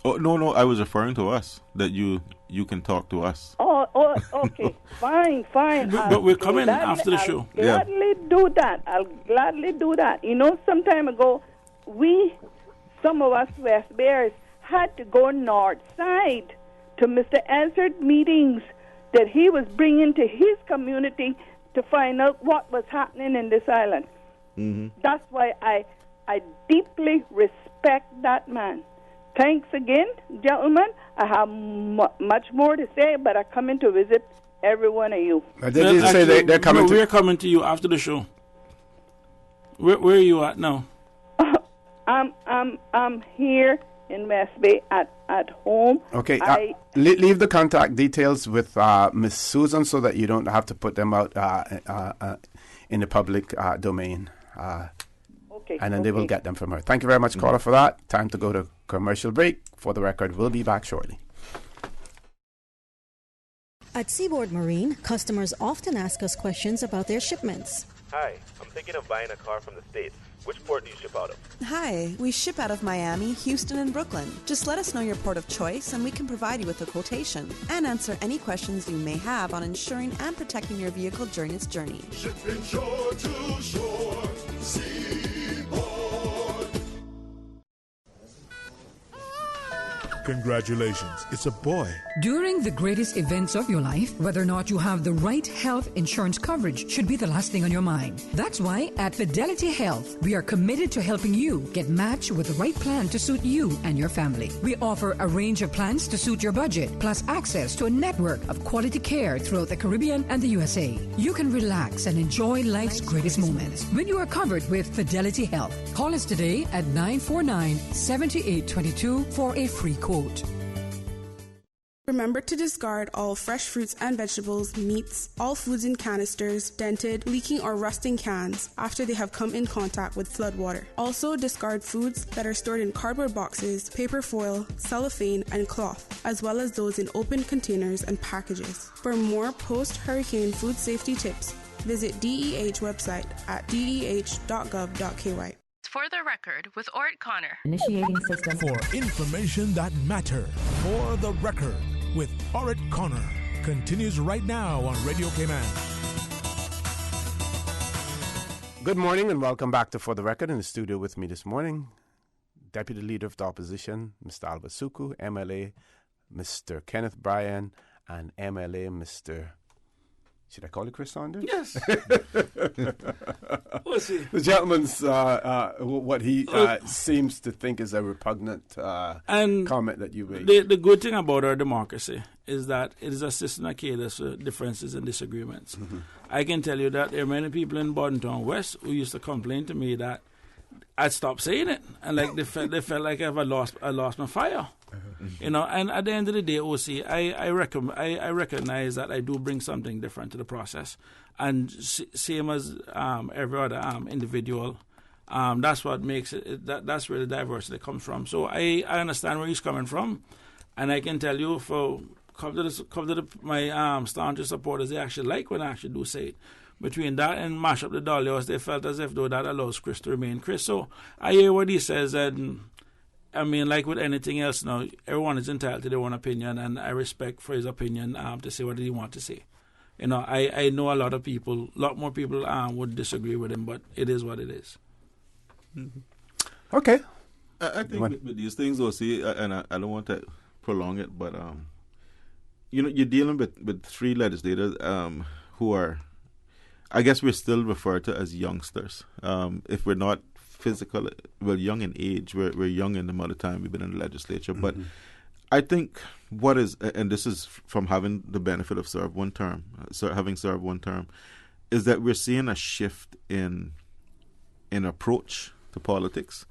Oh, no, I was referring to us, that you can talk to us. Oh, okay. Fine. But we're coming after the show. I'll gladly do that. You know, some time ago, some of us West Bears, had to go north side to Mr. Answered meetings that he was bringing to his community to find out what was happening in this island. Mm-hmm. That's why I deeply respect that man. Thanks again, gentlemen. I have much more to say, but I'm coming to visit every one of you. They're coming. We're coming to you after the show. Where are you at now? I'm here in West Bay at home. Okay, leave the contact details with Miss Susan so that you don't have to put them out in the public domain. And then they will get them from her. Thank you very much, caller, for that. Time to go to commercial break. For the record, we'll be back shortly. At Seaboard Marine, customers often ask us questions about their shipments. Hi, I'm thinking of buying a car from the States. Which port do you ship out of? Hi, we ship out of Miami, Houston, and Brooklyn. Just let us know your port of choice and we can provide you with a quotation and answer any questions you may have on insuring and protecting your vehicle during its journey. Shipping shore to shore, Seaboard. Congratulations, it's a boy. During the greatest events of your life, whether or not you have the right health insurance coverage should be the last thing on your mind. That's why at Fidelity Health, we are committed to helping you get matched with the right plan to suit you and your family. We offer a range of plans to suit your budget, plus access to a network of quality care throughout the Caribbean and the USA. You can relax and enjoy life's greatest moments when you are covered with Fidelity Health. Call us today at 949-7822 for a free quote. Remember to discard all fresh fruits and vegetables, meats, all foods in canisters, dented, leaking or rusting cans after they have come in contact with floodwater. Also discard foods that are stored in cardboard boxes, paper foil, cellophane, and cloth, as well as those in open containers and packages. For more post-hurricane food safety tips, visit DEH website at deh.gov.ky. For the record, with Orrett Connor. Initiating system. For information that matter. For the record, with Orrett Connor. Continues right now on Radio Cayman. Good morning and welcome back to For the Record. In the studio with me this morning, Deputy Leader of the Opposition, Mr. Alba Suku, MLA, Mr. Kenneth Bryan, and MLA, Mr. Should I call you Chris Saunders? Yes. What's he? The gentleman's what he seems to think is a repugnant comment that you made. The good thing about our democracy is that it is a system that caters for differences and disagreements. Mm-hmm. I can tell you that there are many people in Bordentown West who used to complain to me that I'd stop saying it, and like they felt like I lost my fire. You know, and at the end of the day, OC, I recognize that I do bring something different to the process, and same as every other individual. That's what makes it. That's where the diversity comes from. So I understand where he's coming from, and I can tell you my staunch supporters, they actually like when I actually do say it. Between that and mash up the Dolios, they felt as if though that allows Chris to remain Chris. So I hear what he says, and I mean, like with anything else now, everyone is entitled to their own opinion, and I respect for his opinion to say what he wants to say. You know, I know a lot more people would disagree with him, but it is what it is. Mm-hmm. Okay. I think with these things, OC, and I don't want to prolong it, but you know, you're dealing with three legislators who are, I guess we're still referred to as youngsters. If we're not physical, we're young in age. We're young in the amount of time we've been in the legislature. But I think what is, and this is from having the benefit of having served one term, is that we're seeing a shift in in approach to politics.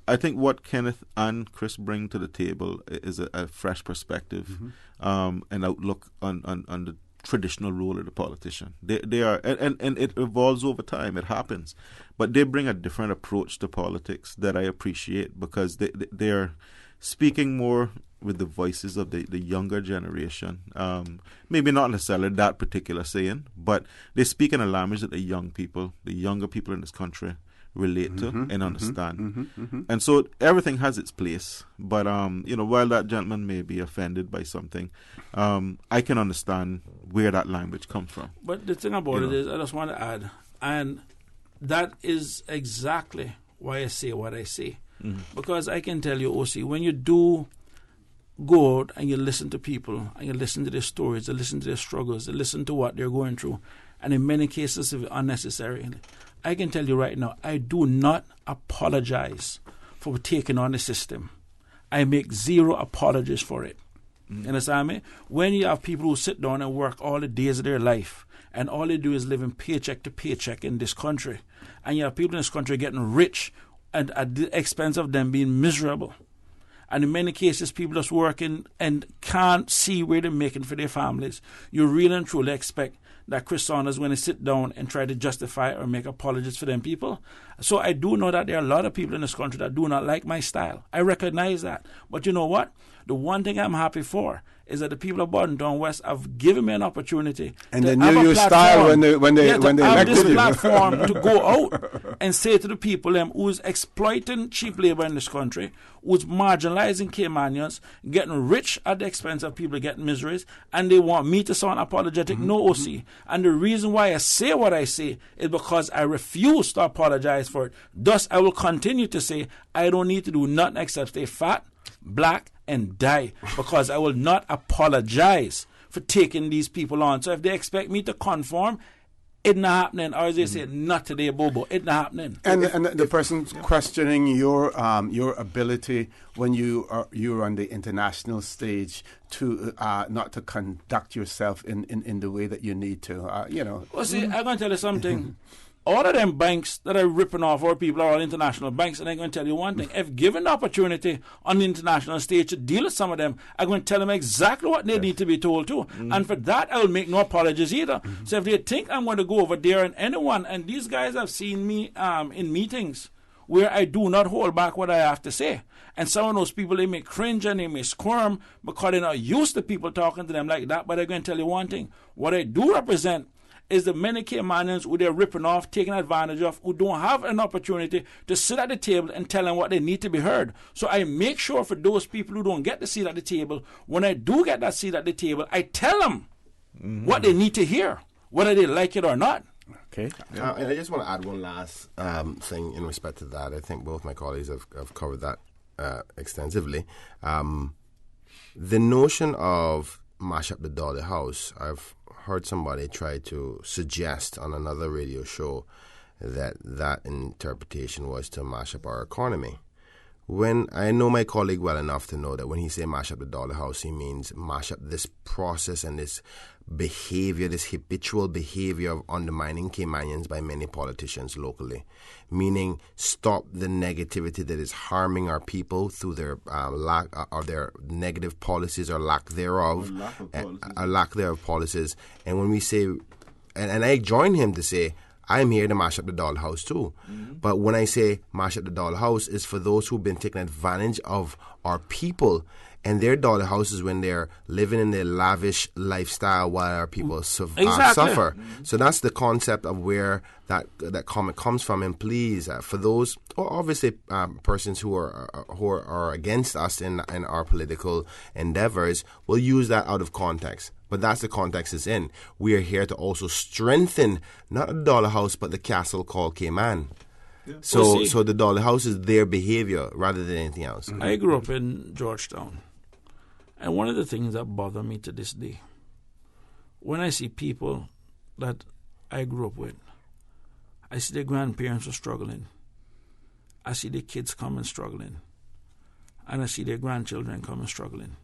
I think what Kenneth and Chris bring to the table is a fresh perspective, an outlook on the traditional role of the politician. They are, and it evolves over time. It happens, but they bring a different approach to politics that I appreciate, because they are speaking more with the voices of the younger generation. Maybe not necessarily that particular saying, but they speak in a language that the younger people in this country relate to and understand. And so everything has its place. But, while that gentleman may be offended by something, I can understand where that language comes from. But the thing about it is, I just want to add, and that is exactly why I say what I say. Because I can tell you, OC, when you do go out and you listen to people, and you listen to their stories, you listen to their struggles, you listen to what they're going through, and in many cases, if unnecessary, I can tell you right now, I do not apologize for taking on the system. I make zero apologies for it. You understand me? When you have people who sit down and work all the days of their life, and all they do is living paycheck to paycheck in this country, and you have people in this country getting rich and at the expense of them being miserable. And in many cases, people just working and can't see where they're making for their families. You really and truly expect that Chris Saunders is going to sit down and try to justify or make apologies for them people. So I do know that there are a lot of people in this country that do not like my style. I recognize that. But you know what? The one thing I'm happy for is that the people of Bordentown West have given me an opportunity and they knew your style when they elected this you. platform to go out and say to the people who's exploiting cheap labor in this country, who's marginalizing Caymanians, getting rich at the expense of people getting miseries, and they want me to sound apologetic. No, OC. And the reason why I say what I say is because I refuse to apologize for it. Thus, I will continue to say I don't need to do nothing except stay fat, black, and die, because I will not apologize for taking these people on. So if they expect me to conform, it's not happening. Or as they say, not today, Bobo. It's not happening. And the person questioning your ability when you're on the international stage to not to conduct yourself in the way that you need to, Well, see, I'm going to tell you something. All of them banks that are ripping off our people are all international banks, and I'm going to tell you one thing. If given the opportunity on the international stage to deal with some of them, I'm going to tell them exactly what they need to be told to. And for that, I will make no apologies either. So if they think I'm going to go over there and anyone, and these guys have seen me in meetings where I do not hold back what I have to say. And some of those people, they may cringe and they may squirm because they're not used to people talking to them like that. But I'm going to tell you one thing. What I do represent is the many Caymanians who they're ripping off, taking advantage of, who don't have an opportunity to sit at the table and tell them what they need to be heard. So I make sure for those people who don't get the seat at the table, when I do get that seat at the table, I tell them what they need to hear, whether they like it or not. Okay. And I just want to add one last thing in respect to that. I think both my colleagues have covered that extensively. The notion of mash up the Dolly House, I've heard somebody try to suggest on another radio show that interpretation was to mash up our economy. When I know my colleague well enough to know that when he say mash up the Dolly House, he means mash up this process and this behavior, this habitual behavior of undermining Caymanians by many politicians locally, meaning stop the negativity that is harming our people through their lack or their negative policies or lack thereof, policies. And when we say, and I join him to say, I'm here to mash up the dollhouse too. But when I say mash up the dollhouse, is for those who've been taking advantage of our people and their dollhouses when they're living in their lavish lifestyle while our people suffer. So that's the concept of where that comment comes from. And please, for those, or obviously persons who are against us in our political endeavors, will use that out of context. But that's the context it's in. We are here to also strengthen not the dollar house, but the castle called Cayman. Yeah. So the dollar house is their behavior rather than anything else. I grew up in Georgetown. And one of the things that bother me to this day, when I see people that I grew up with, I see their grandparents are struggling. I see their kids coming struggling. And I see their grandchildren coming struggling.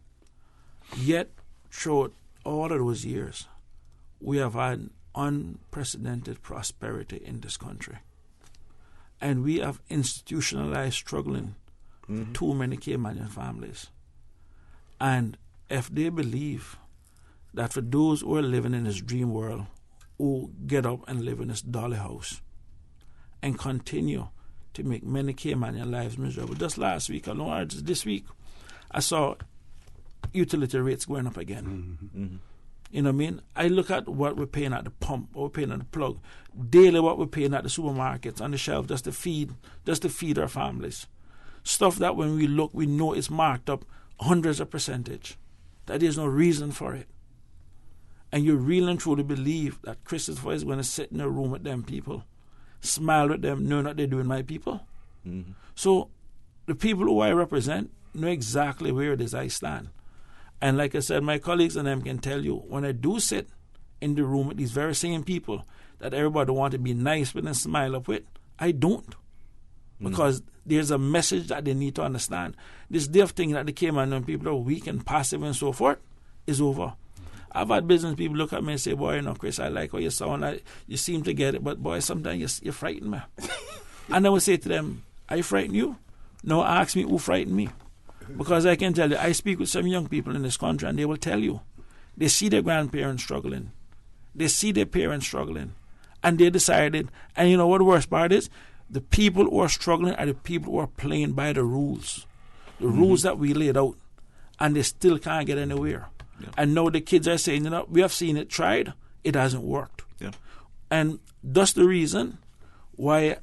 Yet, throughout all of those years, we have had unprecedented prosperity in this country. And we have institutionalized struggling too many Caymanian families. And if they believe that for those who are living in this dream world, who get up and live in this dolly house and continue to make many Caymanian lives miserable. Just last week, or just this week, I saw utility rates going up again. You know what I mean? I look at what we're paying at the pump, what we're paying at the plug, daily what we're paying at the supermarkets, on the shelf, just to feed our families. Stuff that when we look, we know it's marked up hundreds of percentage. That there's no reason for it. And you really and truly believe that Christopher is going to sit in a room with them people, smile with them, knowing what they're doing, my people. So the people who I represent know exactly where it is I stand. And like I said, my colleagues and them can tell you, when I do sit in the room with these very same people that everybody want to be nice with and smile up with, I don't. Because there's a message that they need to understand. This deaf thing that they came on when people are weak and passive and so forth is over. I've had business people look at me and say, boy, you know, Chris, I like how you sound. You seem to get it, but boy, sometimes you frighten me. And I would say to them, I frighten you? No, ask me who frightened me. Because I can tell you, I speak with some young people in this country and they will tell you, they see their grandparents struggling. They see their parents struggling. And they decided, and you know what the worst part is? The people who are struggling are the people who are playing by the rules. The rules that we laid out. And they still can't get anywhere. Yeah. And now the kids are saying, you know, we have seen it tried, it hasn't worked. Yeah. And that's the reason why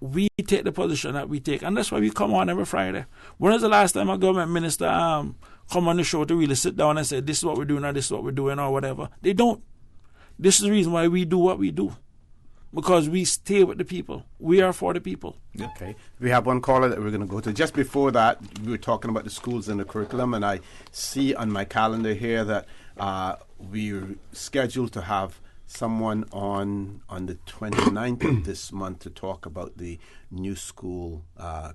we take the position that we take. And that's why we come on every Friday. When was the last time a government minister come on the show to really sit down and say, this is what we're doing, or this is what we're doing, or whatever? They don't. This is the reason why we do what we do. Because we stay with the people. We are for the people. Okay. We have one caller that we're going to go to. Just before that, we were talking about the schools and the curriculum, and I see on my calendar here that we're scheduled to have someone on the 29th of this month to talk about the new school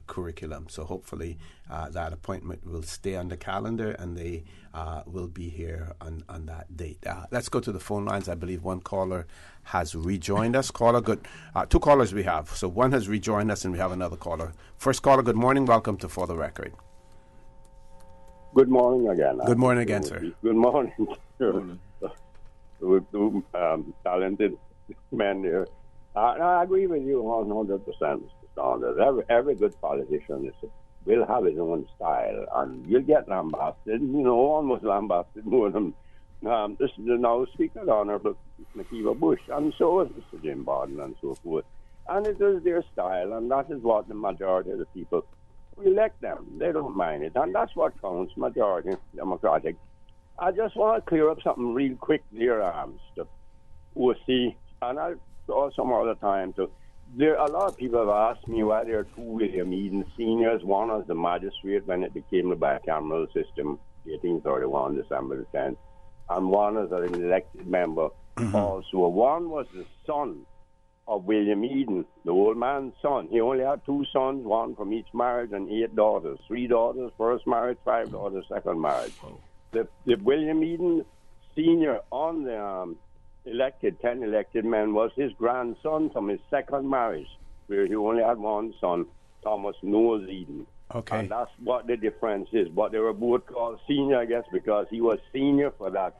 curriculum. So hopefully that appointment will stay on the calendar and they will be here on that date. Let's go to the phone lines. I believe one caller has rejoined us. Caller, good. Two callers we have. So one has rejoined us and we have another caller. First caller, good morning. Welcome to For the Record. Good morning again. Good morning again, sir. Good morning. Talented men here. I agree with you 100%, Mr. Saunders. Every good politician will have his own style, and you'll get lambasted, almost lambasted more than this is the now Speaker Honourable McKeever Bush, and so is Mr. Jim Borden and so forth. And it is their style, and that is what the majority of the people elect them. They don't mind it, and that's what counts, majority Democratic. I just want to clear up something real quick there, to OC, and I'll talk some other time too. A lot of people have asked me why there are two William Eden seniors. One was the magistrate when it became the bicameral system, 1831, December the 10th, and one is an elected member also. One was the son of William Eden, the old man's son. He only had two sons, one from each marriage, and 8 daughters. 3 daughters, first marriage, 5 daughters, second marriage. The William Eden Senior on the 10 elected men was his grandson from his second marriage, where he only had one son, Thomas Noah Eden. Okay. And that's what the difference is. But they were both called senior, I guess, because he was senior for that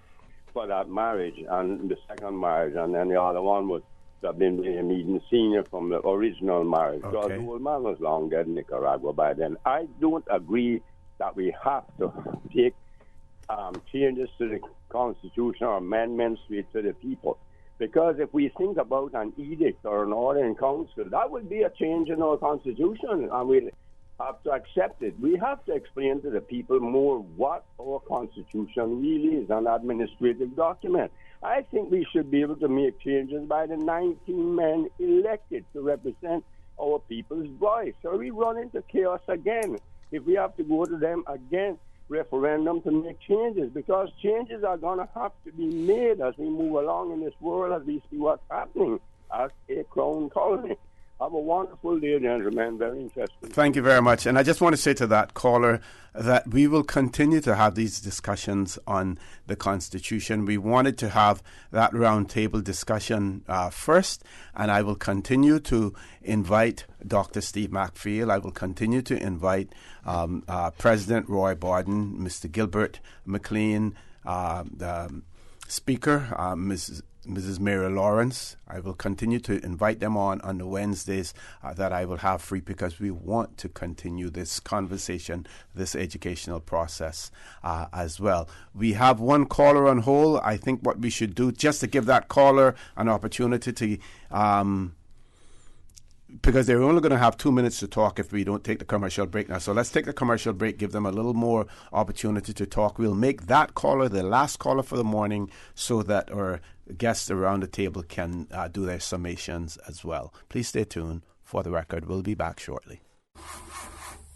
marriage and the second marriage, and then the other one would have been William Eden Senior from the original marriage. Okay. Because the old man was long dead in Nicaragua by then. I don't agree that we have to take changes to the Constitution or amendments to the people. Because if we think about an edict or an order in council, that would be a change in our Constitution, and we'll have to accept it. We have to explain to the people more what our Constitution really is, an administrative document. I think we should be able to make changes by the 19 men elected to represent our people's voice. So we run into chaos again if we have to go to them again, referendum, to make changes, because changes are going to have to be made as we move along in this world, as we see what's happening as a crown colony. Have a wonderful day, gentlemen. Very interesting. Thank you very much. And I just want to say to that caller that we will continue to have these discussions on the Constitution. We wanted to have that roundtable discussion first, and I will continue to invite Dr. Steve McPhail. I will continue to invite President Roy Borden, Mr. Gilbert McLean, the Speaker, Mrs. Mary Lawrence. I will continue to invite them on the Wednesdays that I will have free, because we want to continue this conversation, this educational process as well. We have one caller on hold. I think what we should do, just to give that caller an opportunity to, because they're only going to have 2 minutes to talk if we don't take the commercial break now. So let's take the commercial break, give them a little more opportunity to talk. We'll make that caller the last caller for the morning so that our guests around the table can do their summations as well. Please stay tuned. For the record, we'll be back shortly.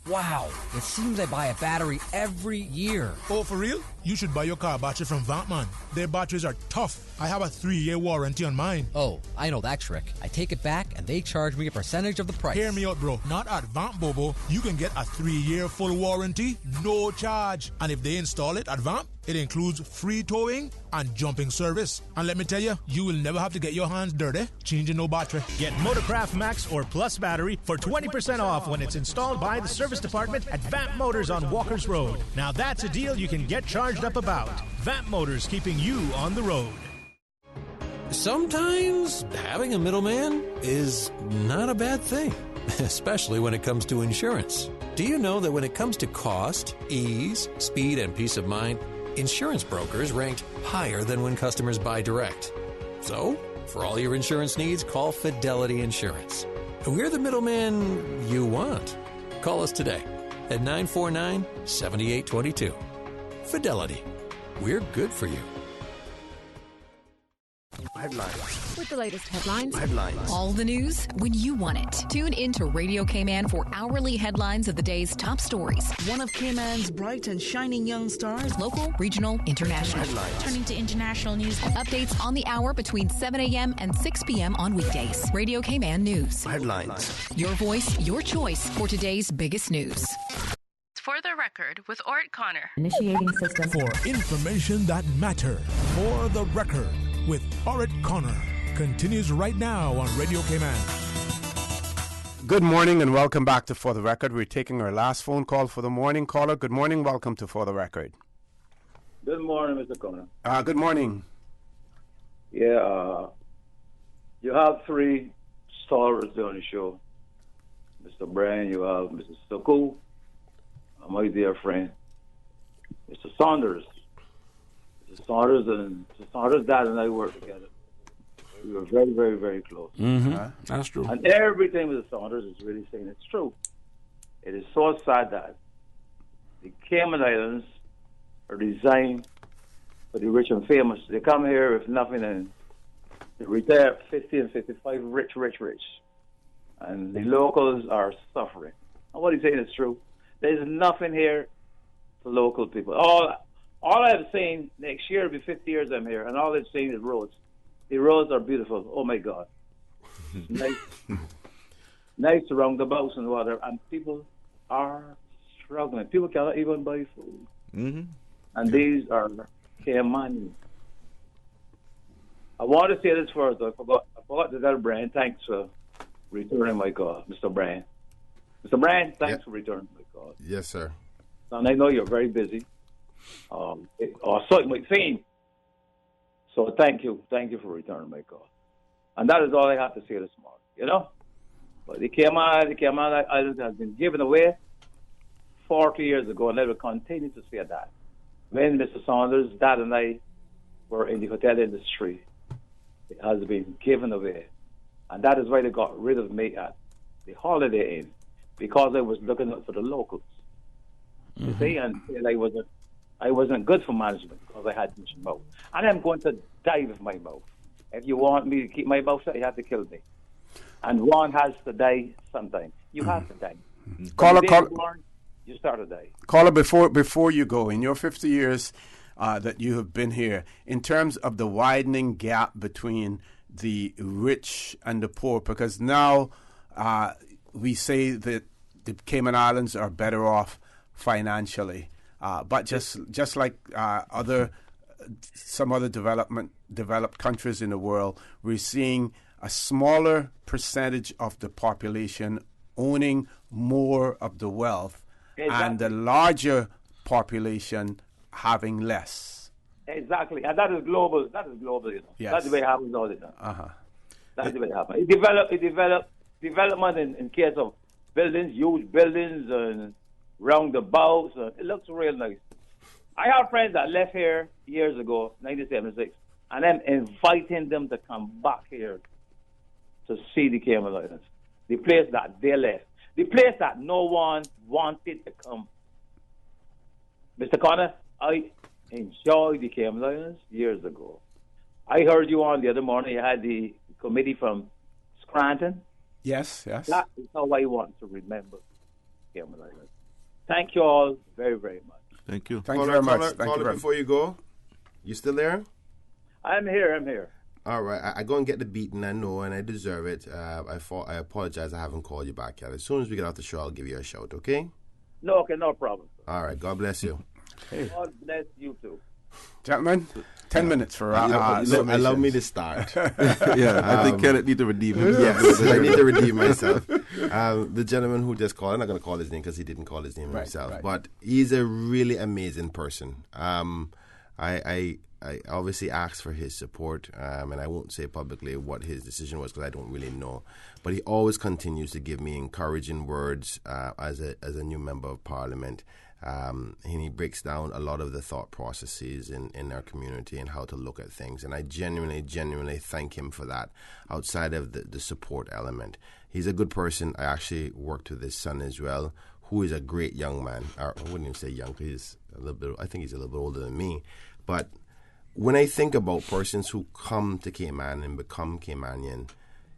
Wow, it seems I buy a battery every year. Oh, for real? You should buy your car battery from Vampman. Their batteries are tough. I have a 3-year warranty on mine. Oh, I know that trick. I take it back and they charge me a percentage of the price. Hear me out, bro. Not at Vamp Bobo. You can get a 3-year full warranty, no charge. And if they install it at Vamp, it includes free towing and jumping service. And let me tell you, you will never have to get your hands dirty changing no battery. Get Motorcraft Max or Plus battery for 20% off when it's installed by the service department at Vamp Motors on Walker's Road. Now that's a deal you can get charged up about. Vamp Motors, keeping you on the road. Sometimes having a middleman is not a bad thing, especially when it comes to insurance. Do you know that when it comes to cost, ease, speed, and peace of mind, insurance brokers ranked higher than when customers buy direct? So, for all your insurance needs, call Fidelity Insurance. We're the middleman you want. Call us today at 949-7822. Fidelity. We're good for you. Headlines. With the latest headlines. Headlines. All the news when you want it. Tune in to Radio K-Man for hourly headlines of the day's top stories. One of K-Man's bright and shining young stars. Local, regional, international. Headlines. Turning to international news. Updates on the hour between 7 a.m. and 6 p.m. on weekdays. Radio K-Man News. Headlines. Your voice, your choice for today's biggest news. For the record with Orrett Connor. Initiating system. For information that matter. For the record with Orrett Connor continues right now on Radio K-Man. Good morning and welcome back to For the Record. We're taking our last phone call for the morning. Caller, good morning. Welcome to For the Record. Good morning, Mr. Connor. Good morning. Yeah, you have 3 stars on the show. Mr. Brian, you have Mr. Soko, my dear friend, Mr. Saunders. Mr. Saunders' dad and I worked together. We were very, very, very close. Mm-hmm. That's true. And everything Mr. Saunders is really saying it's true. It is so sad that the Cayman Islands are designed for the rich and famous. They come here with nothing and they retire at 50 and 55, rich. And the locals are suffering. And what he's saying is true. There's nothing here for local people. All I'm saying, next year will be 50 years I'm here, and all I'm saying is roads. The roads are beautiful. Oh, my God. Nice roundabouts and water, and people are struggling. People cannot even buy food. Mm-hmm. And these are Caymanians. I want to say this first. I forgot to tell Brian, thanks for returning my call, Mr. Brian. Mr. Brian, thanks for returning my call. Yes, sir. And I know you're very busy. Or so it might seem. So thank you for returning my call. And that is all I have to say this morning, you know. But the Cayman Islands has been given away 40 years ago, and I will continue to say that. When Mr. Saunders, Dad, and I were in the hotel industry, it has been given away. And that is why they got rid of me at the Holiday Inn, because I was looking out for the locals. You see, and I wasn't good for management because I had much mouth. And I'm going to die with my mouth. If you want me to keep my mouth shut, you have to kill me. And one has to die sometime. You have to die. Caller, you start to die. Caller, before you go, in your 50 years that you have been here, in terms of the widening gap between the rich and the poor, because now we say that the Cayman Islands are better off financially, but just like some other developed countries in the world, we're seeing a smaller percentage of the population owning more of the wealth, and the larger population having less. Exactly, and that is global. That is global, you know. Yes. That's the way it happens all the time. That's the way it happens. It developed development in case of buildings, huge buildings and roundabouts. It looks real nice. I have friends that left here years ago, 1976, and I'm inviting them to come back here to see the Cayman Islands, the place that they left, the place that no one wanted to come. Mr. Connor, I enjoyed the Cayman Islands years ago. I heard you on the other morning. You had the committee from Scranton. Yes. That is how I want to remember Cayman Islands. Thank you all very, very much. Thank you. Thank you very much. Caller, before you go, you still there? I'm here. All right. I go and get the beating, I know, and I deserve it. I apologize. I haven't called you back yet. As soon as we get off the show, I'll give you a shout, okay? No problem. All right. God bless you. Hey. God bless you too. Gentlemen, 10 minutes for allow me to start. I think Kenneth need to redeem himself. Yes, I need to redeem myself. The gentleman who just called, I'm not going to call his name because he didn't call his name himself, but he's a really amazing person. I obviously asked for his support, and I won't say publicly what his decision was because I don't really know. But he always continues to give me encouraging words as a new member of Parliament. And he breaks down a lot of the thought processes in our community and how to look at things. And I genuinely thank him for that, outside of the support element. He's a good person. I actually worked with his son as well, who is a great young man. I wouldn't even say young, because I think he's a little bit older than me. But when I think about persons who come to Cayman and become Caymanian,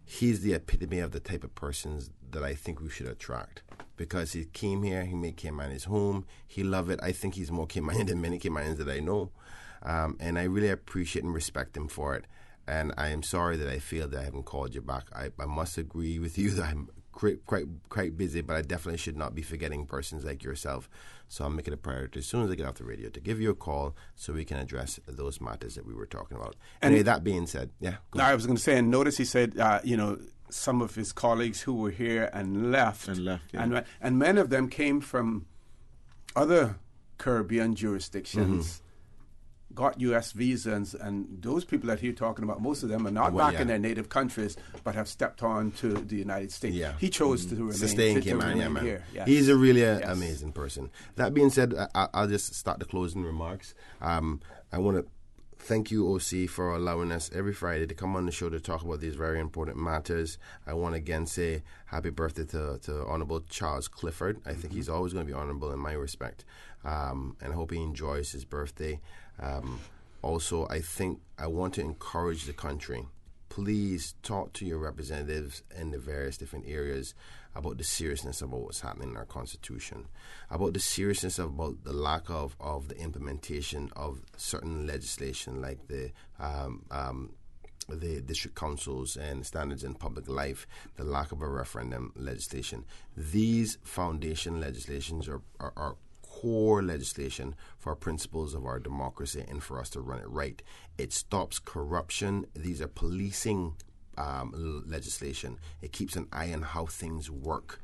he's the epitome of the type of persons that I think we should attract. Because he came here, he made Cayman his home, he loved it. I think he's more Caymanian than many Caymanians that I know. And I really appreciate and respect him for it. And I am sorry that I feel that I haven't called you back. I must agree with you that I'm quite busy, but I definitely should not be forgetting persons like yourself. So I'll make it a priority as soon as I get off the radio to give you a call so we can address those matters that we were talking about. Anyway, that being said, I was going to say, and notice he said, some of his colleagues who were here and left. And many of them came from other Caribbean jurisdictions, got U.S. visas, and those people that you're talking about, most of them are not back in their native countries, but have stepped on to the United States. Yeah. He chose to remain here. Yes. He's a really amazing person. That being said, I'll just start the closing remarks. I want to thank you, OC, for allowing us every Friday to come on the show to talk about these very important matters. I want to again say happy birthday to Honorable Charles Clifford. I think he's always going to be honorable in my respect, and I hope he enjoys his birthday. Also, I want to encourage the country. Please talk to your representatives in the various different areas about the seriousness about what's happening in our Constitution, about the seriousness about the lack of the implementation of certain legislation like the district councils and standards in public life, the lack of a referendum legislation. These foundation legislations are core legislation for principles of our democracy and for us to run it right. It stops corruption. These are policing legislation. It keeps an eye on how things work.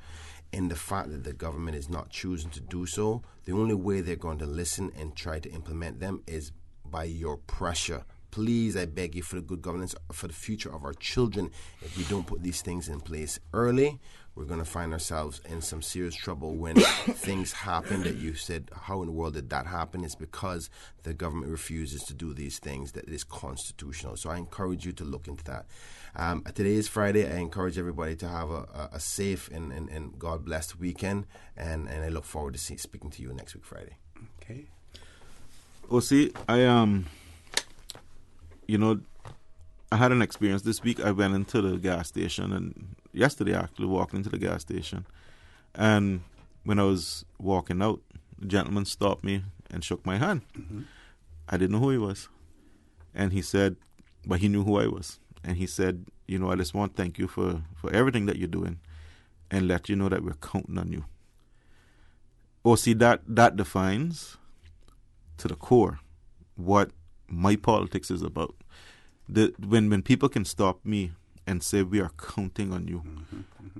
And the fact that the government is not choosing to do so, the only way they're going to listen and try to implement them is by your pressure. Please, I beg you, for the good governance, for the future of our children, if we don't put these things in place early, we're going to find ourselves in some serious trouble when things happen that you said, how in the world did that happen? It's because the government refuses to do these things that is constitutional. So I encourage you to look into that. Today is Friday. I encourage everybody to have a safe and God-blessed weekend, and I look forward to speaking to you next week, Friday. Okay. I had an experience this week. I went into the gas station, and yesterday actually walked into the gas station, and when I was walking out, the gentleman stopped me and shook my hand. Mm-hmm. I didn't know who he was, and he said, but he knew who I was, and he said, I just want to thank you for everything that you're doing. and let you know that we're counting on you. See, that defines to the core what my politics is about. When people can stop me and say we are counting on you,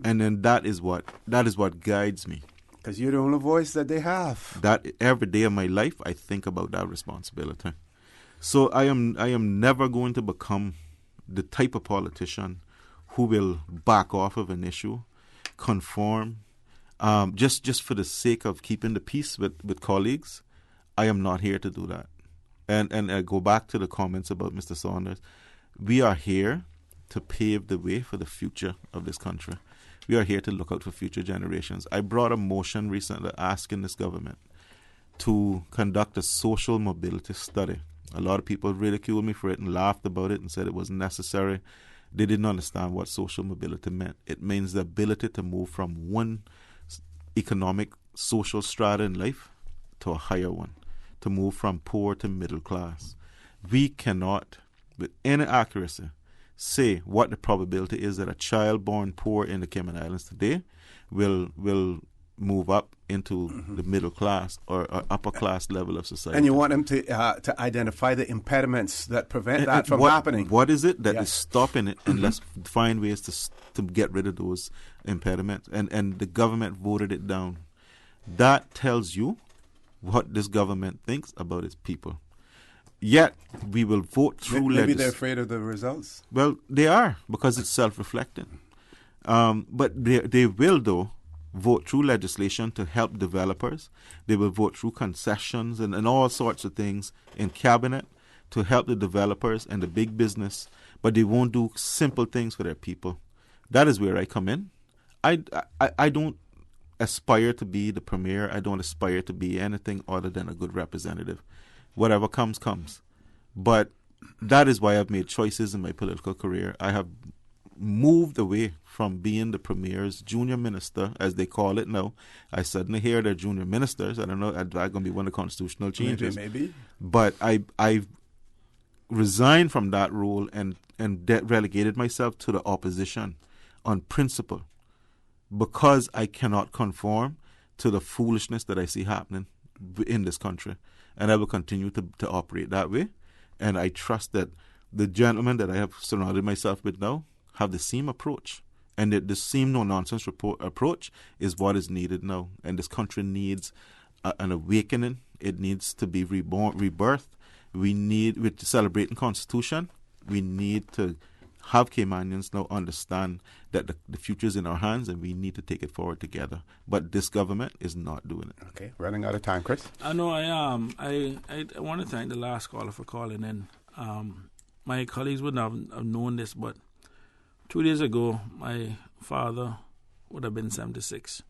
and then that is what guides me. Because you're the only voice that they have. That every day of my life, I think about that responsibility. So I am never going to become the type of politician who will back off of an issue, conform, just for the sake of keeping the peace with colleagues. I am not here to do that. And I go back to the comments about Mr. Saunders. We are here to pave the way for the future of this country. We are here to look out for future generations. I brought a motion recently asking this government to conduct a social mobility study. A lot of people ridiculed me for it and laughed about it and said it wasn't necessary. They didn't understand what social mobility meant. It means the ability to move from one economic, social strata in life to a higher one, to move from poor to middle class. We cannot, with any accuracy, say what the probability is that a child born poor in the Cayman Islands today will move up into the middle class or upper class level of society. And you want them to identify the impediments that prevent that from happening. What is it that is stopping it? And let's find ways to get rid of those impediments. And the government voted it down. That tells you what this government thinks about its people. Yet, we will vote through Maybe they're afraid of the results. Well, they are, because it's self-reflecting. But they will, though, vote through legislation to help developers. They will vote through concessions and all sorts of things in cabinet to help the developers and the big business. But they won't do simple things for their people. That is where I come in. I don't aspire to be the premier. I don't aspire to be anything other than a good representative. Whatever comes, comes. But that is why I've made choices in my political career. I have moved away from being the premier's junior minister, as they call it now. I suddenly hear they're junior ministers. I don't know, that's going to be one of the constitutional changes. Maybe. But I resigned from that role and relegated myself to the opposition on principle, because I cannot conform to the foolishness that I see happening in this country. And I will continue to operate that way. And I trust that the gentlemen that I have surrounded myself with now have the same approach. And that the same no-nonsense approach is what is needed now. And this country needs an awakening. It needs to be rebirthed. With celebrating Constitution, we need to have Caymanians now understand that the future is in our hands and we need to take it forward together. But this government is not doing it. Okay, running out of time, Chris. I know I am. I want to thank the last caller for calling in. My colleagues wouldn't have known this, but 2 days ago, my father would have been 76.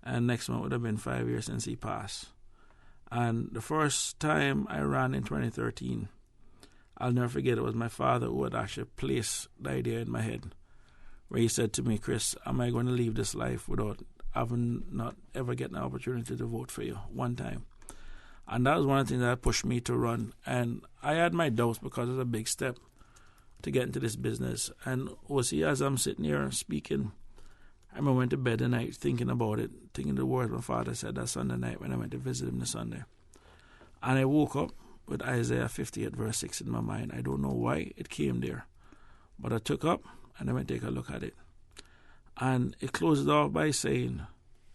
And next month would have been 5 years since he passed. And the first time I ran in 2013, I'll never forget, it was my father who had actually placed the idea in my head, where he said to me, Chris, am I going to leave this life without not ever getting an opportunity to vote for you one time? And that was one of the things that pushed me to run. And I had my doubts because it was a big step to get into this business. And as I'm sitting here speaking, I remember I went to bed at night thinking about it, thinking the words my father said that Sunday night when I went to visit him the Sunday. And I woke up with Isaiah 58 verse 6 in my mind. I don't know why it came there, but I took up and I went to take a look at it. And it closes off by saying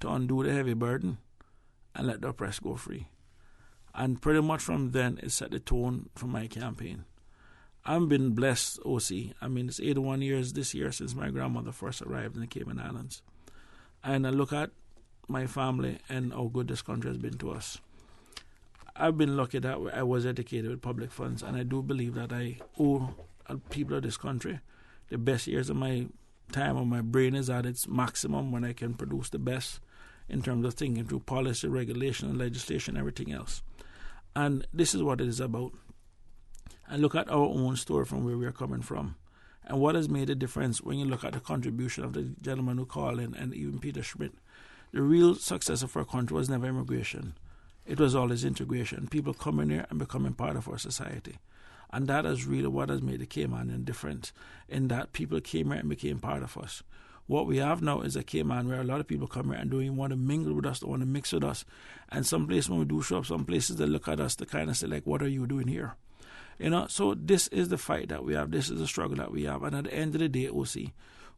to undo the heavy burden and let the oppressed go free. And pretty much from then, it set the tone for my campaign. I've been blessed, OC. I mean, it's 81 years this year since my grandmother first arrived in the Cayman Islands. And I look at my family and how good this country has been to us. I've been lucky that I was educated with public funds, and I do believe that I owe people of this country the best years of my time, when my brain is at its maximum, when I can produce the best in terms of thinking through policy, regulation, legislation, everything else. And this is what it is about. And look at our own story from where we are coming from. And what has made a difference when you look at the contribution of the gentleman who called in and even Peter Schmidt. The real success of our country was never immigration. It was always integration. People coming here and becoming part of our society. And that is really what has made the Caymanian different, in that people came here and became part of us. What we have now is a Cayman where a lot of people come here and don't want to mingle with us, don't want to mix with us. And some places when we do show up, some places they look at us to kind of say, like, what are you doing here? So this is the fight that we have. This is the struggle that we have. And at the end of the day, OC,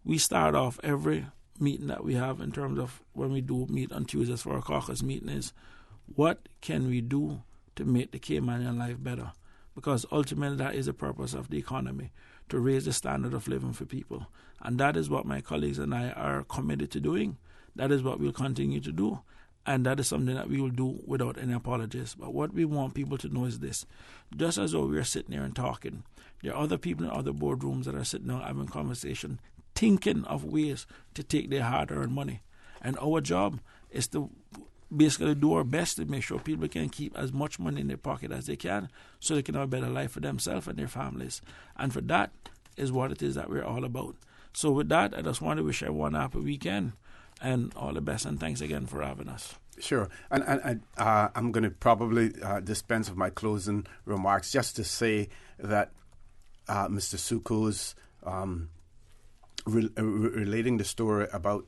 we start off every meeting that we have in terms of when we do meet on Tuesdays for our caucus meeting is, what can we do to make the Caymanian life better? Because ultimately that is the purpose of the economy, to raise the standard of living for people. And that is what my colleagues and I are committed to doing. That is what we'll continue to do. And that is something that we will do without any apologies. But what we want people to know is this. Just as though we are sitting here and talking, there are other people in other boardrooms that are sitting there having conversation, thinking of ways to take their hard-earned money. And our job is to basically do our best to make sure people can keep as much money in their pocket as they can so they can have a better life for themselves and their families. And for that is what it is that we're all about. So with that, I just want to wish everyone a happy weekend and all the best, and thanks again for having us. Sure. And I'm going to probably dispense with my closing remarks just to say that Mr. Suku's relating the story about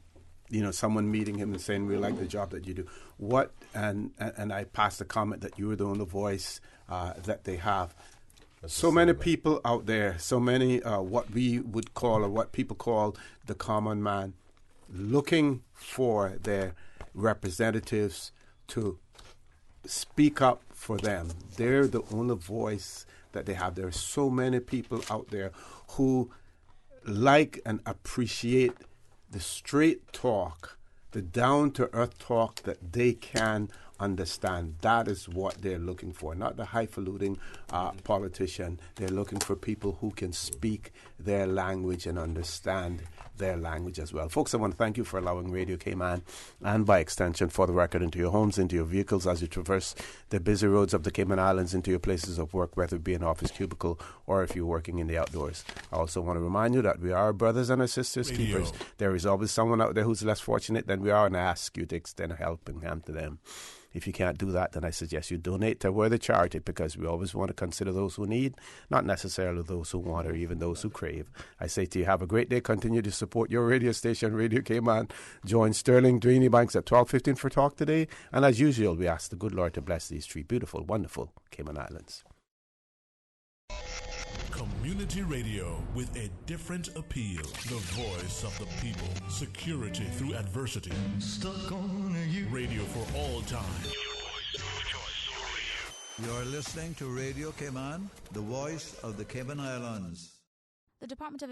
someone meeting him and saying, we like the job that you do. And I passed the comment that you were the only voice that they have. So many people out there, so many what we would call or what people call the common man, looking for their representatives to speak up for them. They're the only voice that they have. There are so many people out there who like and appreciate the straight talk, the down-to-earth talk that they can understand. That is what they're looking for, not the highfalutin politician. They're looking for people who can speak their language and understand their language as well. Folks, I want to thank you for allowing Radio Cayman, and by extension, For the Record, into your homes, into your vehicles as you traverse the busy roads of the Cayman Islands, into your places of work, whether it be an office cubicle or if you're working in the outdoors. I also want to remind you that we are brothers and our sisters keepers. There is always someone out there who's less fortunate than we are, and I ask you to extend a helping hand to them. If you can't do that, then I suggest you donate to a worthy charity, because we always want to consider those who need, not necessarily those who want or even those who crave. I say to you, have a great day. Continue to support your radio station, Radio Cayman. Join Sterling Dwayne Banks at 12:15 for Talk today. And as usual, we ask the good Lord to bless these three beautiful, wonderful Cayman Islands. Community radio with a different appeal. The voice of the people. Security through adversity. Stuck on you. Radio for all time. You're listening to Radio Cayman, the voice of the Cayman Islands. The Department of